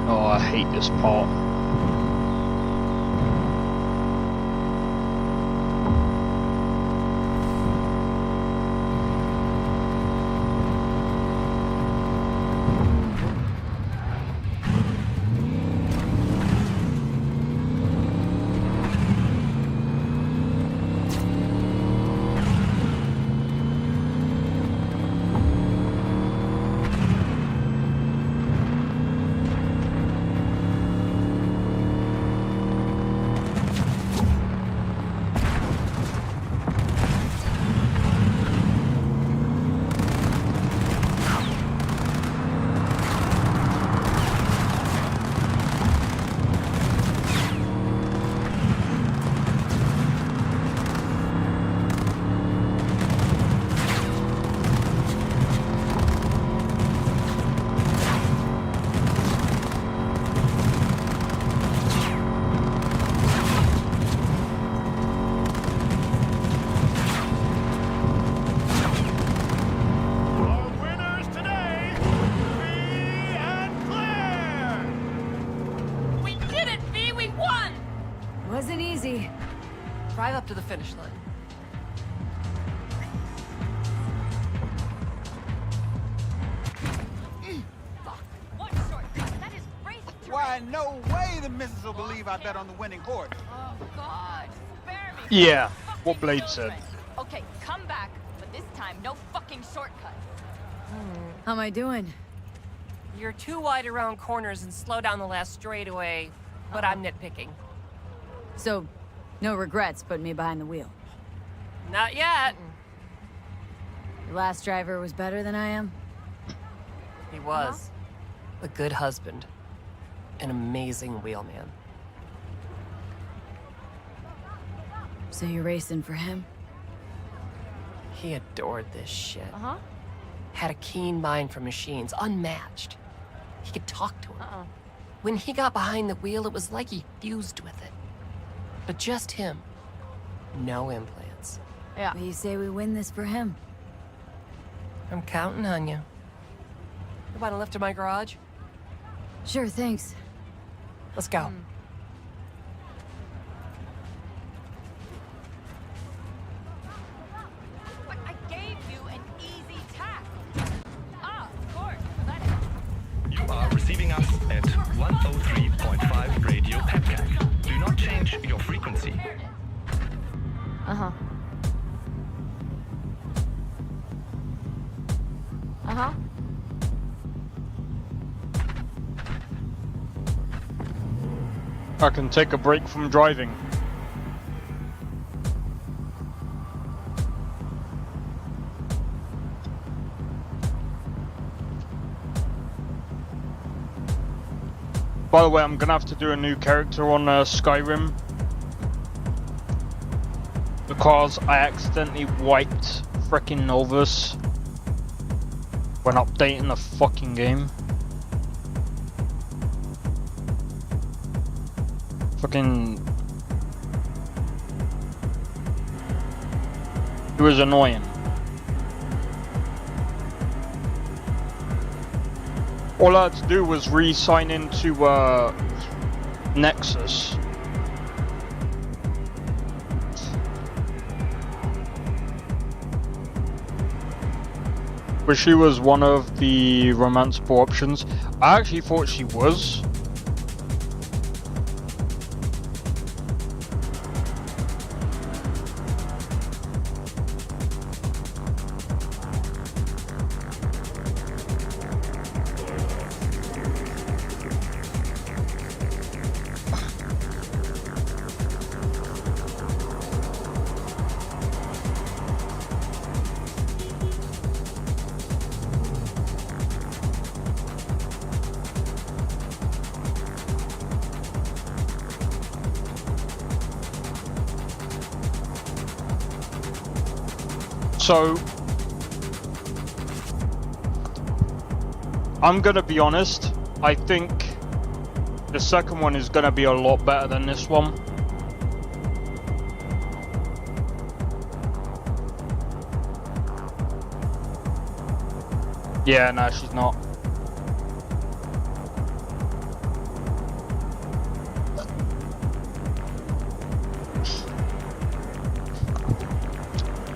oh, I hate this part. Wasn't easy. Drive up to the finish line. Why, no way the missus will believe I bet on the winning horse. Oh, God. Spare me. Yeah, what Blade said. Okay, come back, but this time, no fucking shortcut. How am I doing? You're too wide around corners and slow down the last straightaway, but I'm nitpicking. So, no regrets putting me behind the wheel. Not yet. Your last driver was better than I am? He was. A good husband. An amazing wheelman. So you're racing for him? He adored this shit. Uh-huh. Had a keen mind for machines, unmatched. He could talk to him. When he got behind the wheel, it was like he fused with it. But just him. No implants. Yeah. Well, you say we win this for him? I'm counting on you. You want a lift to my garage? Sure, thanks. Let's go. But I gave you an easy task. Ah, of course. You are receiving us at 103.5 Radio Pepcak. Do not change your frequency. Uh-huh. Uh-huh. I can take a break from driving. By the way, I'm gonna have to do a new character on Skyrim because I accidentally wiped frickin' Novus when updating the fucking game. Fucking... It was annoying. All I had to do was re-sign into Nexus. But she was one of the romanceable options. I actually thought she was. So, I'm gonna be honest, I think the second one is gonna be a lot better than this one. Yeah, no, she's not.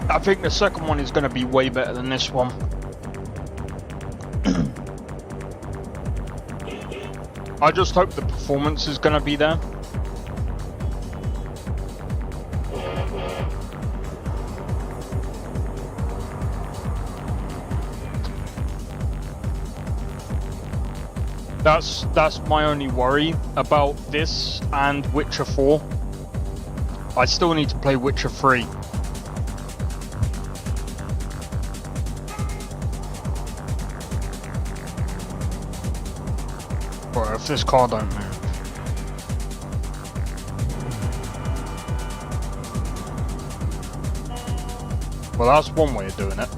I think the second one is going to be way better than this one. I just hope the performance is going to be there. That's my only worry about this and Witcher 4. I still need to play Witcher 3. Or if this car don't move. Well, that's one way of doing it.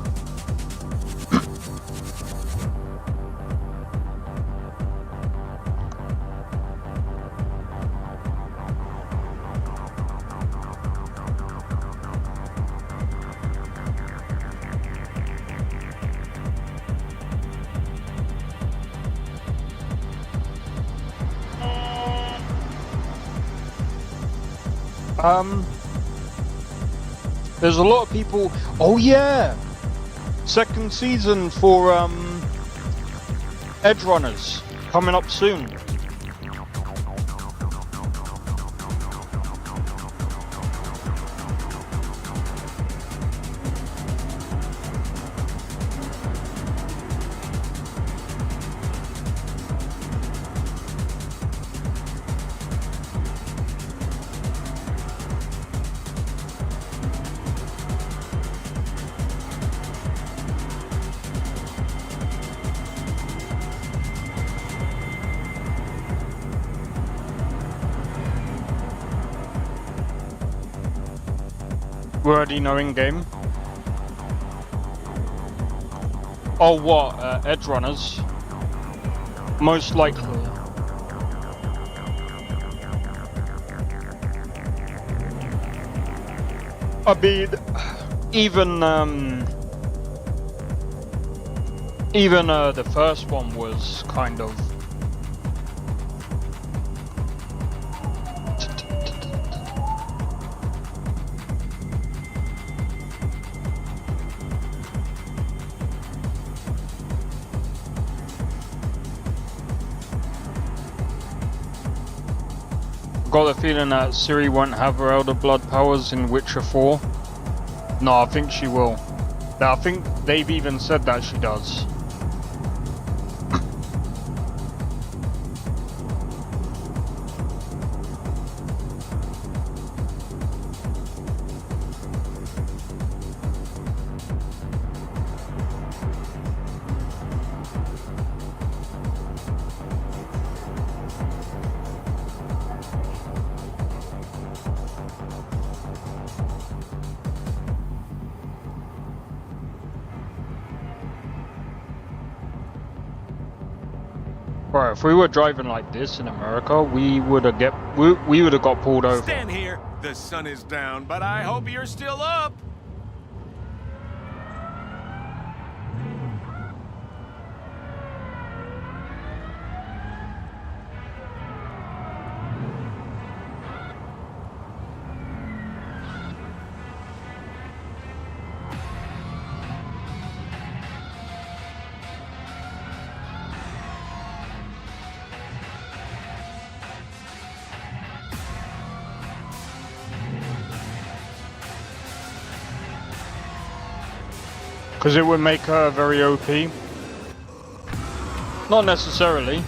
There's a lot of people. Oh yeah, second season for Edge Runners coming up soon. We already know in game. Oh, what? Edge Runners? Most likely. I mean, even the first one was kind of got the feeling that Ciri won't have her Elder Blood powers in Witcher 4. No, I think she will. I think they've even said that she does. Bro, if we were driving like this in America, we would have got pulled over. Stand here. The sun is down, but I hope you're still up. Because it would make her very OP. Not necessarily.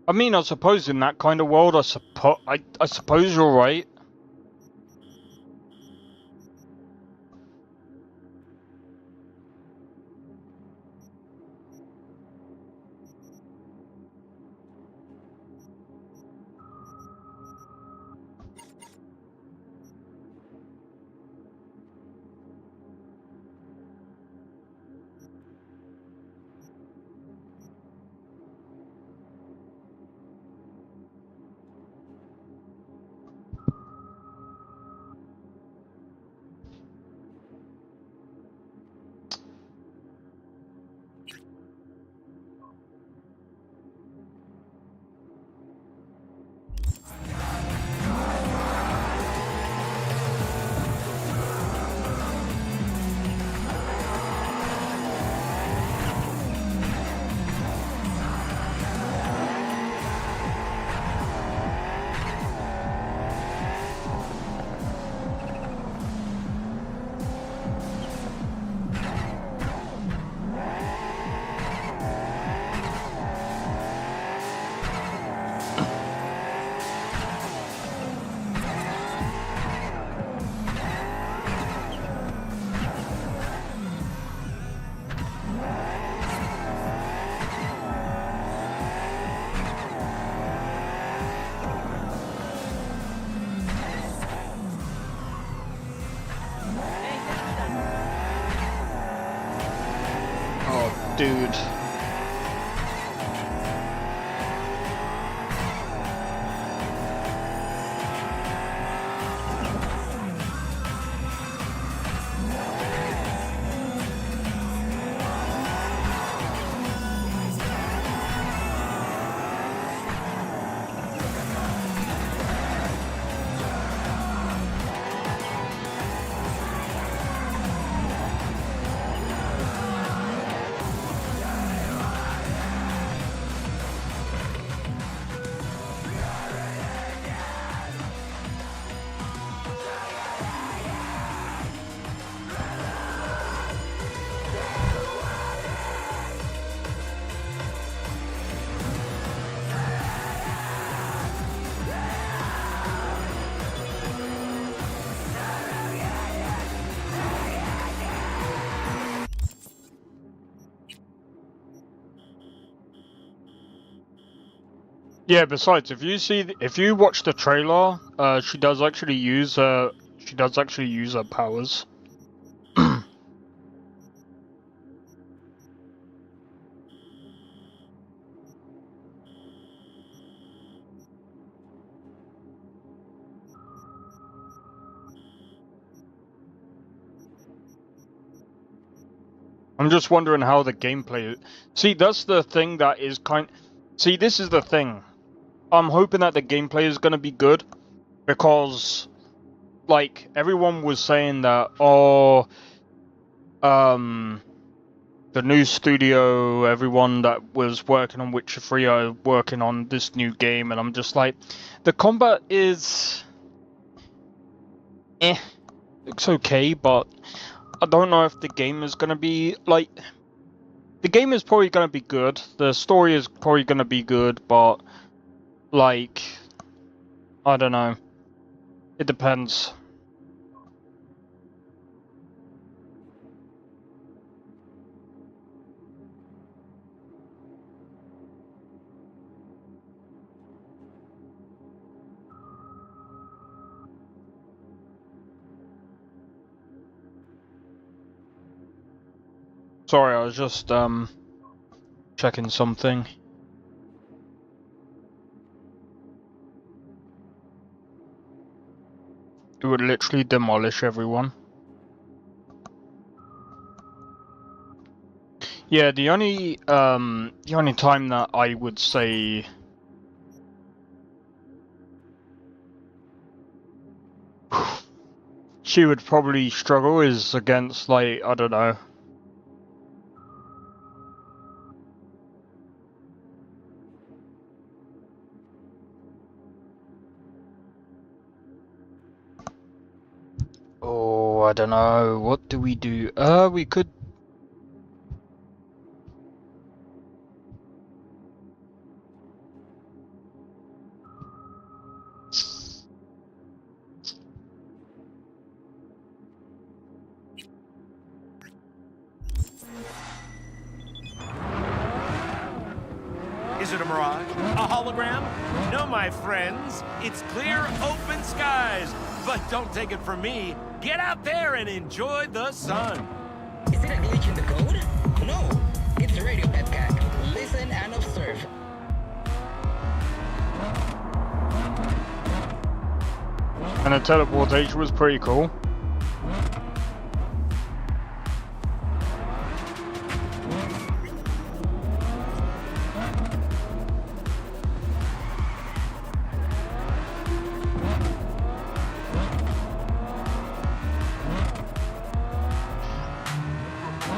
I mean, I suppose in that kind of world, I suppose you're right. Dude. Yeah, besides, if you watch the trailer, she does actually use her powers. I'm just wondering how the gameplay... See, that's the thing that is See, this is the thing. I'm hoping that the gameplay is going to be good. Because, like, everyone was saying that, oh... the new studio, everyone that was working on Witcher 3 are working on this new game, and I'm just like... The combat is... Looks okay, but... I don't know if the game is going to be, like... The game is probably going to be good. The story is probably going to be good, but... Like... I don't know. It depends. Sorry, I was just, checking something. It would literally demolish everyone. Yeah, the only time that I would say she would probably struggle is against, like, I don't know. Oh, I don't know. What do? We could... Is it a mirage? A hologram? No, my friends. It's clear, open skies. But don't take it from me. Get out there and enjoy the sun. Is it a glitch in the code? No, it's radio Pepcat. Listen and observe. And the teleportation was pretty cool.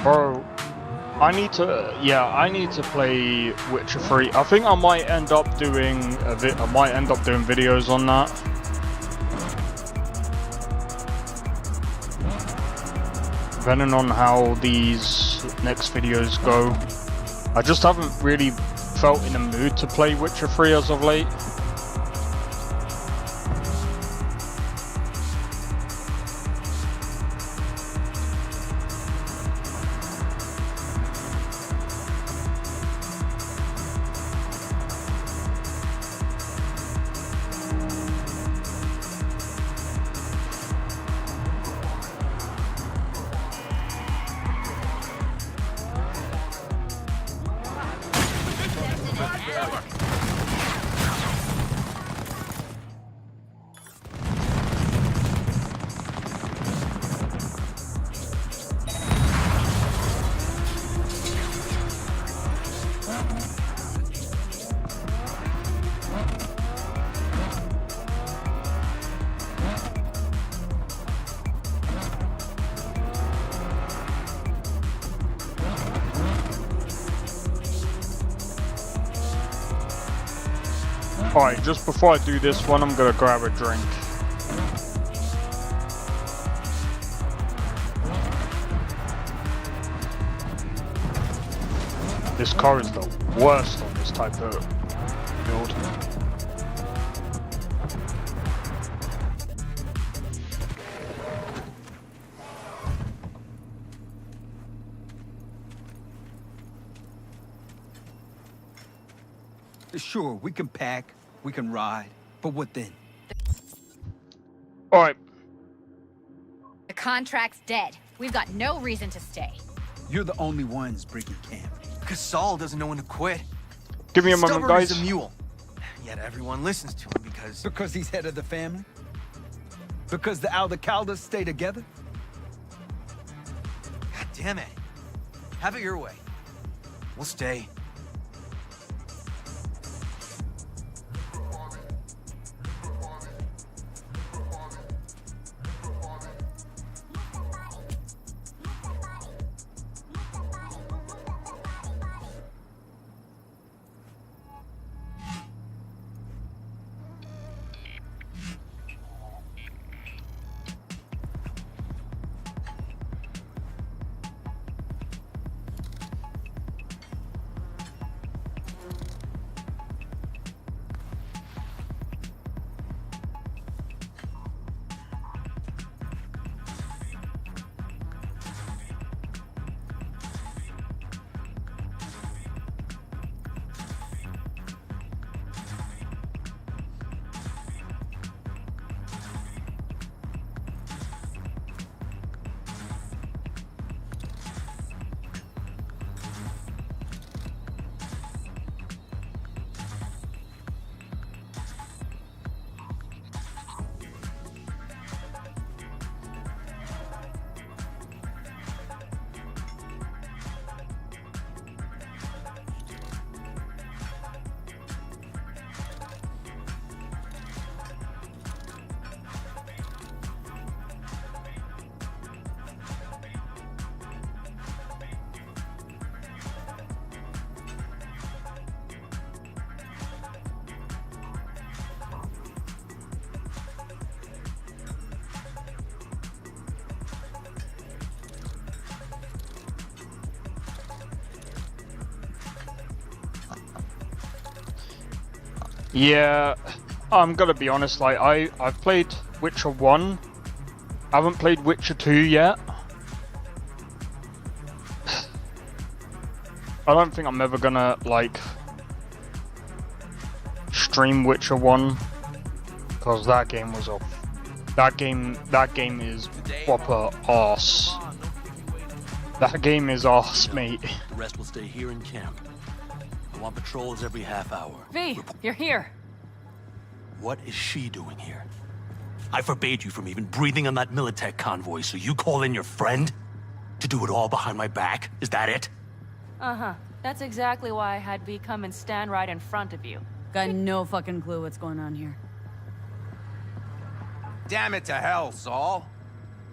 Bro, I need to play Witcher 3. I think I might end up doing videos on that. Depending on how these next videos go. I just haven't really felt in the mood to play Witcher 3 as of late. Alright, just before I do this one, I'm gonna grab a drink. This car is the worst on this type of build. Sure, we can pack, we can ride, but what then? Alright. The contract's dead. We've got no reason to stay. You're the only ones breaking camp. Because Saul doesn't know when to quit. Give me a moment, Stubborn guys. as a mule. Yet everyone listens to him because... Because he's head of the family? Because the Aldecaldas stay together? God damn it. Have it your way. We'll stay. Yeah, I'm gonna be honest, like, I've played Witcher 1. I haven't played Witcher 2 yet. I don't think I'm ever gonna, like, stream Witcher 1. Because that game was a... That game is proper arse. That game is arse, mate. The rest will stay here in camp. I want patrols every half hour. V, you're here. What is she doing here? I forbade you from even breathing on that Militech convoy, so you call in your friend? To do it all behind my back? Is that it? Uh-huh. That's exactly why I had V come and stand right in front of you. Got no fucking clue what's going on here. Damn it to hell, Saul.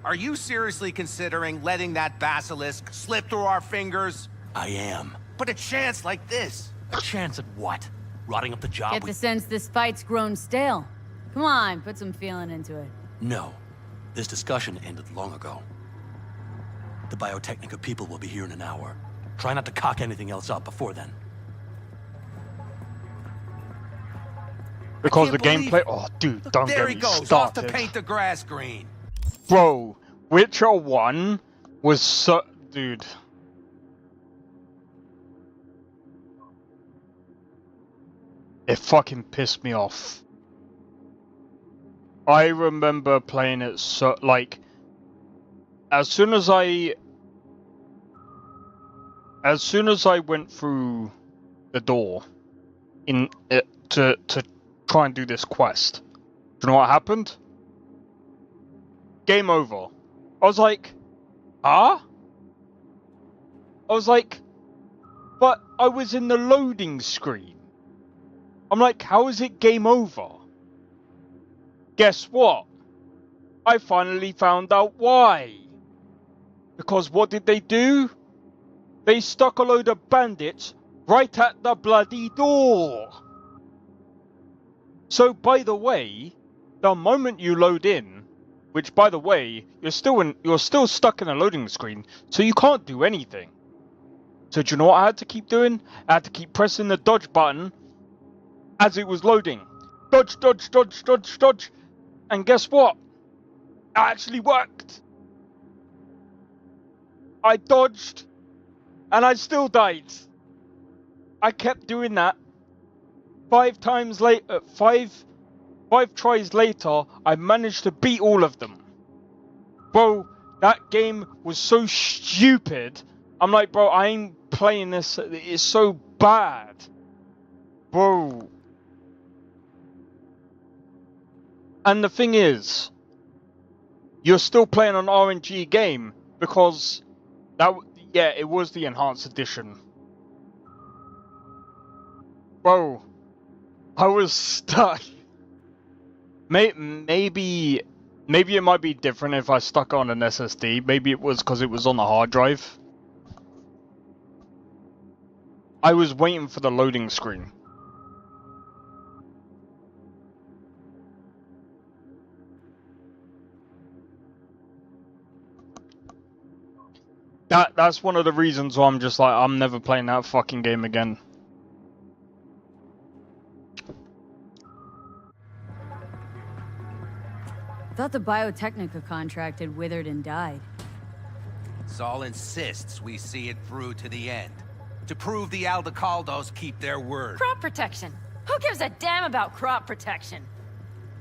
Are you seriously considering letting that basilisk slip through our fingers? I am. But a chance like this. A chance at what? Rotting up the job Get the sense this fight's grown stale. Come on, put some feeling into it. No. This discussion ended long ago. The Biotechnica people will be here in an hour. Try not to cock anything else up before then. Because the gameplay... Oh, dude, don't There get he me goes, started. off to paint the grass green. Bro, Witcher 1 was so... Dude. It fucking pissed me off. I remember playing it so... Like... As soon as I went through the door in it to try and do this quest, do you know what happened? Game over. I was like, huh? I was like, but I was in the loading screen. I'm like, how is it game over? Guess what? I finally found out why. Because what did they do? They stuck a load of bandits right at the bloody door. So, by the way, the moment you load in, which, by the way, you're still stuck in a loading screen, so you can't do anything. So, do you know what I had to keep doing? I had to keep pressing the dodge button as it was loading. Dodge, dodge, dodge, dodge, dodge. And guess what? It actually worked. I dodged, and I still died. I kept doing that. 5 times later, five tries later, I managed to beat all of them. Bro, that game was so stupid. I'm like, bro, I ain't playing this. It's so bad. Bro. And the thing is, you're still playing an RNG game because Yeah, it was the enhanced edition. Whoa. I was stuck. Maybe it might be different if I stuck on an SSD. Maybe it was because it was on the hard drive. I was waiting for the loading screen. That's one of the reasons why I'm just like, I'm never playing that fucking game again. Thought the Biotechnica contract had withered and died. Saul insists we see it through to the end. To prove the Aldecaldos keep their word. Crop protection. Who gives a damn about crop protection?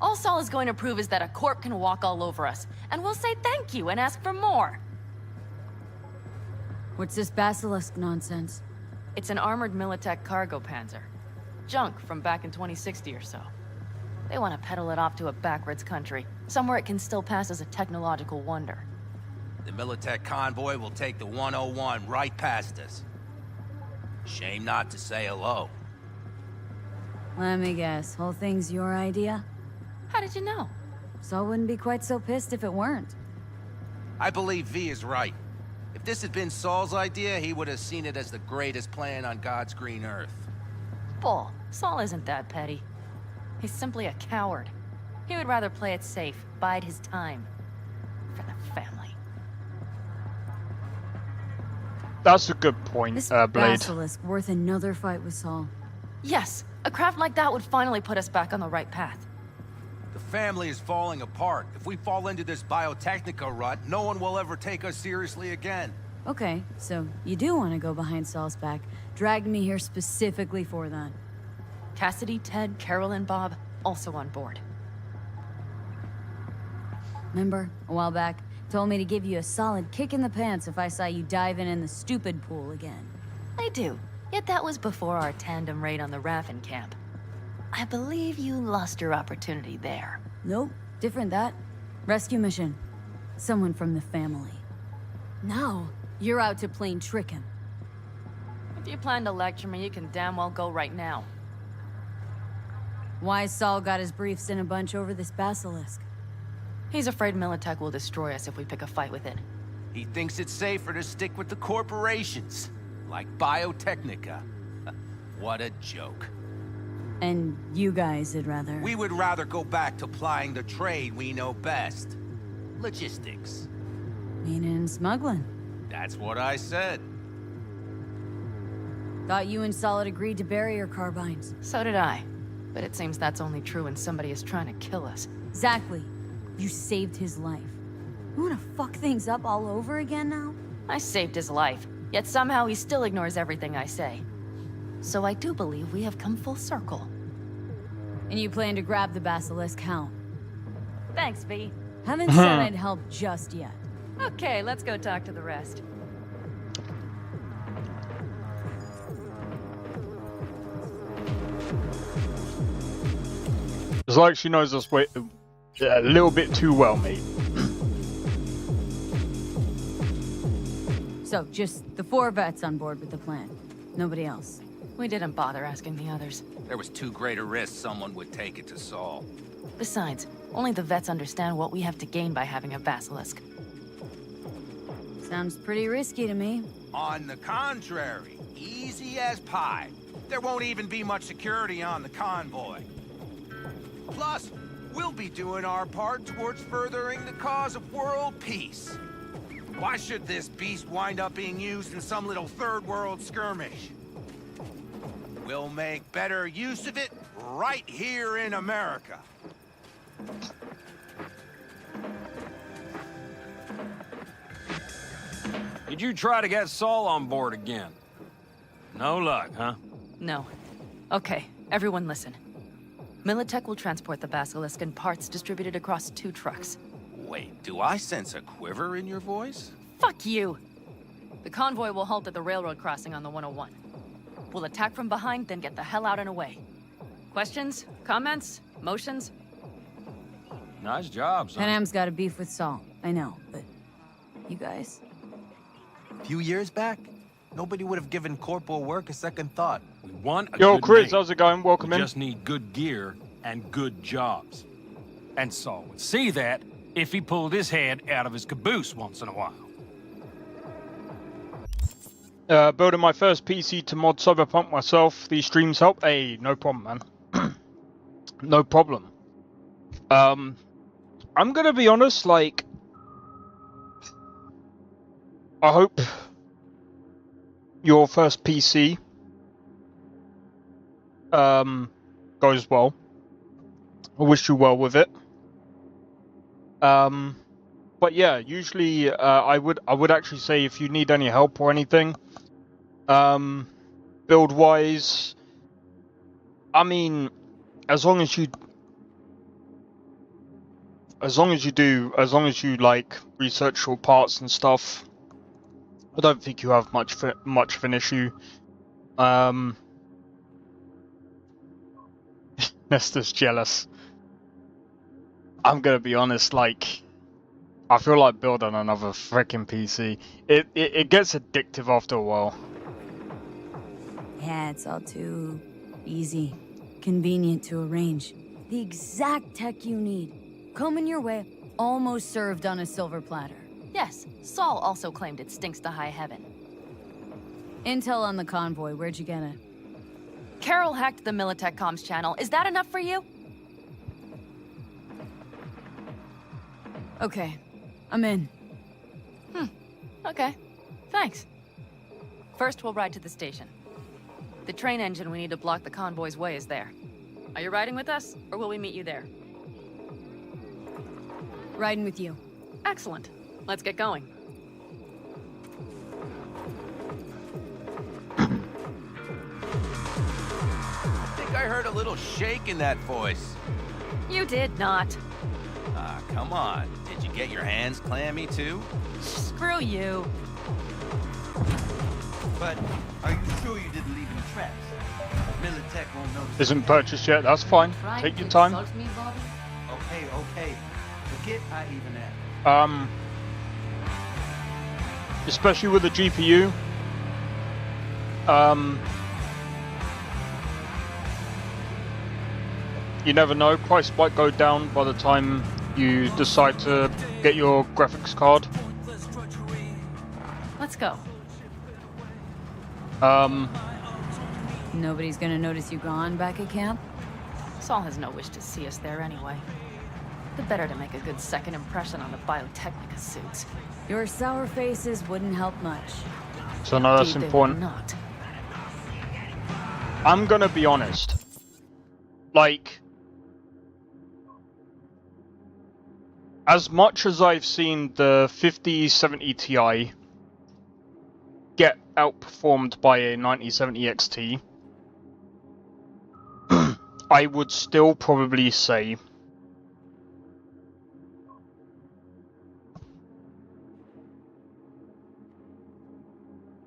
All Saul is going to prove is that a corp can walk all over us, and we'll say thank you and ask for more. What's this basilisk nonsense? It's an armored Militech cargo panzer. Junk from back in 2060 or so. They want to peddle it off to a backwards country, somewhere it can still pass as a technological wonder. The Militech convoy will take the 101 right past us. Shame not to say hello. Let me guess, whole thing's your idea? How did you know? Saul wouldn't be quite so pissed if it weren't. I believe V is right. If this had been Saul's idea, he would have seen it as the greatest plan on God's green earth. Bull. Saul isn't that petty. He's simply a coward. He would rather play it safe, bide his time. For the family. That's a good point, This Blade. basilisk worth another fight with Saul. Yes, a craft like that would finally put us back on the right path. The family is falling apart. If we fall into this Biotechnica rut, no one will ever take us seriously again. Okay, so you do want to go behind Saul's back. Dragged me here specifically for that. Cassidy, Ted, Carol, and Bob, also on board. Remember, a while back, told me to give you a solid kick in the pants if I saw you diving in the stupid pool again. I do. Yet that was before our tandem raid on the Raffen camp. I believe you lost your opportunity there. Nope, different that. Rescue mission. Someone from the family. Now, you're out to plain trick him. If you plan to lecture me, you can damn well go right now. Why Saul got his briefs in a bunch over this basilisk? He's afraid Militech will destroy us if we pick a fight with it. He thinks it's safer to stick with the corporations, like Biotechnica. What a joke. And you guys would rather... We would rather go back to plying the trade we know best. Logistics. Meaning smuggling. That's what I said. Thought you and Saul had agreed to bury your carbines. So did I. But it seems that's only true when somebody is trying to kill us. Exactly. You saved his life. You wanna fuck things up all over again now? I saved his life, yet somehow he still ignores everything I say. So I do believe we have come full circle. And you plan to grab the basilisk how? Thanks, V. Haven't said I'd help just yet. Okay, let's go talk to the rest. It's like she knows us a little bit too well, mate. So, just the 4 vets on board with the plan. Nobody else. We didn't bother asking the others. There was too great a risk someone would take it to Saul. Besides, only the vets understand what we have to gain by having a basilisk. Sounds pretty risky to me. On the contrary, easy as pie. There won't even be much security on the convoy. Plus, we'll be doing our part towards furthering the cause of world peace. Why should this beast wind up being used in some little third world skirmish? We'll make better use of it right here in America. Did you try to get Saul on board again? No luck, huh? No. Okay, everyone listen. Militech will transport the basilisk in parts distributed across 2 trucks. Wait, do I sense a quiver in your voice? Fuck you! The convoy will halt at the railroad crossing on the 101. We'll attack from behind, then get the hell out and away. Questions? Comments? Motions? Nice job, son. Panam's got a beef with Saul. I know, but... You guys? A few years back, nobody would have given corporal work a second thought. We want a Yo, good Chris, name. how's it going? Welcome we in. just need good gear and good jobs. And Saul would see that if he pulled his head out of his caboose once in a while. Building my first PC to mod Cyberpunk myself. These streams help. Hey, no problem, man. No problem. I'm gonna be honest, like, I hope your first PC goes well. I wish you well with it. But yeah, usually I would actually say if you need any help or anything, build wise, I mean, as long as you like research your parts and stuff, I don't think you have much of an issue. Nestor's jealous. I'm gonna be honest, like, I feel like building another freaking PC. It gets addictive after a while. Yeah, it's all too easy. Convenient to arrange. The exact tech you need. Coming your way, almost served on a silver platter. Yes, Saul also claimed it stinks to high heaven. Intel on the convoy, where'd you get it? Carol hacked the Militech comms channel. Is that enough for you? Okay, I'm in. Okay, thanks. First, we'll ride to the station. The train engine we need to block the convoy's way is there. Are you riding with us, or will we meet you there? Riding with you. Excellent. Let's get going. I think I heard a little shake in that voice. You did not. Ah, come on. Did you get your hands clammy too? Screw you. But are you sure you didn't leave any tracks? Militech won't notice. Isn't purchased yet, that's fine. Take your time. Okay, okay. Forget I even asked. Especially with the GPU. You never know, price might go down by the time you decide to get your graphics card. Let's go. Nobody's gonna notice you gone back at camp? Saul has no wish to see us there anyway. The better to make a good second impression on the Biotechnica suits. Your sour faces wouldn't help much. So no, that's Indeed, they important. would not. I'm gonna be honest. Like, as much as I've seen the 5070 Ti get outperformed by a 9070 XT, I would still probably say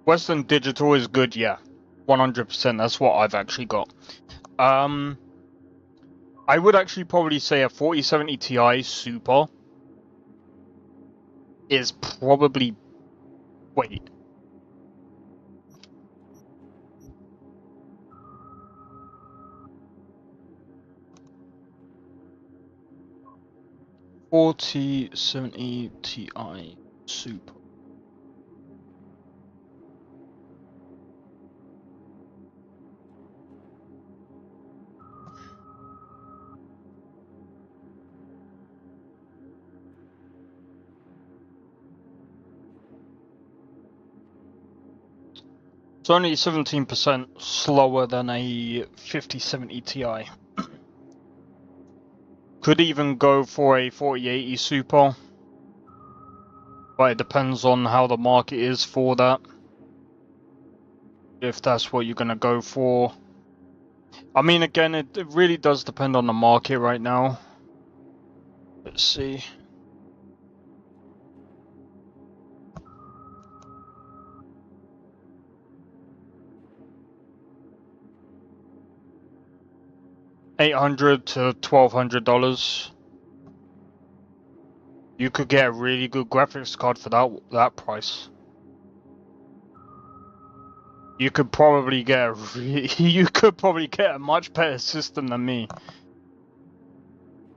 Western Digital is good, yeah. 100%, that's what I've actually got. I would actually probably say a 4070 Ti Super is probably... Wait. $4070 Ti Super. It's only 17% slower than a 5070 Ti. Could even go for a 4080 Super, but it depends on how the market is for that. If that's what you're gonna go for. I mean, again, it really does depend on the market right now. Let's see. $800 to $1,200. You could get a really good graphics card for that price. you could probably get a much better system than me.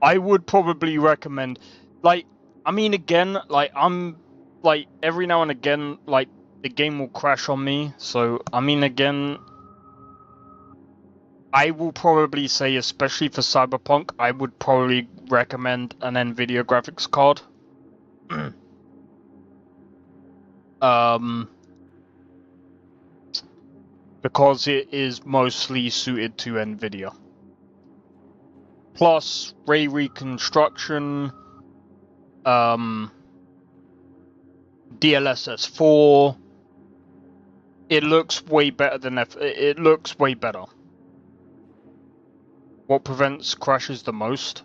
I would probably recommend, like, I mean, again, like, I'm, like, every now and again, like, the game will crash on me, so, I mean, again, I will probably say, especially for Cyberpunk, I would probably recommend an NVIDIA graphics card. Because it is mostly suited to NVIDIA. Plus, ray reconstruction, DLSS 4. It looks way better than it looks way better. What prevents crashes the most?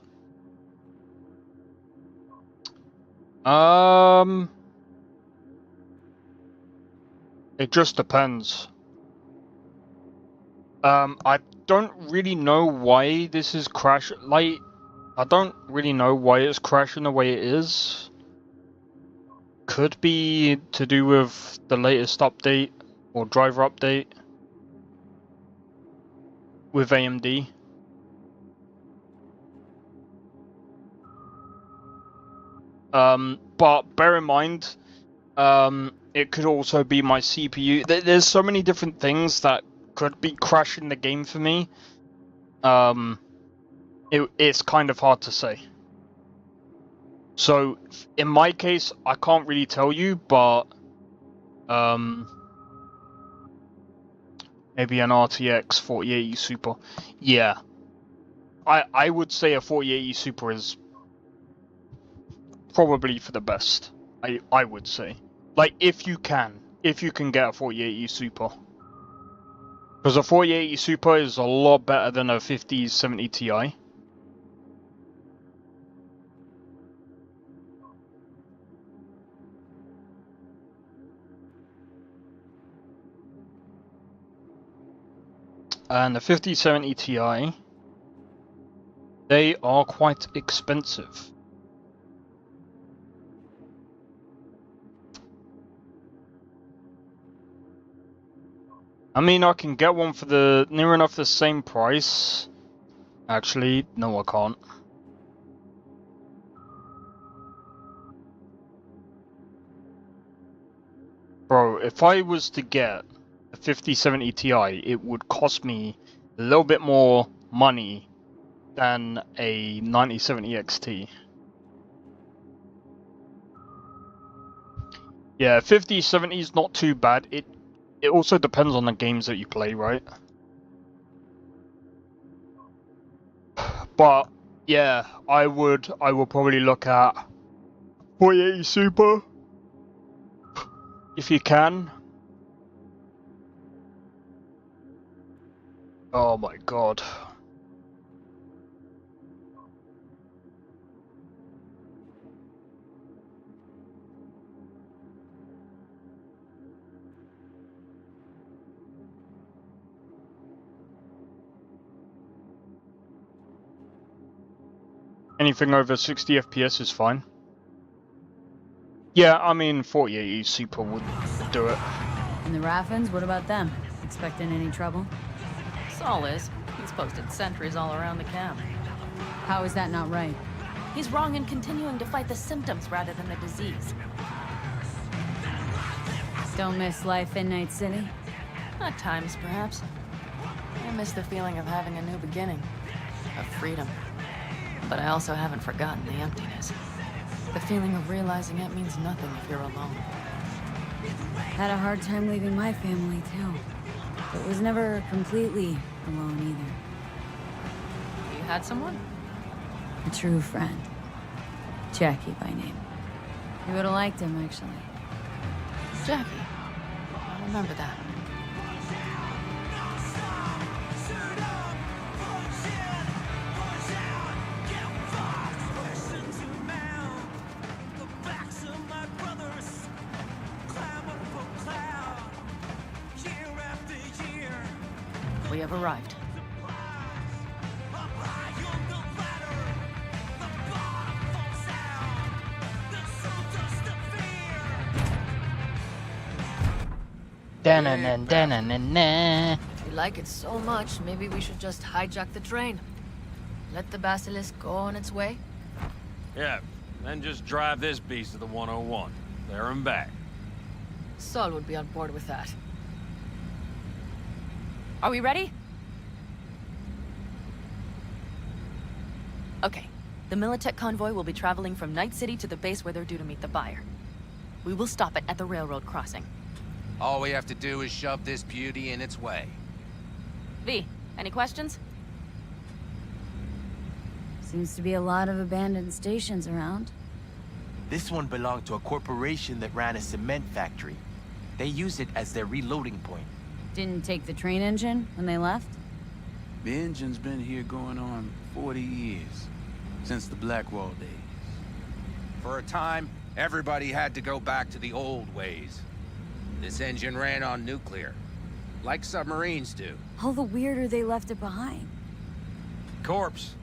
It just depends. I don't really know why this is crashing. Like, I don't really know why it's crashing the way it is. Could be to do with the latest update or driver update with AMD. But bear in mind, it could also be my CPU. There's so many different things that could be crashing the game for me. It's kind of hard to say. So, in my case, I can't really tell you, but maybe an RTX 4080 Super. Yeah, I would say a 4080 Super is probably for the best. I would say, like, if you can get a 4080 Super, because a 4080 Super is a lot better than a 5070 Ti. And the 5070 Ti, they are quite expensive. I mean, I can get one for the near enough the same price. Actually, no, I can't. Bro, if I was to get a 5070 Ti, it would cost me a little bit more money than a 9070 XT. Yeah, 5070 is not too bad. It also depends on the games that you play, right? But yeah, I will probably look at 4080 Super if you can. Oh my god. Anything over 60 FPS is fine. Yeah, I mean, 4080 Super would do it. And the Raffins, what about them? Expecting any trouble? Saul is. He's posted sentries all around the camp. How is that not right? He's wrong in continuing to fight the symptoms rather than the disease. Don't miss life in Night City? At times, perhaps. I miss the feeling of having a new beginning. Of freedom. But I also haven't forgotten the emptiness. The feeling of realizing it means nothing if you're alone. Had a hard time leaving my family, too. But was never completely alone, either. You had someone? A true friend. Jackie by name. You would have liked him, actually. Jackie. I remember that. We have arrived. Da-na-na-na-na-na. If you like it so much, maybe we should just hijack the train. Let the Basilisk go on its way. Yeah, then just drive this beast to the 101. There and back. Saul would be on board with that. Are we ready? Okay. The Militech convoy will be traveling from Night City to the base where they're due to meet the buyer. We will stop it at the railroad crossing. All we have to do is shove this beauty in its way. V, any questions? Seems to be a lot of abandoned stations around. This one belonged to a corporation that ran a cement factory. They used it as their reloading point. Didn't take the train engine when they left? The engine's been here going on 40 years. Since the Blackwall days. For a time, everybody had to go back to the old ways. This engine ran on nuclear, like submarines do. All the weirder they left it behind. Corpse.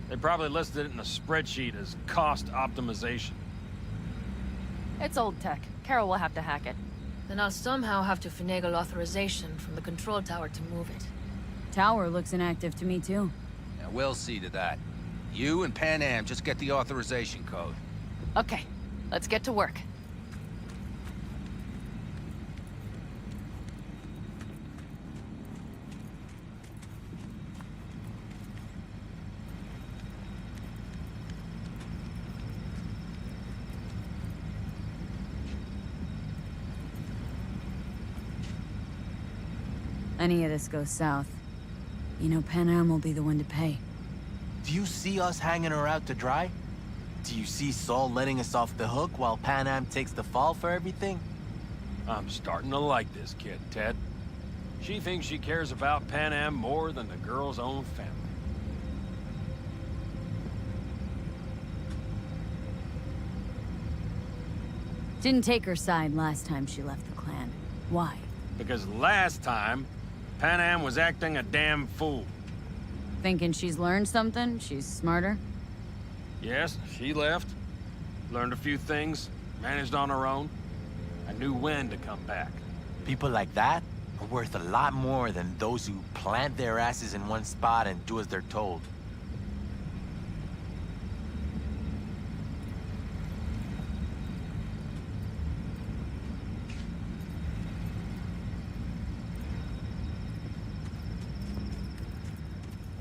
They probably listed it in a spreadsheet as cost optimization. It's old tech. Carol will have to hack it. Then I'll somehow have to finagle authorization from the control tower to move it. Tower looks inactive to me too. Yeah, we'll see to that. You and Pan Am just get the authorization code. Okay, let's get to work. Any of this goes south, you know Pan Am will be the one to pay. Do you see us hanging her out to dry? Do you see Saul letting us off the hook while Pan Am takes the fall for everything? I'm starting to like this kid, Ted. She thinks she cares about Pan Am more than the girl's own family. Didn't take her side last time she left the clan. Why? Because last time, Pan Am was acting a damn fool. Thinking she's learned something? She's smarter? Yes, she left. Learned a few things, managed on her own. I knew when to come back. People like that are worth a lot more than those who plant their asses in one spot and do as they're told.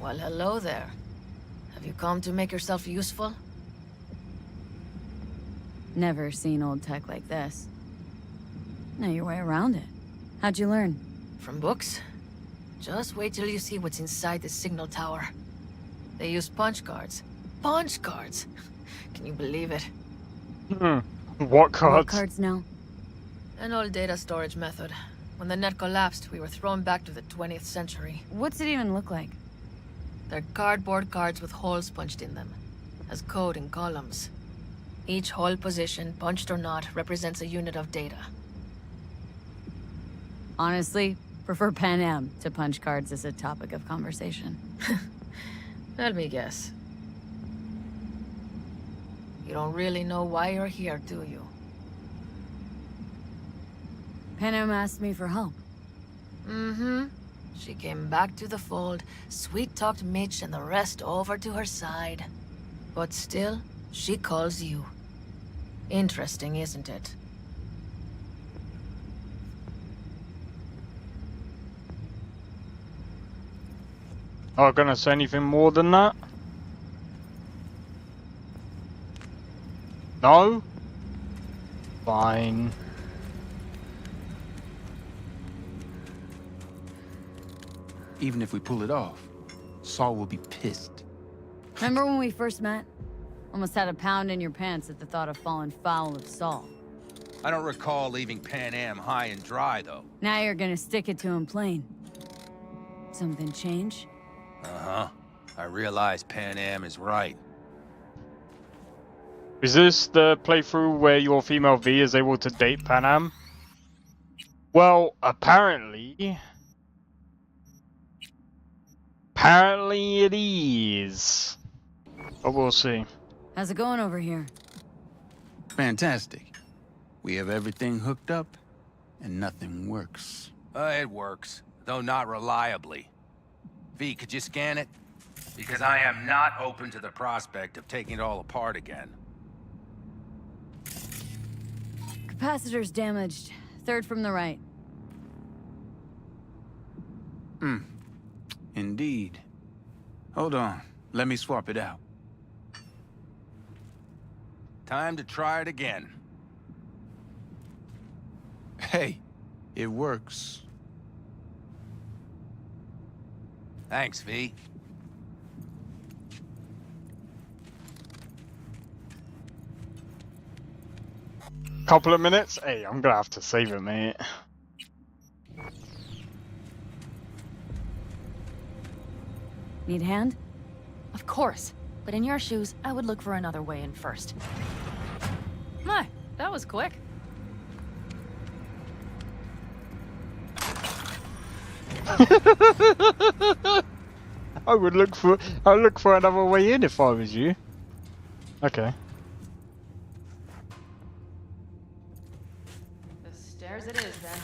Well, hello there. Have you come to make yourself useful? Never seen old tech like this. Know your way around it. How'd you learn? From books? Just wait till you see what's inside the signal tower. They use punch cards. Punch cards! Can you believe it? What cards? What cards now? An old data storage method. When the net collapsed, we were thrown back to the 20th century. What's it even look like? They're cardboard cards with holes punched in them, as code in columns. Each hole position, punched or not, represents a unit of data. Honestly, prefer Pan Am to punch cards as a topic of conversation. Let me guess. You don't really know why you're here, do you? Pan Am asked me for help. Mm-hmm. She came back to the fold, sweet-talked Mitch and the rest over to her side. But still, she calls you. Interesting, isn't it? Not gonna say anything more than that? No? Fine. Even if we pull it off, Saul will be pissed. Remember when we first met? Almost had a pound in your pants at the thought of falling foul of Saul. I don't recall leaving Pan Am high and dry, though. Now you're gonna stick it to him plain. Something change? Uh-huh. I realize Pan Am is right. Is this the playthrough where your female V is able to date Pan Am? Well, apparently... Apparently it is. But we'll see. How's it going over here? Fantastic. We have everything hooked up. and nothing works. It works, though not reliably. V, could you scan it? Because I am not open to the prospect of taking it all apart again. Capacitor's damaged. Third from the right. Indeed. Hold on. Let me swap it out. Time to try it again. Hey, it works. Thanks, V. Couple of minutes? Hey, I'm gonna have to save it, mate. Need a hand? Of course. But in your shoes, I would look for another way in first. My, that was quick. I'd look for another way in if I was you. Okay. The stairs it is, then.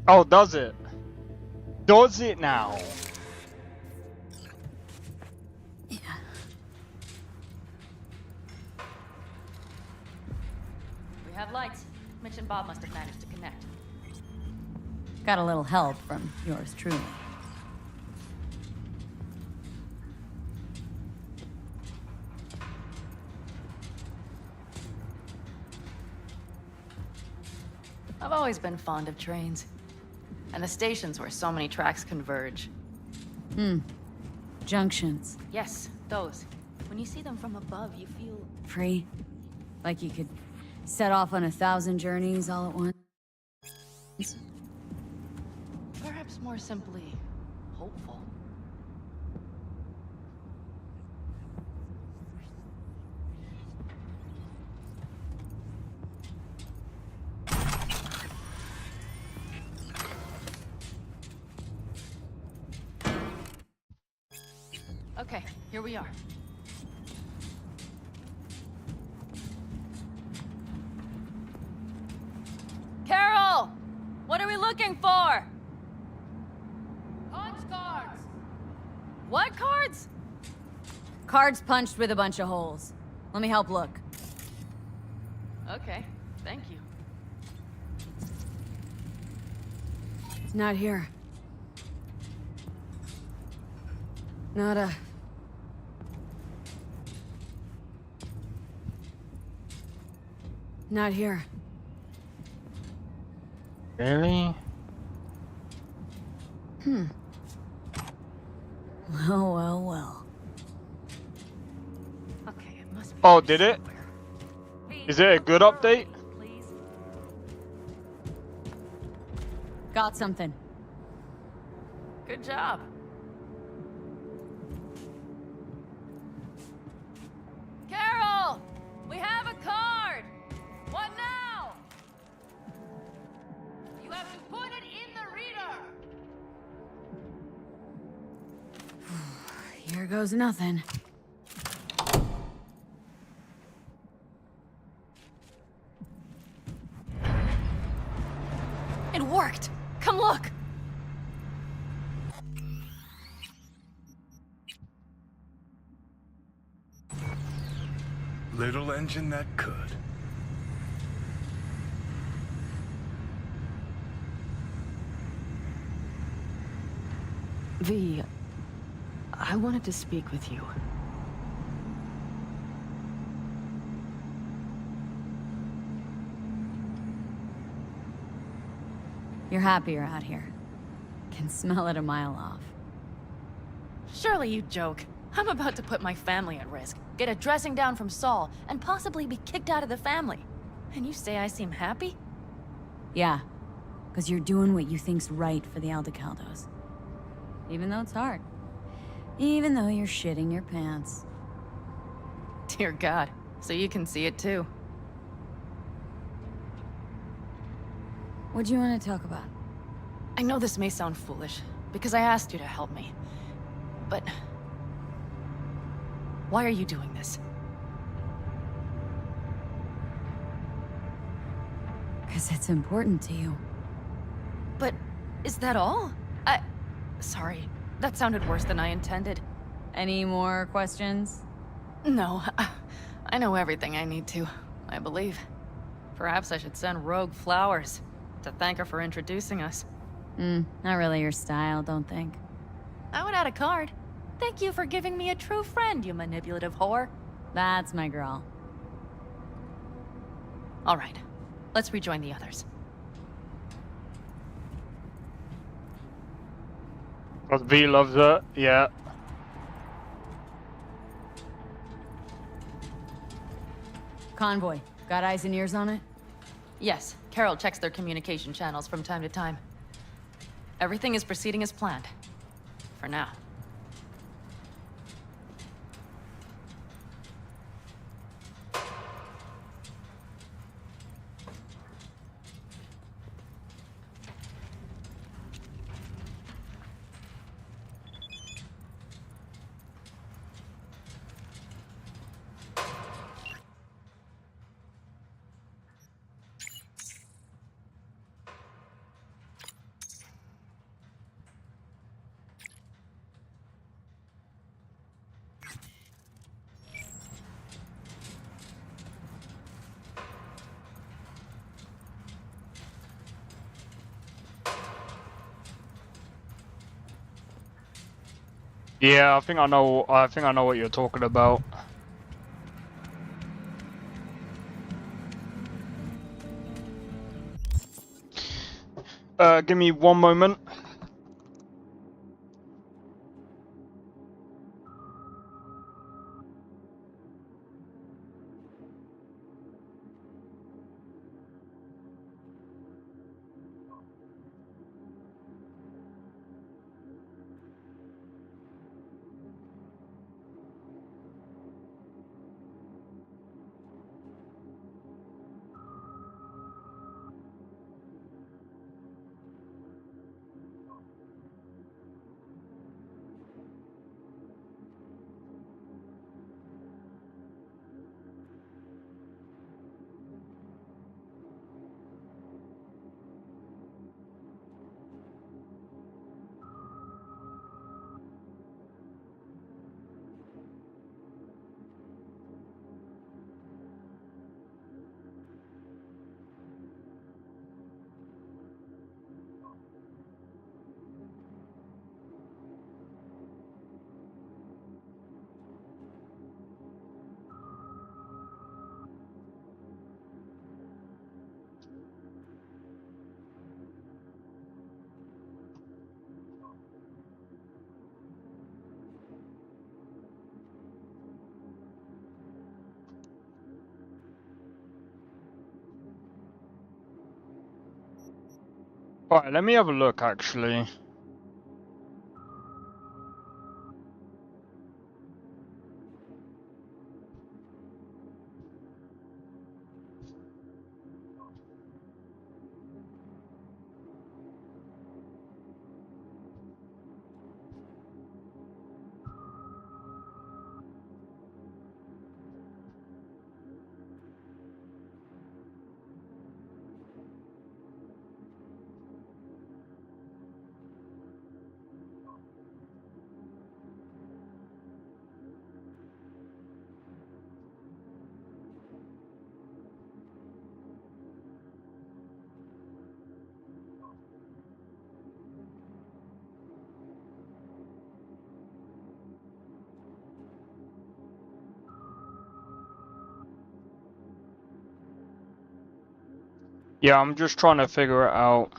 Oh, does it? Does it now? Yeah. We have lights. Mitch and Bob must have managed to connect. Got a little help from yours truly. I've always been fond of trains. And the stations where so many tracks converge. Junctions. Yes, those. When you see them from above, you feel... Free. Like you could set off on 1,000 journeys all at once. perhaps more simply, hopeful. Okay, here we are. Carol! What are we looking for? Punch cards! What cards? Cards punched with a bunch of holes. Let me help look. Okay, thank you. Not here. Nada. Not here. Really? Well, well, well. Okay, it must be. Oh, did it? Is it a good update? Got something. Good job. Carol! We have a card! What now? You have to put it in the reader! Here goes nothing. It worked! Come look! Little engine that could. V, I wanted to speak with you. You're happier out here. Can smell it a mile off. Surely you joke. I'm about to put my family at risk, get a dressing down from Saul, and possibly be kicked out of the family. And you say I seem happy? Yeah, because you're doing what you think's right for the Aldecaldos. Even though it's hard. Even though you're shitting your pants. Dear God, so you can see it too. What do you want to talk about? I know this may sound foolish, because I asked you to help me. But... why are you doing this? Because it's important to you. But... is that all? Sorry, that sounded worse than I intended. Any more questions? No, I know everything I need to, I believe. Perhaps I should send Rogue flowers, to thank her for introducing us. Not really your style, don't think. I would add a card. Thank you for giving me a true friend, you manipulative whore. That's my girl. All right, let's rejoin the others. But V loves it, yeah. Convoy. Got eyes and ears on it? Yes, Carol checks their communication channels from time to time. Everything is proceeding as planned. For now. Yeah, I think I know what you're talking about. Give me one moment. Alright, let me have a look actually. Yeah, I'm just trying to figure it out.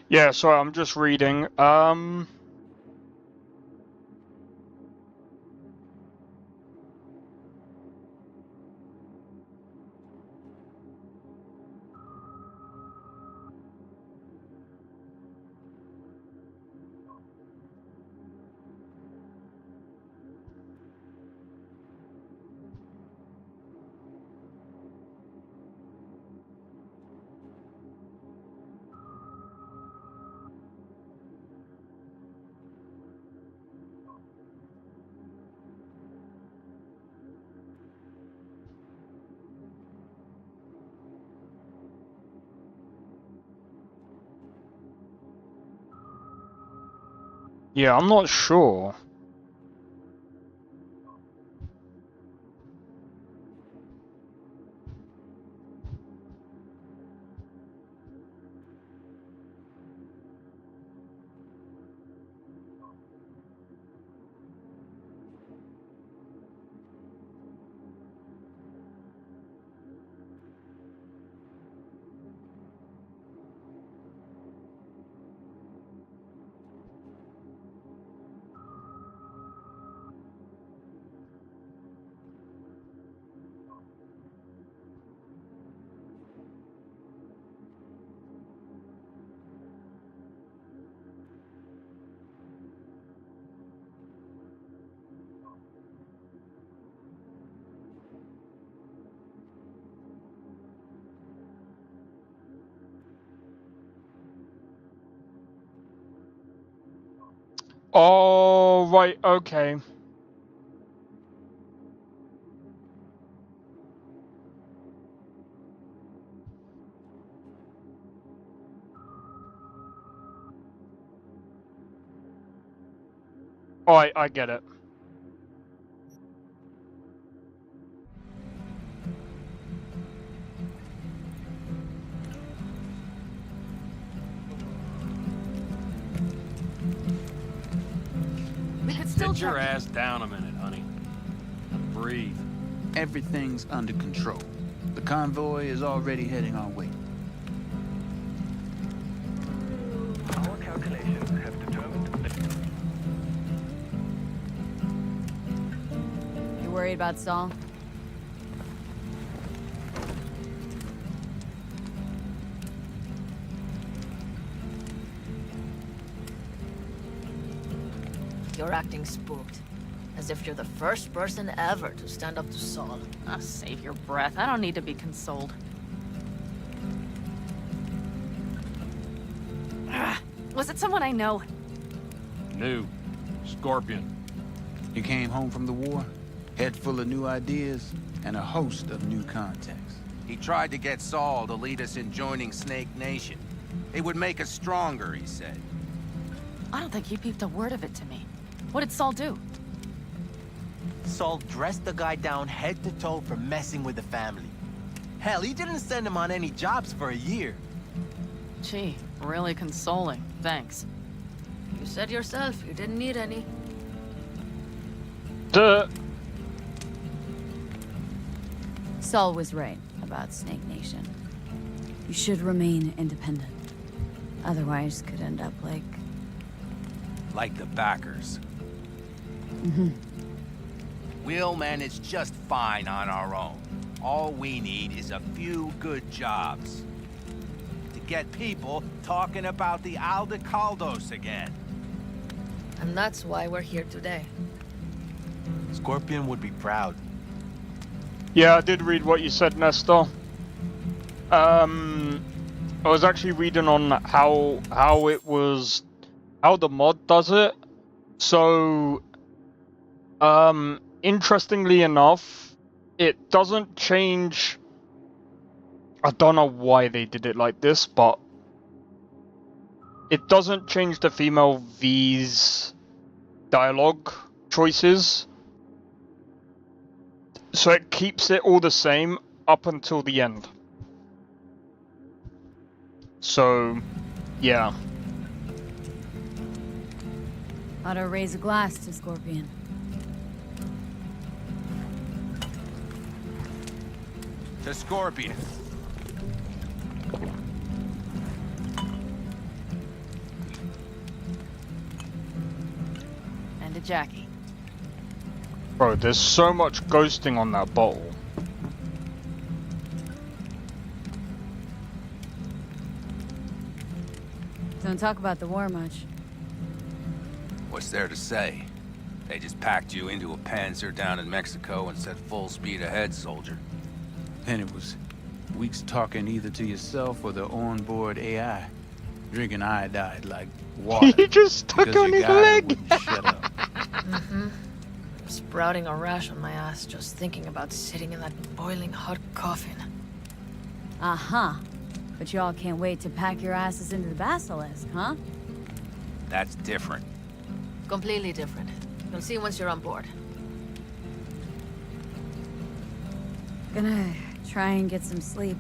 Yeah, sorry, I'm just reading. Yeah, I'm not sure. Oh, right, okay. Oh, I get it. We could still Sit your check. ass down a minute, honey. And breathe. Everything's under control. The convoy is already heading our way. Our calculations have determined that... You worried about Saul? You're acting spooked. As if you're the first person ever to stand up to Saul. Ah, save your breath. I don't need to be consoled. Was it someone I know? New. Scorpion. You came home from the war, head full of new ideas, and a host of new contacts. He tried to get Saul to lead us in joining Snake Nation. It would make us stronger, he said. I don't think he peeped a word of it to me. What did Saul do? Saul dressed the guy down head to toe for messing with the family. Hell, he didn't send him on any jobs for a year. Gee, really consoling. Thanks. You said yourself you didn't need any. Duh. Saul was right about Snake Nation. You should remain independent. Otherwise, could end up like... Like the backers. Mm-hmm. We'll manage just fine on our own. All we need is a few good jobs. To get people talking about the Aldecaldos again. And that's why we're here today. Scorpion would be proud. Yeah, I did read what you said, Nestor. I was actually reading on how the mod does it. So, interestingly enough, it doesn't change. I don't know why they did it like this, but it doesn't change the female V's dialogue choices. So it keeps it all the same up until the end. So, yeah. Ought to raise a glass to Scorpion. To Scorpion. Jackie. Bro, there's so much ghosting on that bottle. Don't talk about the war much. What's there to say? They just packed you into a Panzer down in Mexico and said full speed ahead, soldier. And it was weeks talking either to yourself or the onboard AI. Drinking iodide like water. He just stuck on his leg! Shut up. Mm-hmm. Sprouting a rash on my ass just thinking about sitting in that boiling hot coffin. Uh-huh. But y'all can't wait to pack your asses into the Basilisk, huh? That's different. Completely different. You'll see once you're on board. Gonna try and get some sleep.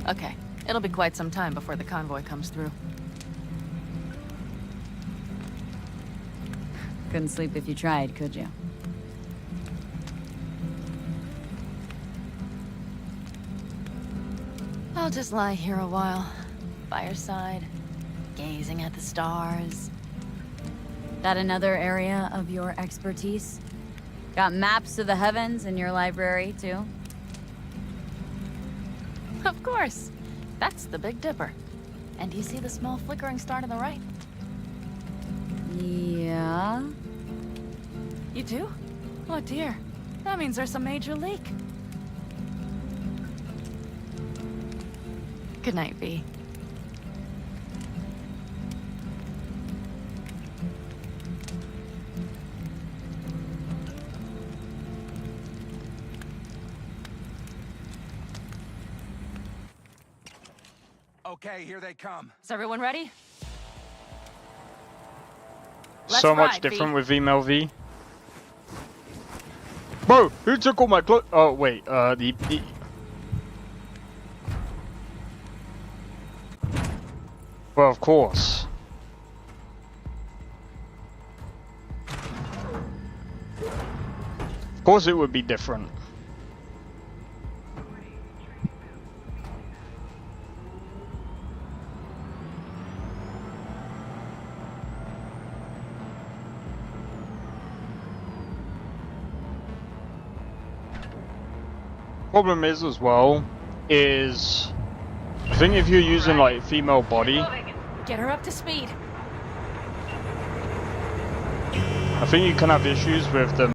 Okay, it'll be quite some time before the convoy comes through. Couldn't sleep if you tried, could you? I'll just lie here a while, by your side, gazing at the stars. That another area of your expertise? Got maps of the heavens in your library, too? Of course. That's the Big Dipper. And do you see the small flickering star to the right? Yeah? You do? Oh dear. That means there's a major leak. Good night, V. Okay, here they come. Is everyone ready? So much different with Email V. Bro, who took all my clothes? Oh wait, the well, of course. Of course, it would be different. Problem is as well is I think if you're using like female body, Get her up to speed. I think you can have issues with the